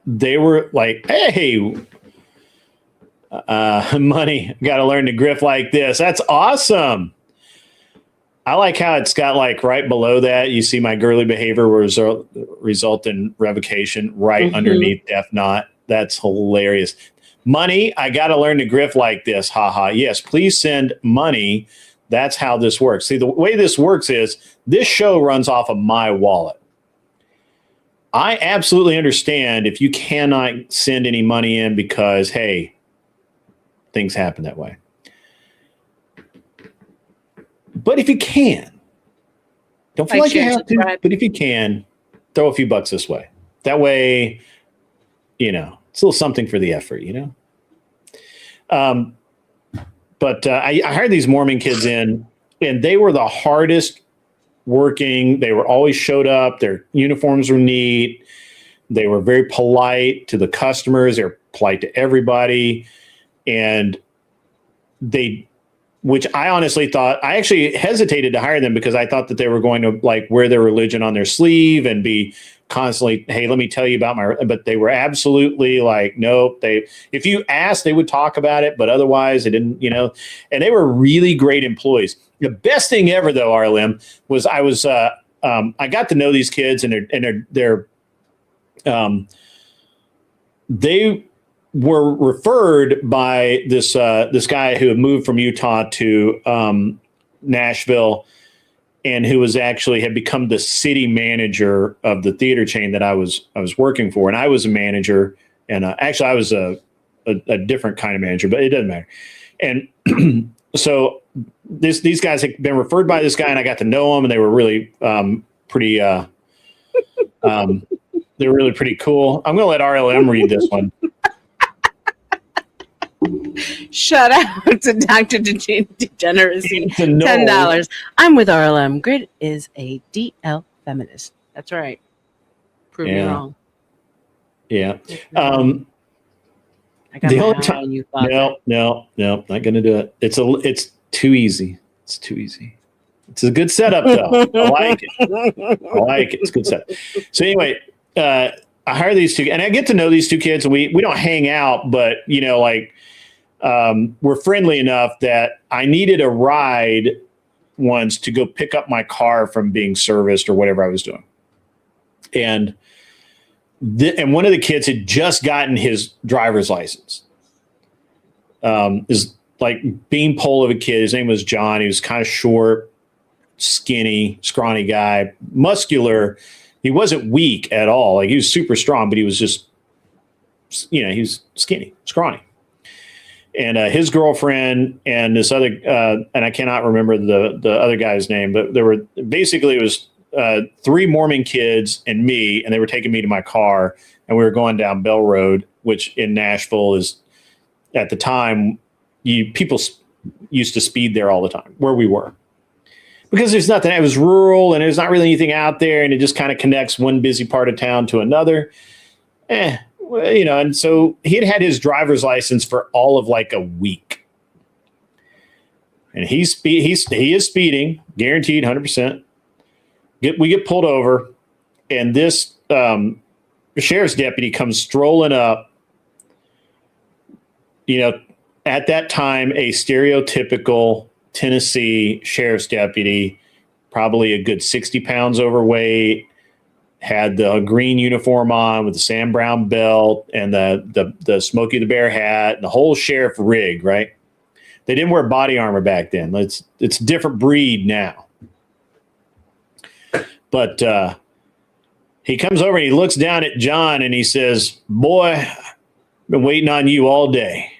they were like, "Hey, money, got to learn to grift like this. That's awesome." I like how it's got like right below that, you see my girly behavior result in revocation right underneath Def Not. That's hilarious. Money, I got to learn to grift like this. Haha. Yes, please send money. That's how this works. See, the way this works is this show runs off of my wallet. I absolutely understand if you cannot send any money in because, hey, things happen that way. But if you can, don't feel like you have to, but if you can, throw a few bucks this way. That way, it's a little something for the effort, But I hired these Mormon kids in, and they were the hardest working. They were always showed up. Their uniforms were neat. They were very polite to the customers. They were polite to everybody. And which I honestly thought, I actually hesitated to hire them because I thought that they were going to like wear their religion on their sleeve and be constantly, hey, let me tell you about but they were absolutely like, nope. If you asked, they would talk about it, but otherwise they didn't, and they were really great employees. The best thing ever though, RLM, was I got to know these kids, and they were referred by this guy who had moved from Utah to Nashville, and who had become the city manager of the theater chain that I was working for. And I was a manager, and actually I was a different kind of manager, but it doesn't matter. And so these guys had been referred by this guy, and I got to know them, and they were really pretty. They were really pretty cool. I'm going to let RLM read this one. Shout out to Dr. Degeneracy. $10. I'm with RLM. Grit is a DL feminist. That's right. Prove me wrong. Yeah. I got the my only eye time, on you, no, not going to do it. It's too easy. It's too easy. It's a good setup, though. I like it. It's a good setup. So anyway, I hire these 2, and I get to know these 2 kids, and we don't hang out, but we're friendly enough that I needed a ride once to go pick up my car from being serviced or whatever I was doing. And one of the kids had just gotten his driver's license. Is like beanpole of a kid. His name was John. He was kind of short, skinny, scrawny guy, muscular. He wasn't weak at all. Like, he was super strong, but he was just, he was skinny, scrawny. And his girlfriend and this other, and I cannot remember the other guy's name, but it was 3 Mormon kids and me, and they were taking me to my car, and we were going down Bell Road, which in Nashville is, at the time, people used to speed there all the time, where we were. Because there's nothing, it was rural, and there's not really anything out there, and it just kind of connects one busy part of town to another. And so he had his driver's license for all of like a week. And he is speeding, guaranteed 100%. We get pulled over, and this sheriff's deputy comes strolling up. At that time, a stereotypical Tennessee sheriff's deputy, probably a good 60 pounds overweight, had the green uniform on with the Sam Brown belt and the Smokey the Bear hat and the whole sheriff rig, right? They didn't wear body armor back then. It's a different breed now. But he comes over and he looks down at John and he says, "Boy, I've been waiting on you all day."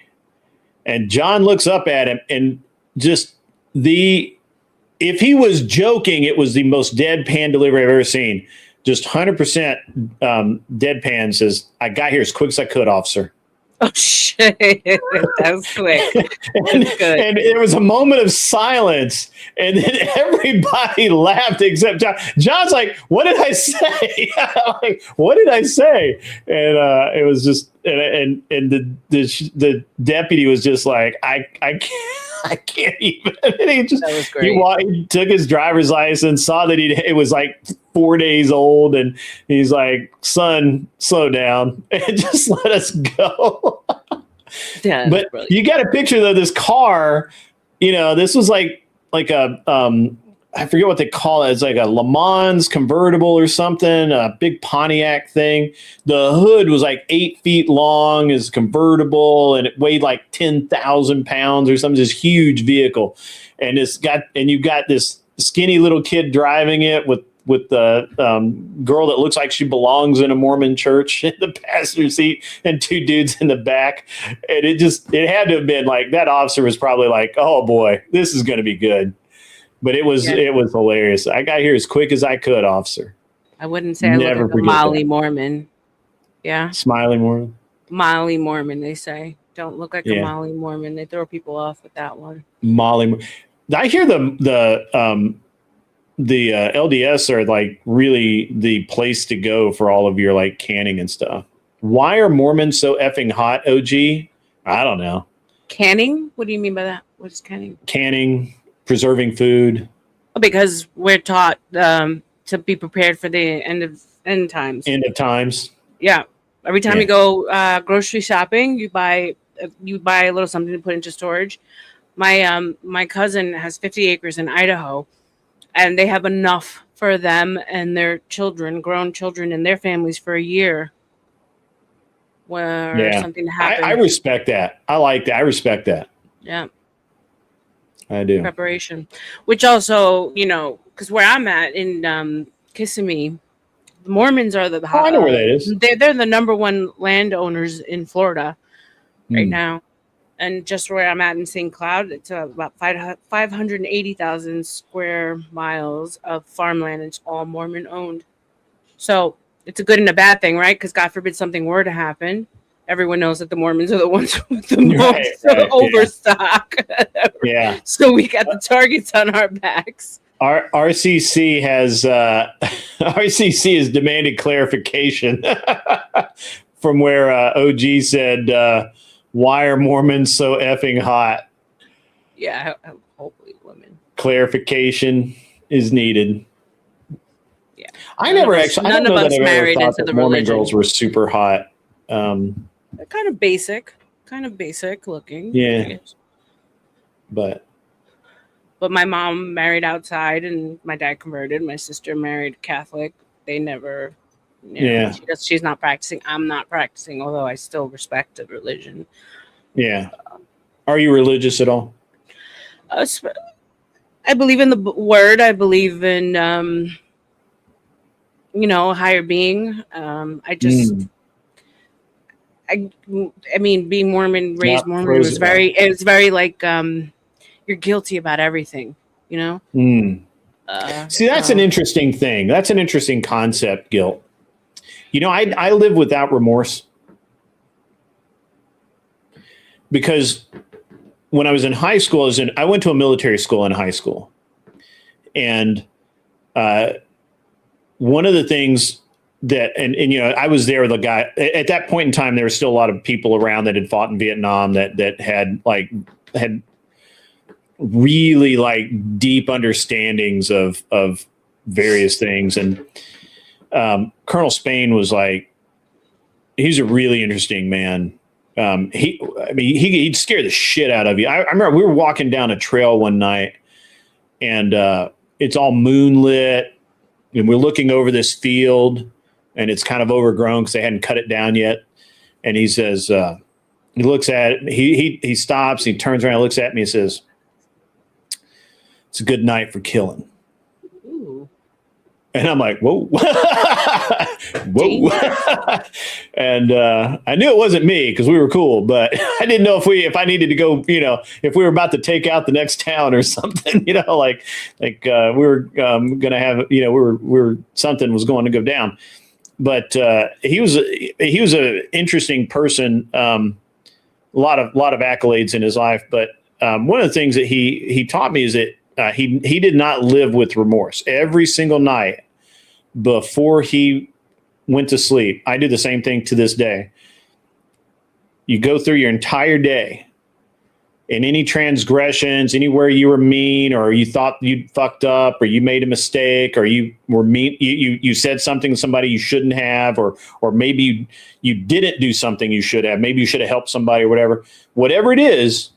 And John looks up at him and just if he was joking, it was the most deadpan delivery I've ever seen. Just 100% deadpan says, "I got here as quick as I could, officer." Oh, shit. That was quick. That's good. And there was a moment of silence, and then everybody laughed except John. John's like, "What did I say?" Like, "What did I say?" And it was just, and the deputy was just like, I can't even. And he just, that was great. He took his driver's license, saw that it was like 4 days old, and he's like, "Son, slow down and just let us go." Yeah, but you got a picture of this car. This was like a I forget what they call it. It's like a Le Mans convertible or something, a big Pontiac thing. The hood was like 8 feet long, is convertible, and it weighed like 10,000 pounds or something. This huge vehicle, and you've got this skinny little kid driving it with the girl that looks like she belongs in a Mormon church in the passenger seat, and 2 dudes in the back. And it had to have been like, that officer was probably like, "Oh boy, this is going to be good." But it was hilarious. "I got here as quick as I could, officer." I wouldn't say I look like a Molly Mormon. Yeah. Smiley Mormon. Molly Mormon, they say. Don't look like a Molly Mormon. They throw people off with that one. Molly. I hear the LDS are like really the place to go for all of your like canning and stuff. Why are Mormons so effing hot, OG? I don't know. Canning? What do you mean by that? What is canning? Canning, preserving food. Because we're taught to be prepared for the end times. End of times. Yeah. Every time you go grocery shopping, you buy a little something to put into storage. My cousin has 50 acres in Idaho, and they have enough for them and their children, grown children, and their families for a year. Where something happens. I respect that. I like that. I respect that. Yeah. I do. Preparation. Which also, because where I'm at in Kissimmee, the Mormons are the I know where that is. They're the number one landowners in Florida right now. And just where I'm at in St. Cloud, it's about 580,000 square miles of farmland. And it's all Mormon owned. So it's a good and a bad thing, right? Because God forbid something were to happen. Everyone knows that the Mormons are the ones with the most overstock. Yeah. So we got the targets on our backs. Our RCC has demanded clarification from where OG said, "Why are Mormons so effing hot?" Yeah, hopefully women. Clarification is needed. Yeah, I never actually. None of us married into the Mormon religion. girls were super hot. They're kind of basic looking. Yeah, but my mom married outside, and my dad converted. My sister married Catholic. They never. She's not practicing. I'm not practicing, although I still respect the religion. Yeah. Are you religious at all? I believe in the word. I believe in, higher being. I mean, being Mormon, raised Mormon was very like, you're guilty about everything, See, that's an interesting thing. That's an interesting concept, guilt. I live without remorse because when I was in high school, I went to a military school in high school. And one of the things that, and I was there with a guy at that point in time, there were still a lot of people around that had fought in Vietnam that had really like deep understandings of various things. And Colonel Spain was like, he's a really interesting man. He'd scare the shit out of you. I remember we were walking down a trail one night, and it's all moonlit, and we're looking over this field, and it's kind of overgrown because they hadn't cut it down yet. And he says, he looks at it, he stops, he turns around, looks at me, and says, "It's a good night for killing." Ooh. And I'm like, whoa, whoa. And I knew it wasn't me because we were cool, but I didn't know if I needed to go, if we were about to take out the next town or something, like we were going to have, we were something was going to go down. But he was an interesting person. A lot of accolades in his life. But one of the things that he taught me is that he did not live with remorse. Every single night before he went to sleep, I do the same thing to this day. You go through your entire day, and any transgressions, anywhere you were mean, or you thought you fucked up, or you made a mistake, or you were mean, you said something to somebody you shouldn't have, or maybe you didn't do something you should have. Maybe you should have helped somebody or whatever. Whatever it is,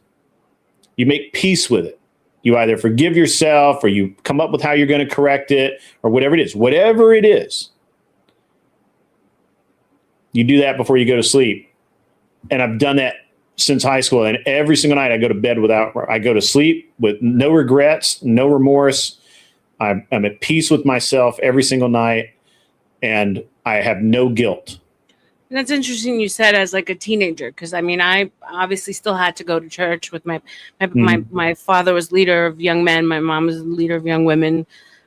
you make peace with it. You either forgive yourself, or you come up with how you're going to correct it, or whatever it is. Whatever it is, you do that before you go to sleep. And I've done that since high school. And every single night I go to sleep with no regrets, no remorse. I'm at peace with myself every single night, and I have no guilt. And that's interesting you said as like a teenager, because I obviously still had to go to church with my father was leader of young men, my mom was leader of young women,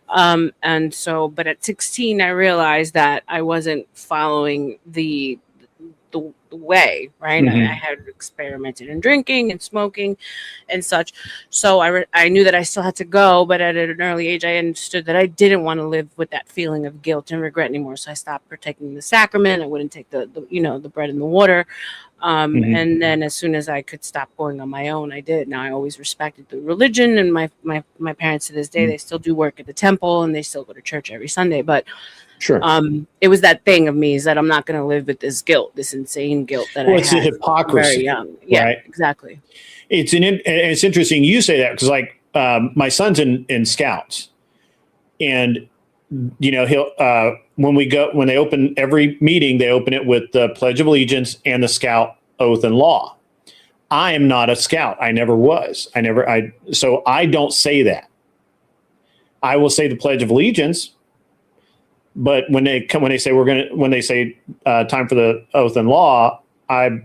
and so, but at 16 I realized that I wasn't following the way, right? Mm-hmm. I had experimented in drinking and smoking and such, so I knew that I still had to go, but at an early age I understood that I didn't want to live with that feeling of guilt and regret anymore. So I stopped partaking the sacrament. I wouldn't take the bread and the water, Mm-hmm. and then as soon as I could stop going on my own, I did. Now I always respected the religion, and my parents to this day, they still do work at the temple and they still go to church every Sunday, but Sure. It was that thing of me is that I'm not going to live with this guilt, this insane guilt that I had. It's a hypocrisy. Very young. Yeah, right? Exactly. It's interesting you say that, because like my son's in Scouts, and he'll when they open every meeting, they open it with the Pledge of Allegiance and the Scout oath and law. I am not a Scout. I never was. So I don't say that. I will say the Pledge of Allegiance. But when they say time for the oath and law, I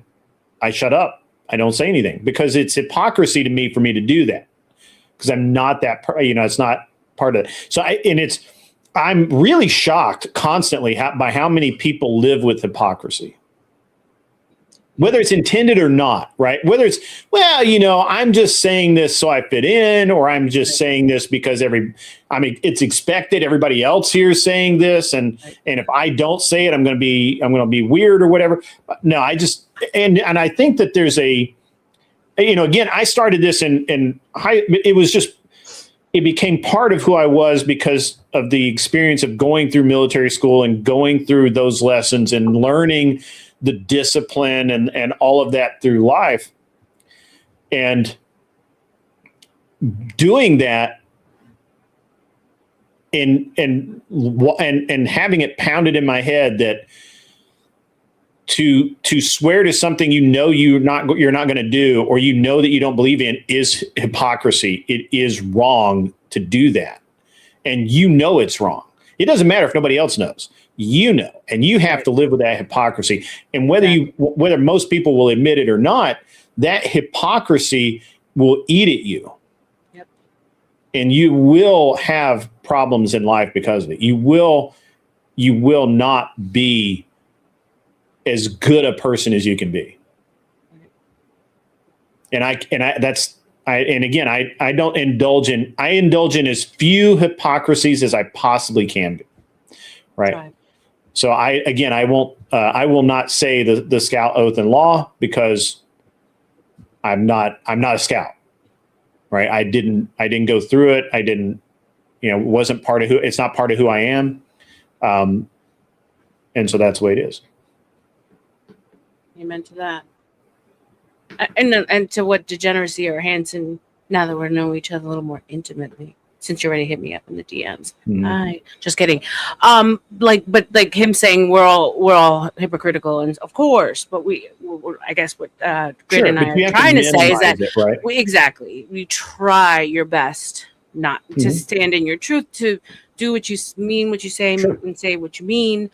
shut up. I don't say anything, because it's hypocrisy to me for me to do that, because I'm not that. It's not part of it. So I'm really shocked constantly by how many people live with hypocrisy, whether it's intended or not, right? Whether it's, I'm just saying this so I fit in, or I'm just saying this because it's expected. Everybody else here is saying this. And if I don't say it, I'm going to be weird or whatever. No, and I think that there's again, I started this in high, it became part of who I was because of the experience of going through military school and going through those lessons and learning the discipline and all of that through life, and doing that and having it pounded in my head that to swear to something you're not going to do, or that you don't believe in, is hypocrisy. It is wrong to do that, and it's wrong. It doesn't matter if nobody else knows. And you have to live with that hypocrisy. And whether most people will admit it or not, that hypocrisy will eat at you. Yep. And you will have problems in life because of it. You will not be as good a person as you can be. And I don't indulge in as few hypocrisies as I possibly can be. Right. So I will not say the Scout oath and law, because I'm not a Scout. Right. I didn't go through it. I didn't, it's not part of who I am. And so that's the way it is. Amen to that. And to what degeneracy or Hanson, now that we're knowing each other a little more intimately, since you already hit me up in the DMs. Just kidding. But like him saying we're all hypocritical, and of course, but we're I guess what Grit and I are trying to say is that right? we try your best not to stand in your truth, to do what you mean, what you say, and say what you mean.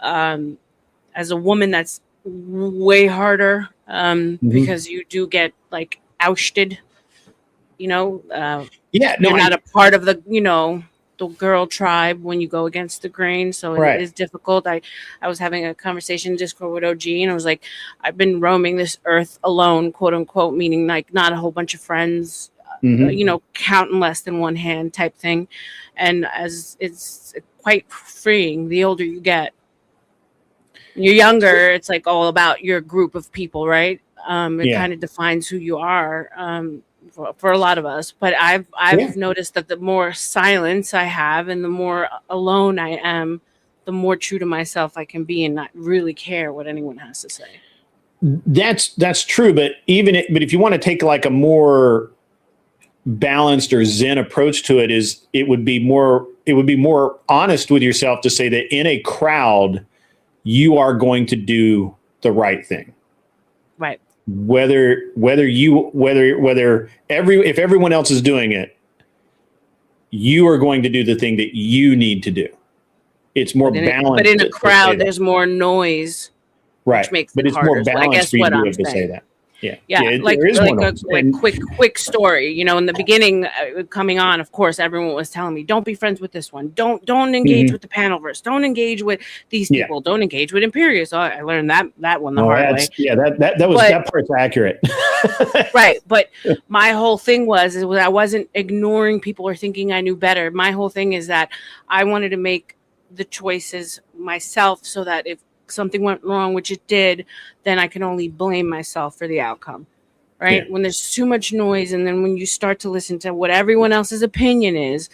As a woman, that's way harder because you do get like ousted. You're not a part of the the girl tribe when you go against the grain, so it is difficult. I was having a conversation in Discord with OG, and I was like, I've been roaming this earth alone, quote unquote, meaning like not a whole bunch of friends, counting less than one hand type thing. And as it's quite freeing the older you get. When you're younger, it's like all about your group of people, right? It kind of defines who you are for a lot of us. But I've noticed that the more silence I have and the more alone I am, the more true to myself I can be and not really care what anyone has to say. That's true, but but if you want to take like a more balanced or Zen approach to it, it would be more honest with yourself to say that in a crowd you are going to do the right thing. Right. If everyone else is doing it, you are going to do the thing that you need to do. It's more balanced. But in a crowd, there's more noise, right? Which makes but it it's harder. more balanced for you to say that. Yeah. Like quick story. In the beginning, coming on, of course, everyone was telling me, "Don't be friends with this one. Don't engage with the Panelverse. Don't engage with these people. Don't engage with Imperius." So I learned that one the hard way. Yeah, that part's accurate. Right, but my whole thing was I wasn't ignoring people or thinking I knew better. My whole thing is that I wanted to make the choices myself, so that if something went wrong, which it did, then I can only blame myself for the outcome, right? When there's too much noise, and then when you start to listen to what everyone else's opinion is,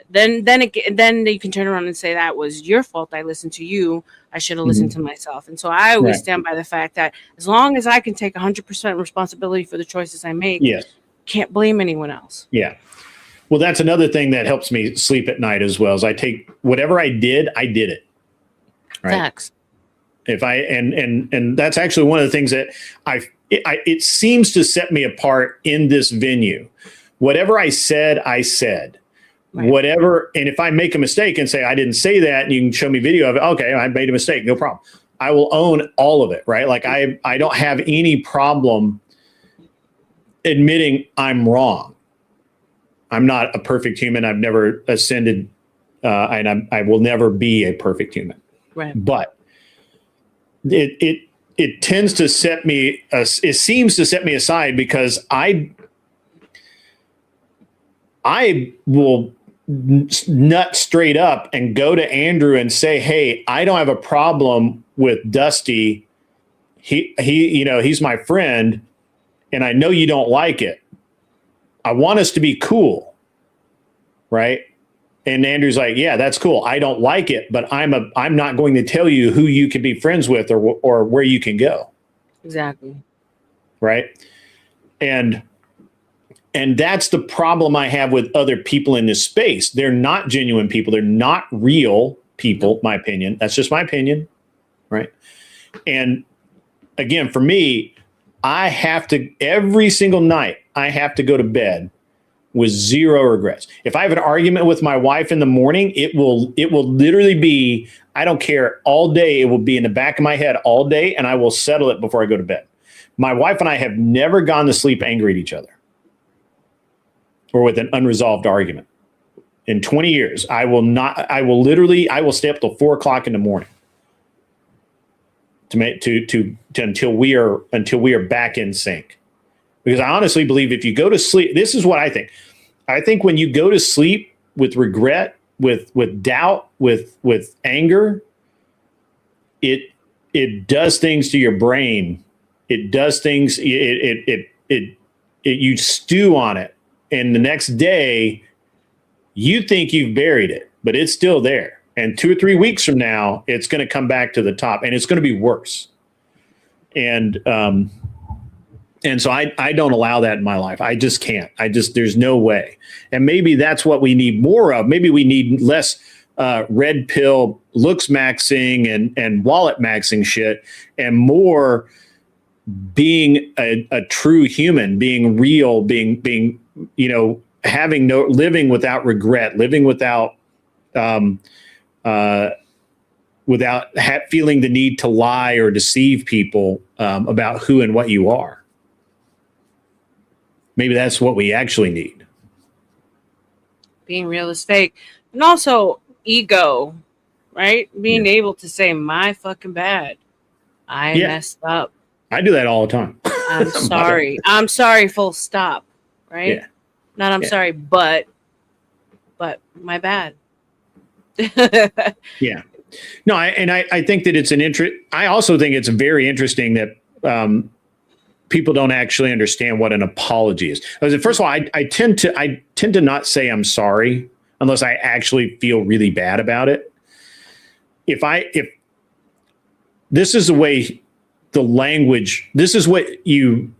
then you can turn around and say that was your fault. I listened to you. I should have listened to myself. And so I always stand by the fact that as long as I can take 100% responsibility for the choices I make, can't blame anyone else. Yeah. Well, that's another thing that helps me sleep at night as well. Is I take whatever I did it. Right. Facts. If I and that's actually one of the things that it seems to set me apart in this venue. Whatever I said, I said. Right. Whatever, and if I make a mistake and say I didn't say that, and you can show me video of it, okay, I made a mistake, no problem. I will own all of it, right? Like I don't have any problem admitting I'm wrong. I'm not a perfect human. I've never ascended, and I will never be a perfect human. Right. But it tends to set me. It seems to set me aside because I will nut straight up and go to Andrew and say, "Hey, I don't have a problem with Dusty. He's my friend, and I know you don't like it. I want us to be cool, right?" And Andrew's like, "Yeah, that's cool. I don't like it, but I'm not going to tell you who you can be friends with or where you can go." Exactly. Right. And that's the problem I have with other people in this space. They're not genuine people. They're not real people, my opinion. That's just my opinion. Right. And again, for me, I have to, every single night, I have to go to bed with zero regrets. If I have an argument with my wife in the morning, it will literally be, I don't care, all day. It will be in the back of my head all day, and I will settle it before I go to bed. My wife and I have never gone to sleep angry at each other or with an unresolved argument. In 20 years, I will stay up till 4:00 in the morning until we are back in sync. Because I honestly believe if you go to sleep, this is what I think. I think when you go to sleep with regret, with doubt, with anger, it does things to your brain. It does things. You stew on it, and the next day, you think you've buried it, but it's still there, And 2 or 3 weeks from now, it's going to come back to the top, and it's going to be worse. And so I don't allow that in my life. I just can't. There's no way. And maybe that's what we need more of. Maybe we need less red pill looks maxing and wallet maxing shit, and more being a true human, being real, being living without regret, living without feeling the need to lie or deceive people about who and what you are. Maybe that's what we actually need. Being real is fake. And also ego, right? Being able to say, my fucking bad. I messed up. I do that all the time. I'm sorry. I'm sorry, full stop. Right? Yeah. Not I'm sorry, but my bad. Yeah. No, I think that it's I also think it's very interesting that people don't actually understand what an apology is. First of all, I tend to not say I'm sorry unless I actually feel really bad about it. If this is the way the language, this is what you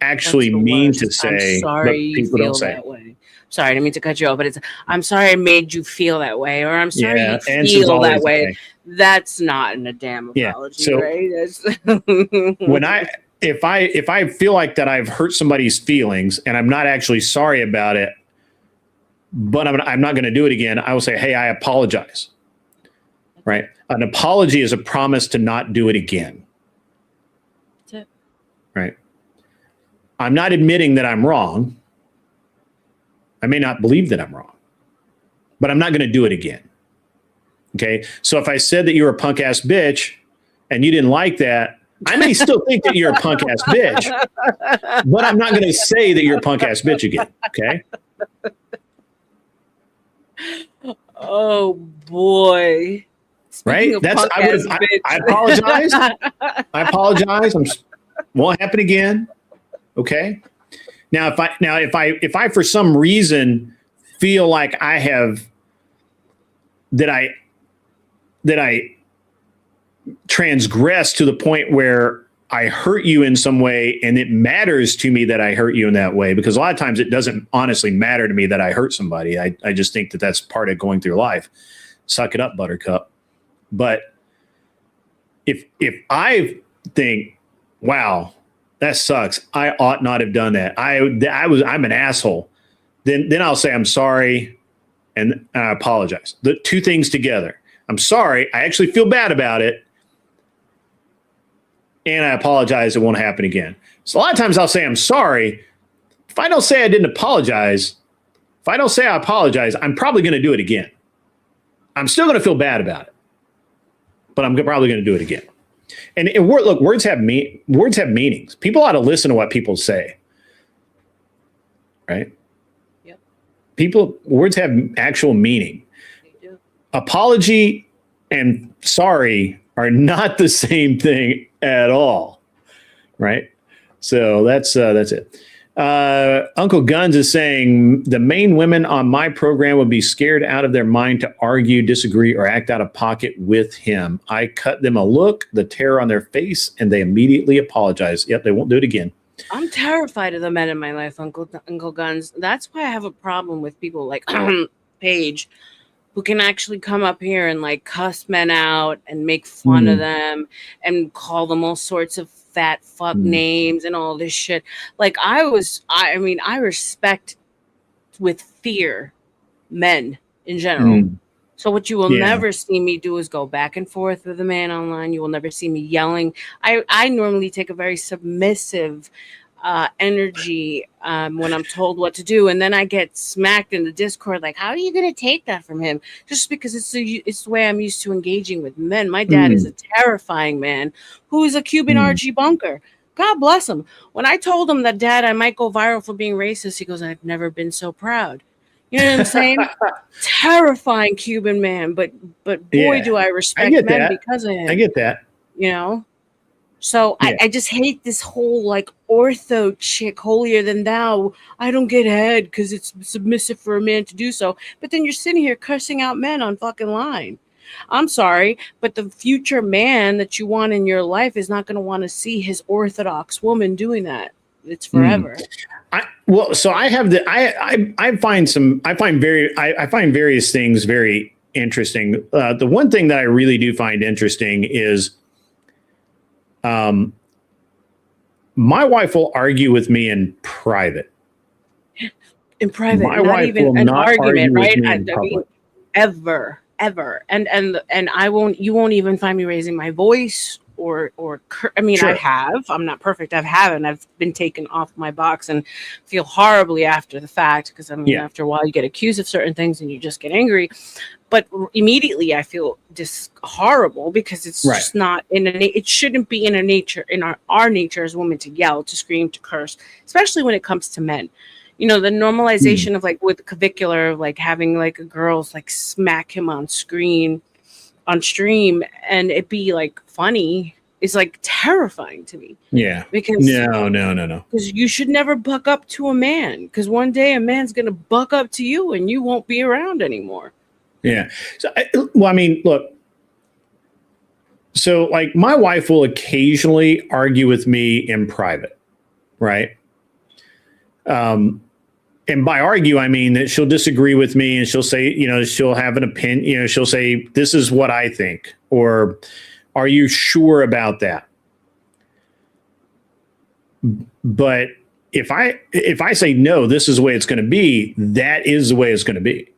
actually mean to say, I'm sorry, but people you feel don't say that way. Sorry, I didn't mean to cut you off, but it's I'm sorry I made you feel that way, or I'm sorry you feel that way. Okay. That's not a damn apology, so right? If I feel like that I've hurt somebody's feelings and I'm not actually sorry about it, but I'm not going to do it again, I will say, hey, I apologize. Right? An apology is a promise to not do it again. That's it. Right? I'm not admitting that I'm wrong. I may not believe that I'm wrong, but I'm not going to do it again. Okay? So if I said that you're a punk ass bitch and you didn't like that, I may still think that you're a punk ass bitch, but I'm not going to say that you're a punk ass bitch again. Okay? Oh boy. Right? I apologize. I apologize. Won't happen again. Okay? Now, if I for some reason feel like I have that I transgress to the point where I hurt you in some way, and it matters to me that I hurt you in that way, because a lot of times it doesn't honestly matter to me that I hurt somebody. I just think that that's part of going through life. Suck it up, Buttercup. But if I think, wow, that sucks, I ought not have done that, I'm an asshole, then I'll say I'm sorry and I apologize. The two things together. I'm sorry, I actually feel bad about it, and I apologize, it won't happen again. So a lot of times I'll say I'm sorry. If I don't say I didn't apologize, if I don't say I apologize, I'm probably going to do it again. I'm still going to feel bad about it, but I'm probably going to do it again. And look, words have meanings. People ought to listen to what people say, right? Yep. Words have actual meaning. They do. Apology and sorry are not the same thing at all, right? So that's it. Uncle Guns is saying the main women on my program would be scared out of their mind to argue, disagree, or act out of pocket with him. I cut them a look, the terror on their face, and they immediately apologize. Yep, they won't do it again. I'm terrified of the men in my life, Uncle Guns. That's why I have a problem with people like Paige, who can actually come up here and like cuss men out and make fun of them and call them all sorts of fat fuck names and all this shit. Like I respect with fear men in general. So what you will never see me do is go back and forth with a man online. You will never see me yelling. I normally take a very submissive energy when I'm told what to do, and then I get smacked in the Discord like, how are you going to take that from him? Just because it's the way I'm used to engaging with men. My dad is a terrifying man who is a Cuban Archie Bunker. God bless him. When I told him that, Dad, I might go viral for being racist, he goes, I've never been so proud. You know what I'm saying? Terrifying Cuban man, but boy, do I respect men because of him. I get that. You know? So Yeah. I just hate this whole like ortho chick, holier than thou. I don't get head because it's submissive for a man to do so. But then you're sitting here cursing out men on fucking line. I'm sorry, but the future man that you want in your life is not going to want to see his orthodox woman doing that. It's forever. So I have I find various things very interesting. The one thing that I really do find interesting is, my wife will argue with me in private. In private, My not wife even will an not argue argument, with right? me I in mean, public. ever, and I won't. You won't even find me raising my voice I mean, Sure. I'm not perfect. I've been taken off my box and feel horribly after the fact because I mean, Yeah. after a while, you get accused of certain things and you just get angry. But immediately, I feel just horrible because it's Right. just not it shouldn't be in our nature as women to yell, to scream, to curse, especially when it comes to men. You know, the normalization of like with the clavicular, like having like girls like smack him on stream, and it be like funny is like terrifying to me. Yeah. Because No. because you should never buck up to a man because one day a man's gonna buck up to you and you won't be around anymore. Yeah. So, I mean, look. So, like, my wife will occasionally argue with me in private, right? And by argue, I mean that she'll disagree with me and she'll say, she'll have an opinion, she'll say, this is what I think, or are you sure about that? But if I say, no, this is the way it's going to be, that is the way it's going to be.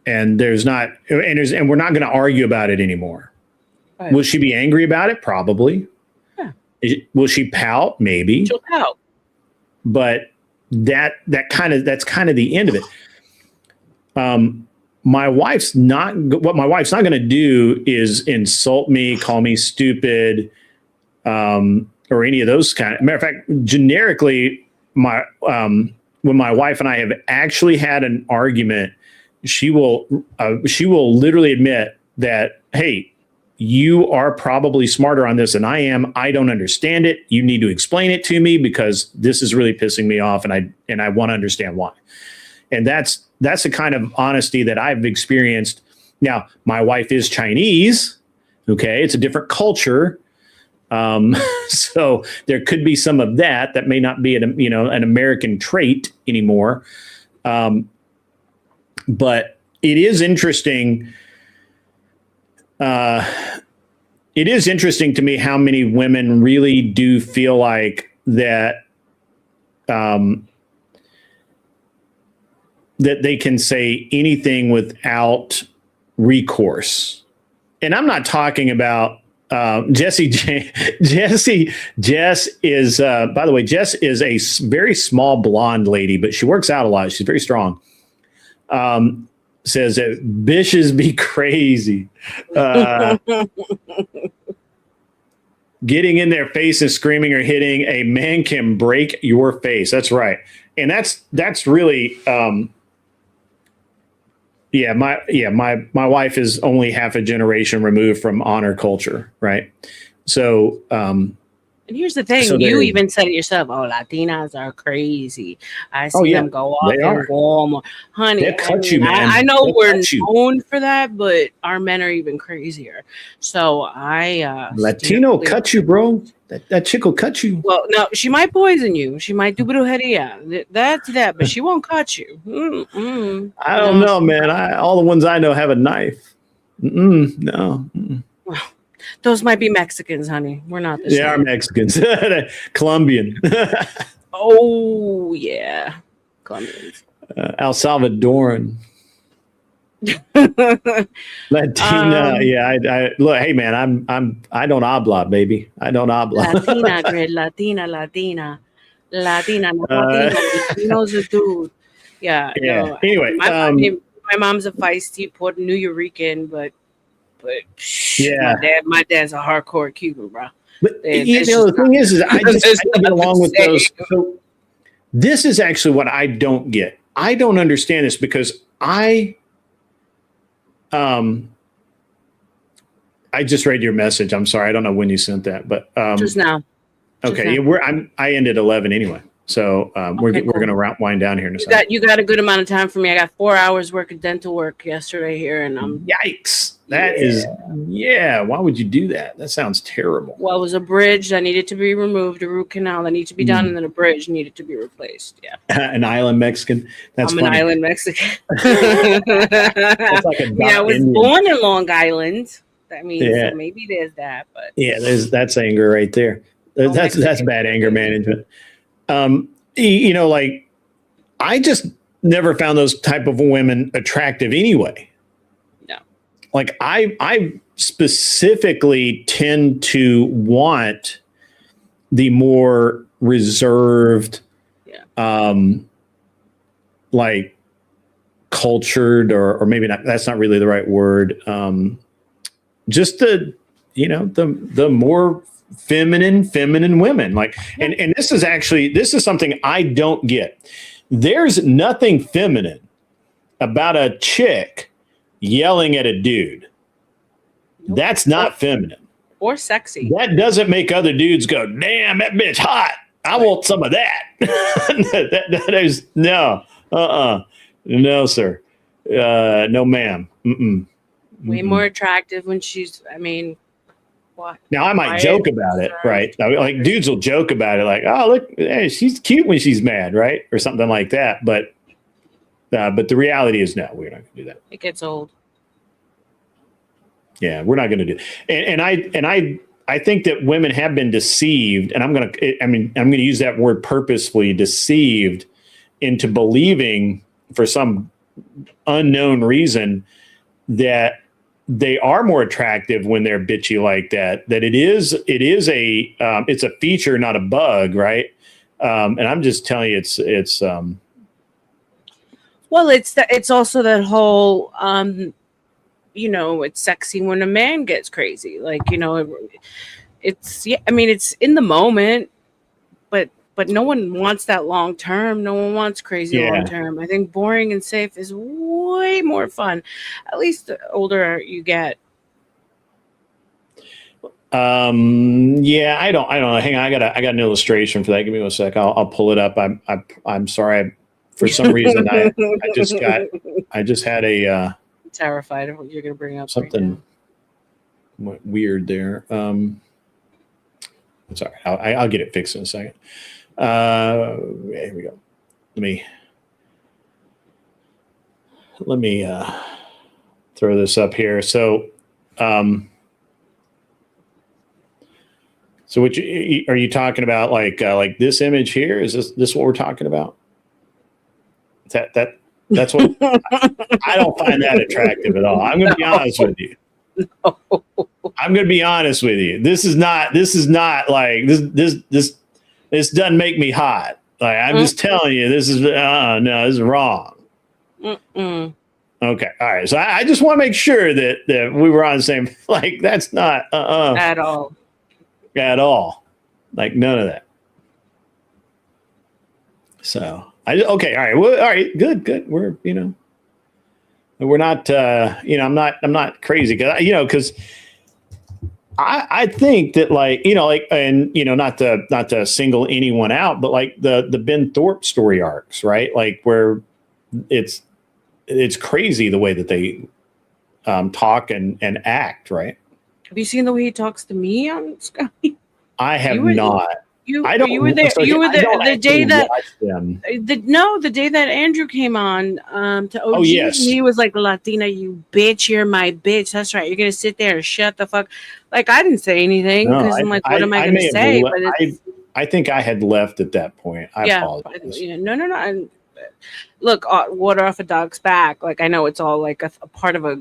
And we're not going to argue about it anymore. Right. Will she be angry about it? Probably. Yeah. Will she pout? Maybe. She'll pout. But that's kind of the end of it. My wife's not going to do is insult me, call me stupid, or any of those kind. Matter of fact, generically, when my wife and I have actually had an argument, she will literally admit that, hey, you are probably smarter on this than I am. I don't understand it. You need to explain it to me because this is really pissing me off, and I want to understand why. And that's the kind of honesty that I've experienced. Now, my wife is Chinese. Okay, it's a different culture. So there could be some of that may not be an American trait anymore. But it is interesting. It is interesting to me how many women really do feel like that they can say anything without recourse. And I'm not talking about Jess is, by the way, Jess is a very small blonde lady, but she works out a lot. She's very strong. Says that bitches be crazy. Getting in their face and screaming or hitting a man can break your face. That's right. And that's really, my wife is only half a generation removed from honor culture. Right. So, and here's the thing, you even said it yourself. Oh, Latinas are crazy. I see them go off in Walmart. Honey, they'll cut you, man. I know we're known for that, but our men are even crazier. So Latino cut you, bro. That chick will cut you. Well, no, she might poison you. She might do brujeria. That's that, but she won't cut you. I don't know, man. All the ones I know have a knife. No. Well, those might be Mexicans, honey. We're not the same. They are Mexicans. Colombian. Oh, yeah. Colombians. El Salvadoran. Latina. I look, hey man, I don't habla, baby. I don't habla. Latina, great. Latina. Latino's a dude. Yeah. No, anyway. My mom's a feisty Puerto New Rican, but my dad's a hardcore Cuban, bro. But the thing is I get along with those. So this is actually what I don't get. I don't understand this because I I just read your message. I'm sorry. I don't know when you sent that, but Just now. okay. now. Yeah, I ended 11 anyway. So we're Okay, going to wind down here in a You second. got a good amount of time for me. I got 4 hours work of dental work yesterday here, and Yikes. That is, why would you do that? That sounds terrible. well, it was a bridge that needed to be removed, a root canal that needed to be done, and then a bridge needed to be replaced. Yeah. An island Mexican. That's I'm funny. an island Mexican. That's like a I was Indian. born in Long Island. That means Yeah. so maybe there's that, but Yeah, that's anger right there. That's bad anger management. Like I just never found those type of women attractive anyway. No. Like I specifically tend to want the more reserved, like cultured or maybe not, that's not really the right word. Just the more feminine women, like, and this is something I don't get. There's nothing feminine about a chick yelling at a dude. Nope. That's not feminine or sexy. That doesn't make other dudes go, damn, that bitch hot. I want some of that. that is no, no, sir. No, ma'am. Way more attractive when she's, what? Now I might joke about it, right? Like dudes will joke about it, like, "Oh, look, hey, she's cute when she's mad, right?" or something like that. But the reality is, no, we're not going to do that. It gets old. Yeah, we're not going to do. And I think that women have been deceived, and I'm going to use that word purposefully, deceived into believing for some unknown reason that they are more attractive when they're bitchy like that. That it's a feature, not a bug, right? And I'm just telling you, it's. Well, it's also that whole, it's sexy when a man gets crazy. Like, it's in the moment, but no one wants that long term. No one wants crazy long term. I think boring and safe is way more fun. At least the older you get. I don't know. Hang on, I got an illustration for that. Give me 1 sec. I'll pull it up. I'm sorry. For some reason, I just had a terrified of what you're going to bring up. Something went weird there. Sorry, I'll get it fixed in a second. Here we go. Let me throw this up here. So what are you talking about? Like this image here? Is this what we're talking about? That's what I don't find that attractive at all. I'm going to be honest with you. No. I'm going to be honest with you. This is not like this doesn't make me hot. Like I'm just telling you, this is no, this is wrong. Okay, all right. So I just want to make sure that we were on the same. Like that's not at all. Like none of that. So okay, all right. Well, all right, good. We're we're not I'm not crazy because I think that not to single anyone out, but like the Ben Thorpe story arcs, right? Like where it's crazy the way that they talk and act, right? Have you seen the way he talks to me on Skype? I have not. You were there. You were there the day that the day that Andrew came on to OG. Oh, yes. And he was like, "Latina, you bitch, you're my bitch. That's right. You're gonna sit there and shut the fuck." Like I didn't say anything because I'm like, what am I gonna say? I think I had left at that point. I apologize. No. And, look, water off a dog's back. Like I know it's all like a part of a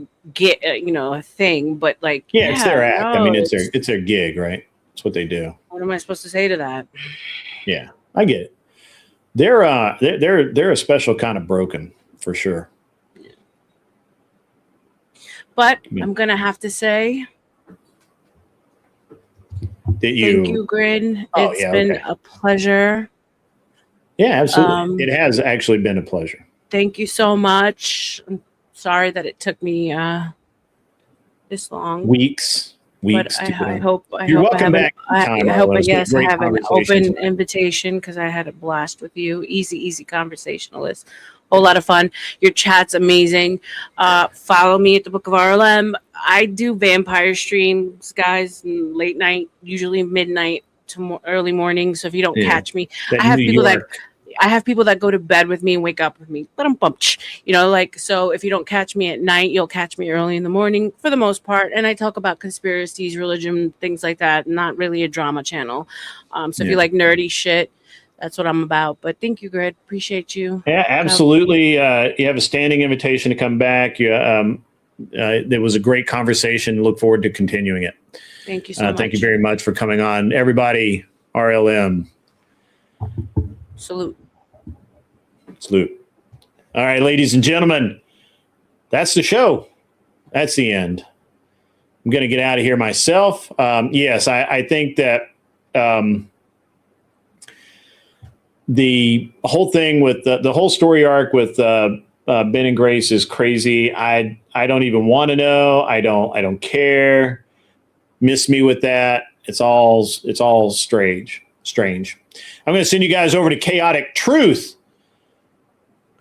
thing, but like it's their act. No, it's their gig, right? That's what they do. What am I supposed to say to that? Yeah, I get it. They're a special kind of broken for sure. Yeah. But I'm gonna have to say, thank you, Grin. It's been a pleasure. Yeah, absolutely. It has actually been a pleasure. Thank you so much. I'm sorry that it took me this long. Weeks. weeks. But to, I hope you're I welcome have back. I hope I guess I have an conversation open invitation because I had a blast with you. Easy conversationalist. Whole lot of fun. Your chat's amazing. Follow me at the Book of RLM. I do vampire streams, guys, late night, usually midnight to early morning. So if you don't catch me, I have people that go to bed with me and wake up with me. Let them bump, so if you don't catch me at night, you'll catch me early in the morning for the most part. And I talk about conspiracies, religion, things like that. Not really a drama channel. So if you like nerdy shit, that's what I'm about. But thank you, Greg. Appreciate you. Yeah, absolutely. You have a standing invitation to come back. There was a great conversation. Look forward to continuing it. Thank you so much. Thank you very much for coming on. Everybody, RLM. Salute. All right, ladies and gentlemen, that's the show. That's the end. I'm going to get out of here myself. Yes, I think that the whole thing with the whole story arc with Ben and Grace is crazy. I don't even want to know. I don't care. Miss me with that. It's all strange. I'm going to send you guys over to Chaotic Truth,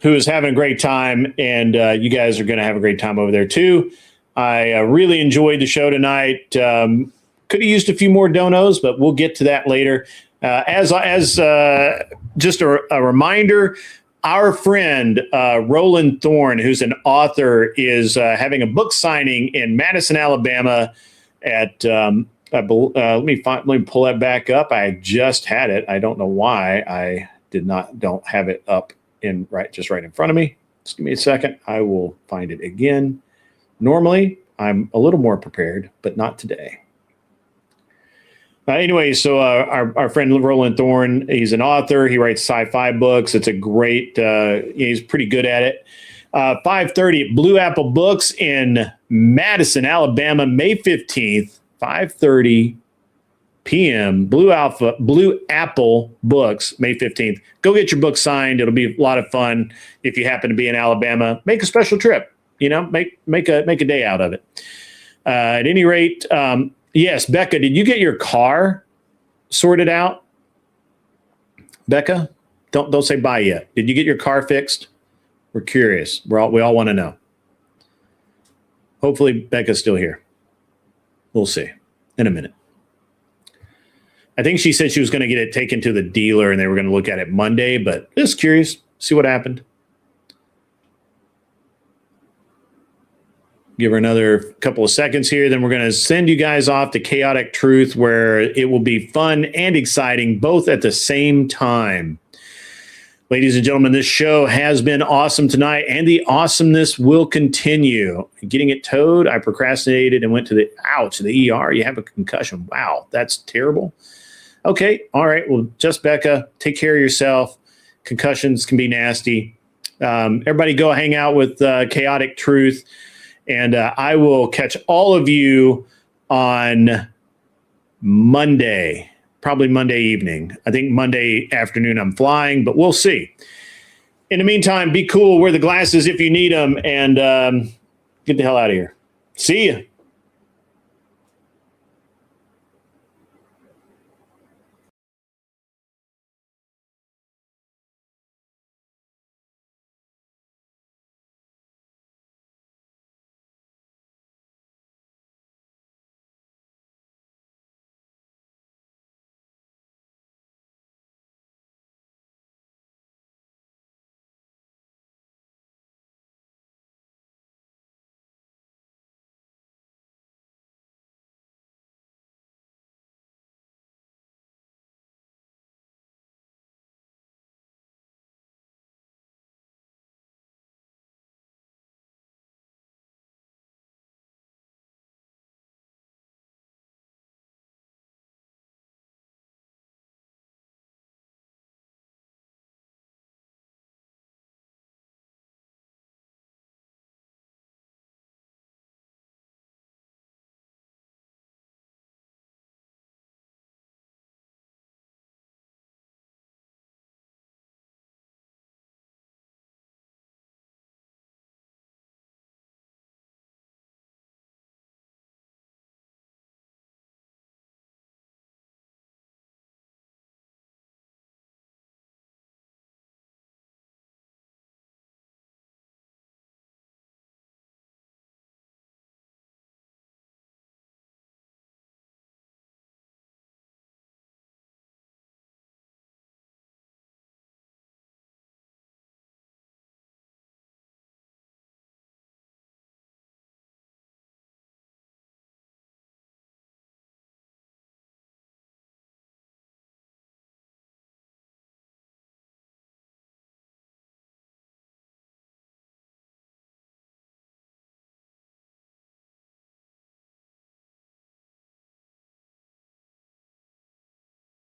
who is having a great time, and you guys are going to have a great time over there too. I really enjoyed the show tonight. Could have used a few more donos, but we'll get to that later. As just a reminder, our friend Roland Thorne, who's an author, is having a book signing in Madison, Alabama. At let me pull that back up. I just had it. I don't know why I don't have it up right in front of me. Just give me a second. I will find it again. Normally, I'm a little more prepared, but not today. Anyway, so our friend Roland Thorne, he's an author. He writes sci-fi books. It's a great, he's pretty good at it. 5:30 at Blue Apple Books in Madison, Alabama, May 15th, 5:30 p.m. Blue Apple Books, May 15th. Go get your book signed. It'll be a lot of fun. If you happen to be in Alabama, make a special trip. Make a day out of it. At any rate, yes, Becca, did you get your car sorted out? Becca, don't say bye yet. Did you get your car fixed? We're curious. We all want to know. Hopefully Becca's still here. We'll see in a minute. I think she said she was going to get it taken to the dealer and they were going to look at it Monday, but just curious, see what happened. Give her another couple of seconds here. Then we're going to send you guys off to Chaotic Truth, where it will be fun and exciting both at the same time. Ladies and gentlemen, this show has been awesome tonight, and the awesomeness will continue. Getting it towed, I procrastinated and went to the ER. You have a concussion. Wow, that's terrible. Okay, all right. Well, just Becca, take care of yourself. Concussions can be nasty. Everybody go hang out with Chaotic Truth. And I will catch all of you on Monday, probably Monday evening. I think Monday afternoon I'm flying, but we'll see. In the meantime, be cool, wear the glasses if you need them, and get the hell out of here. See ya.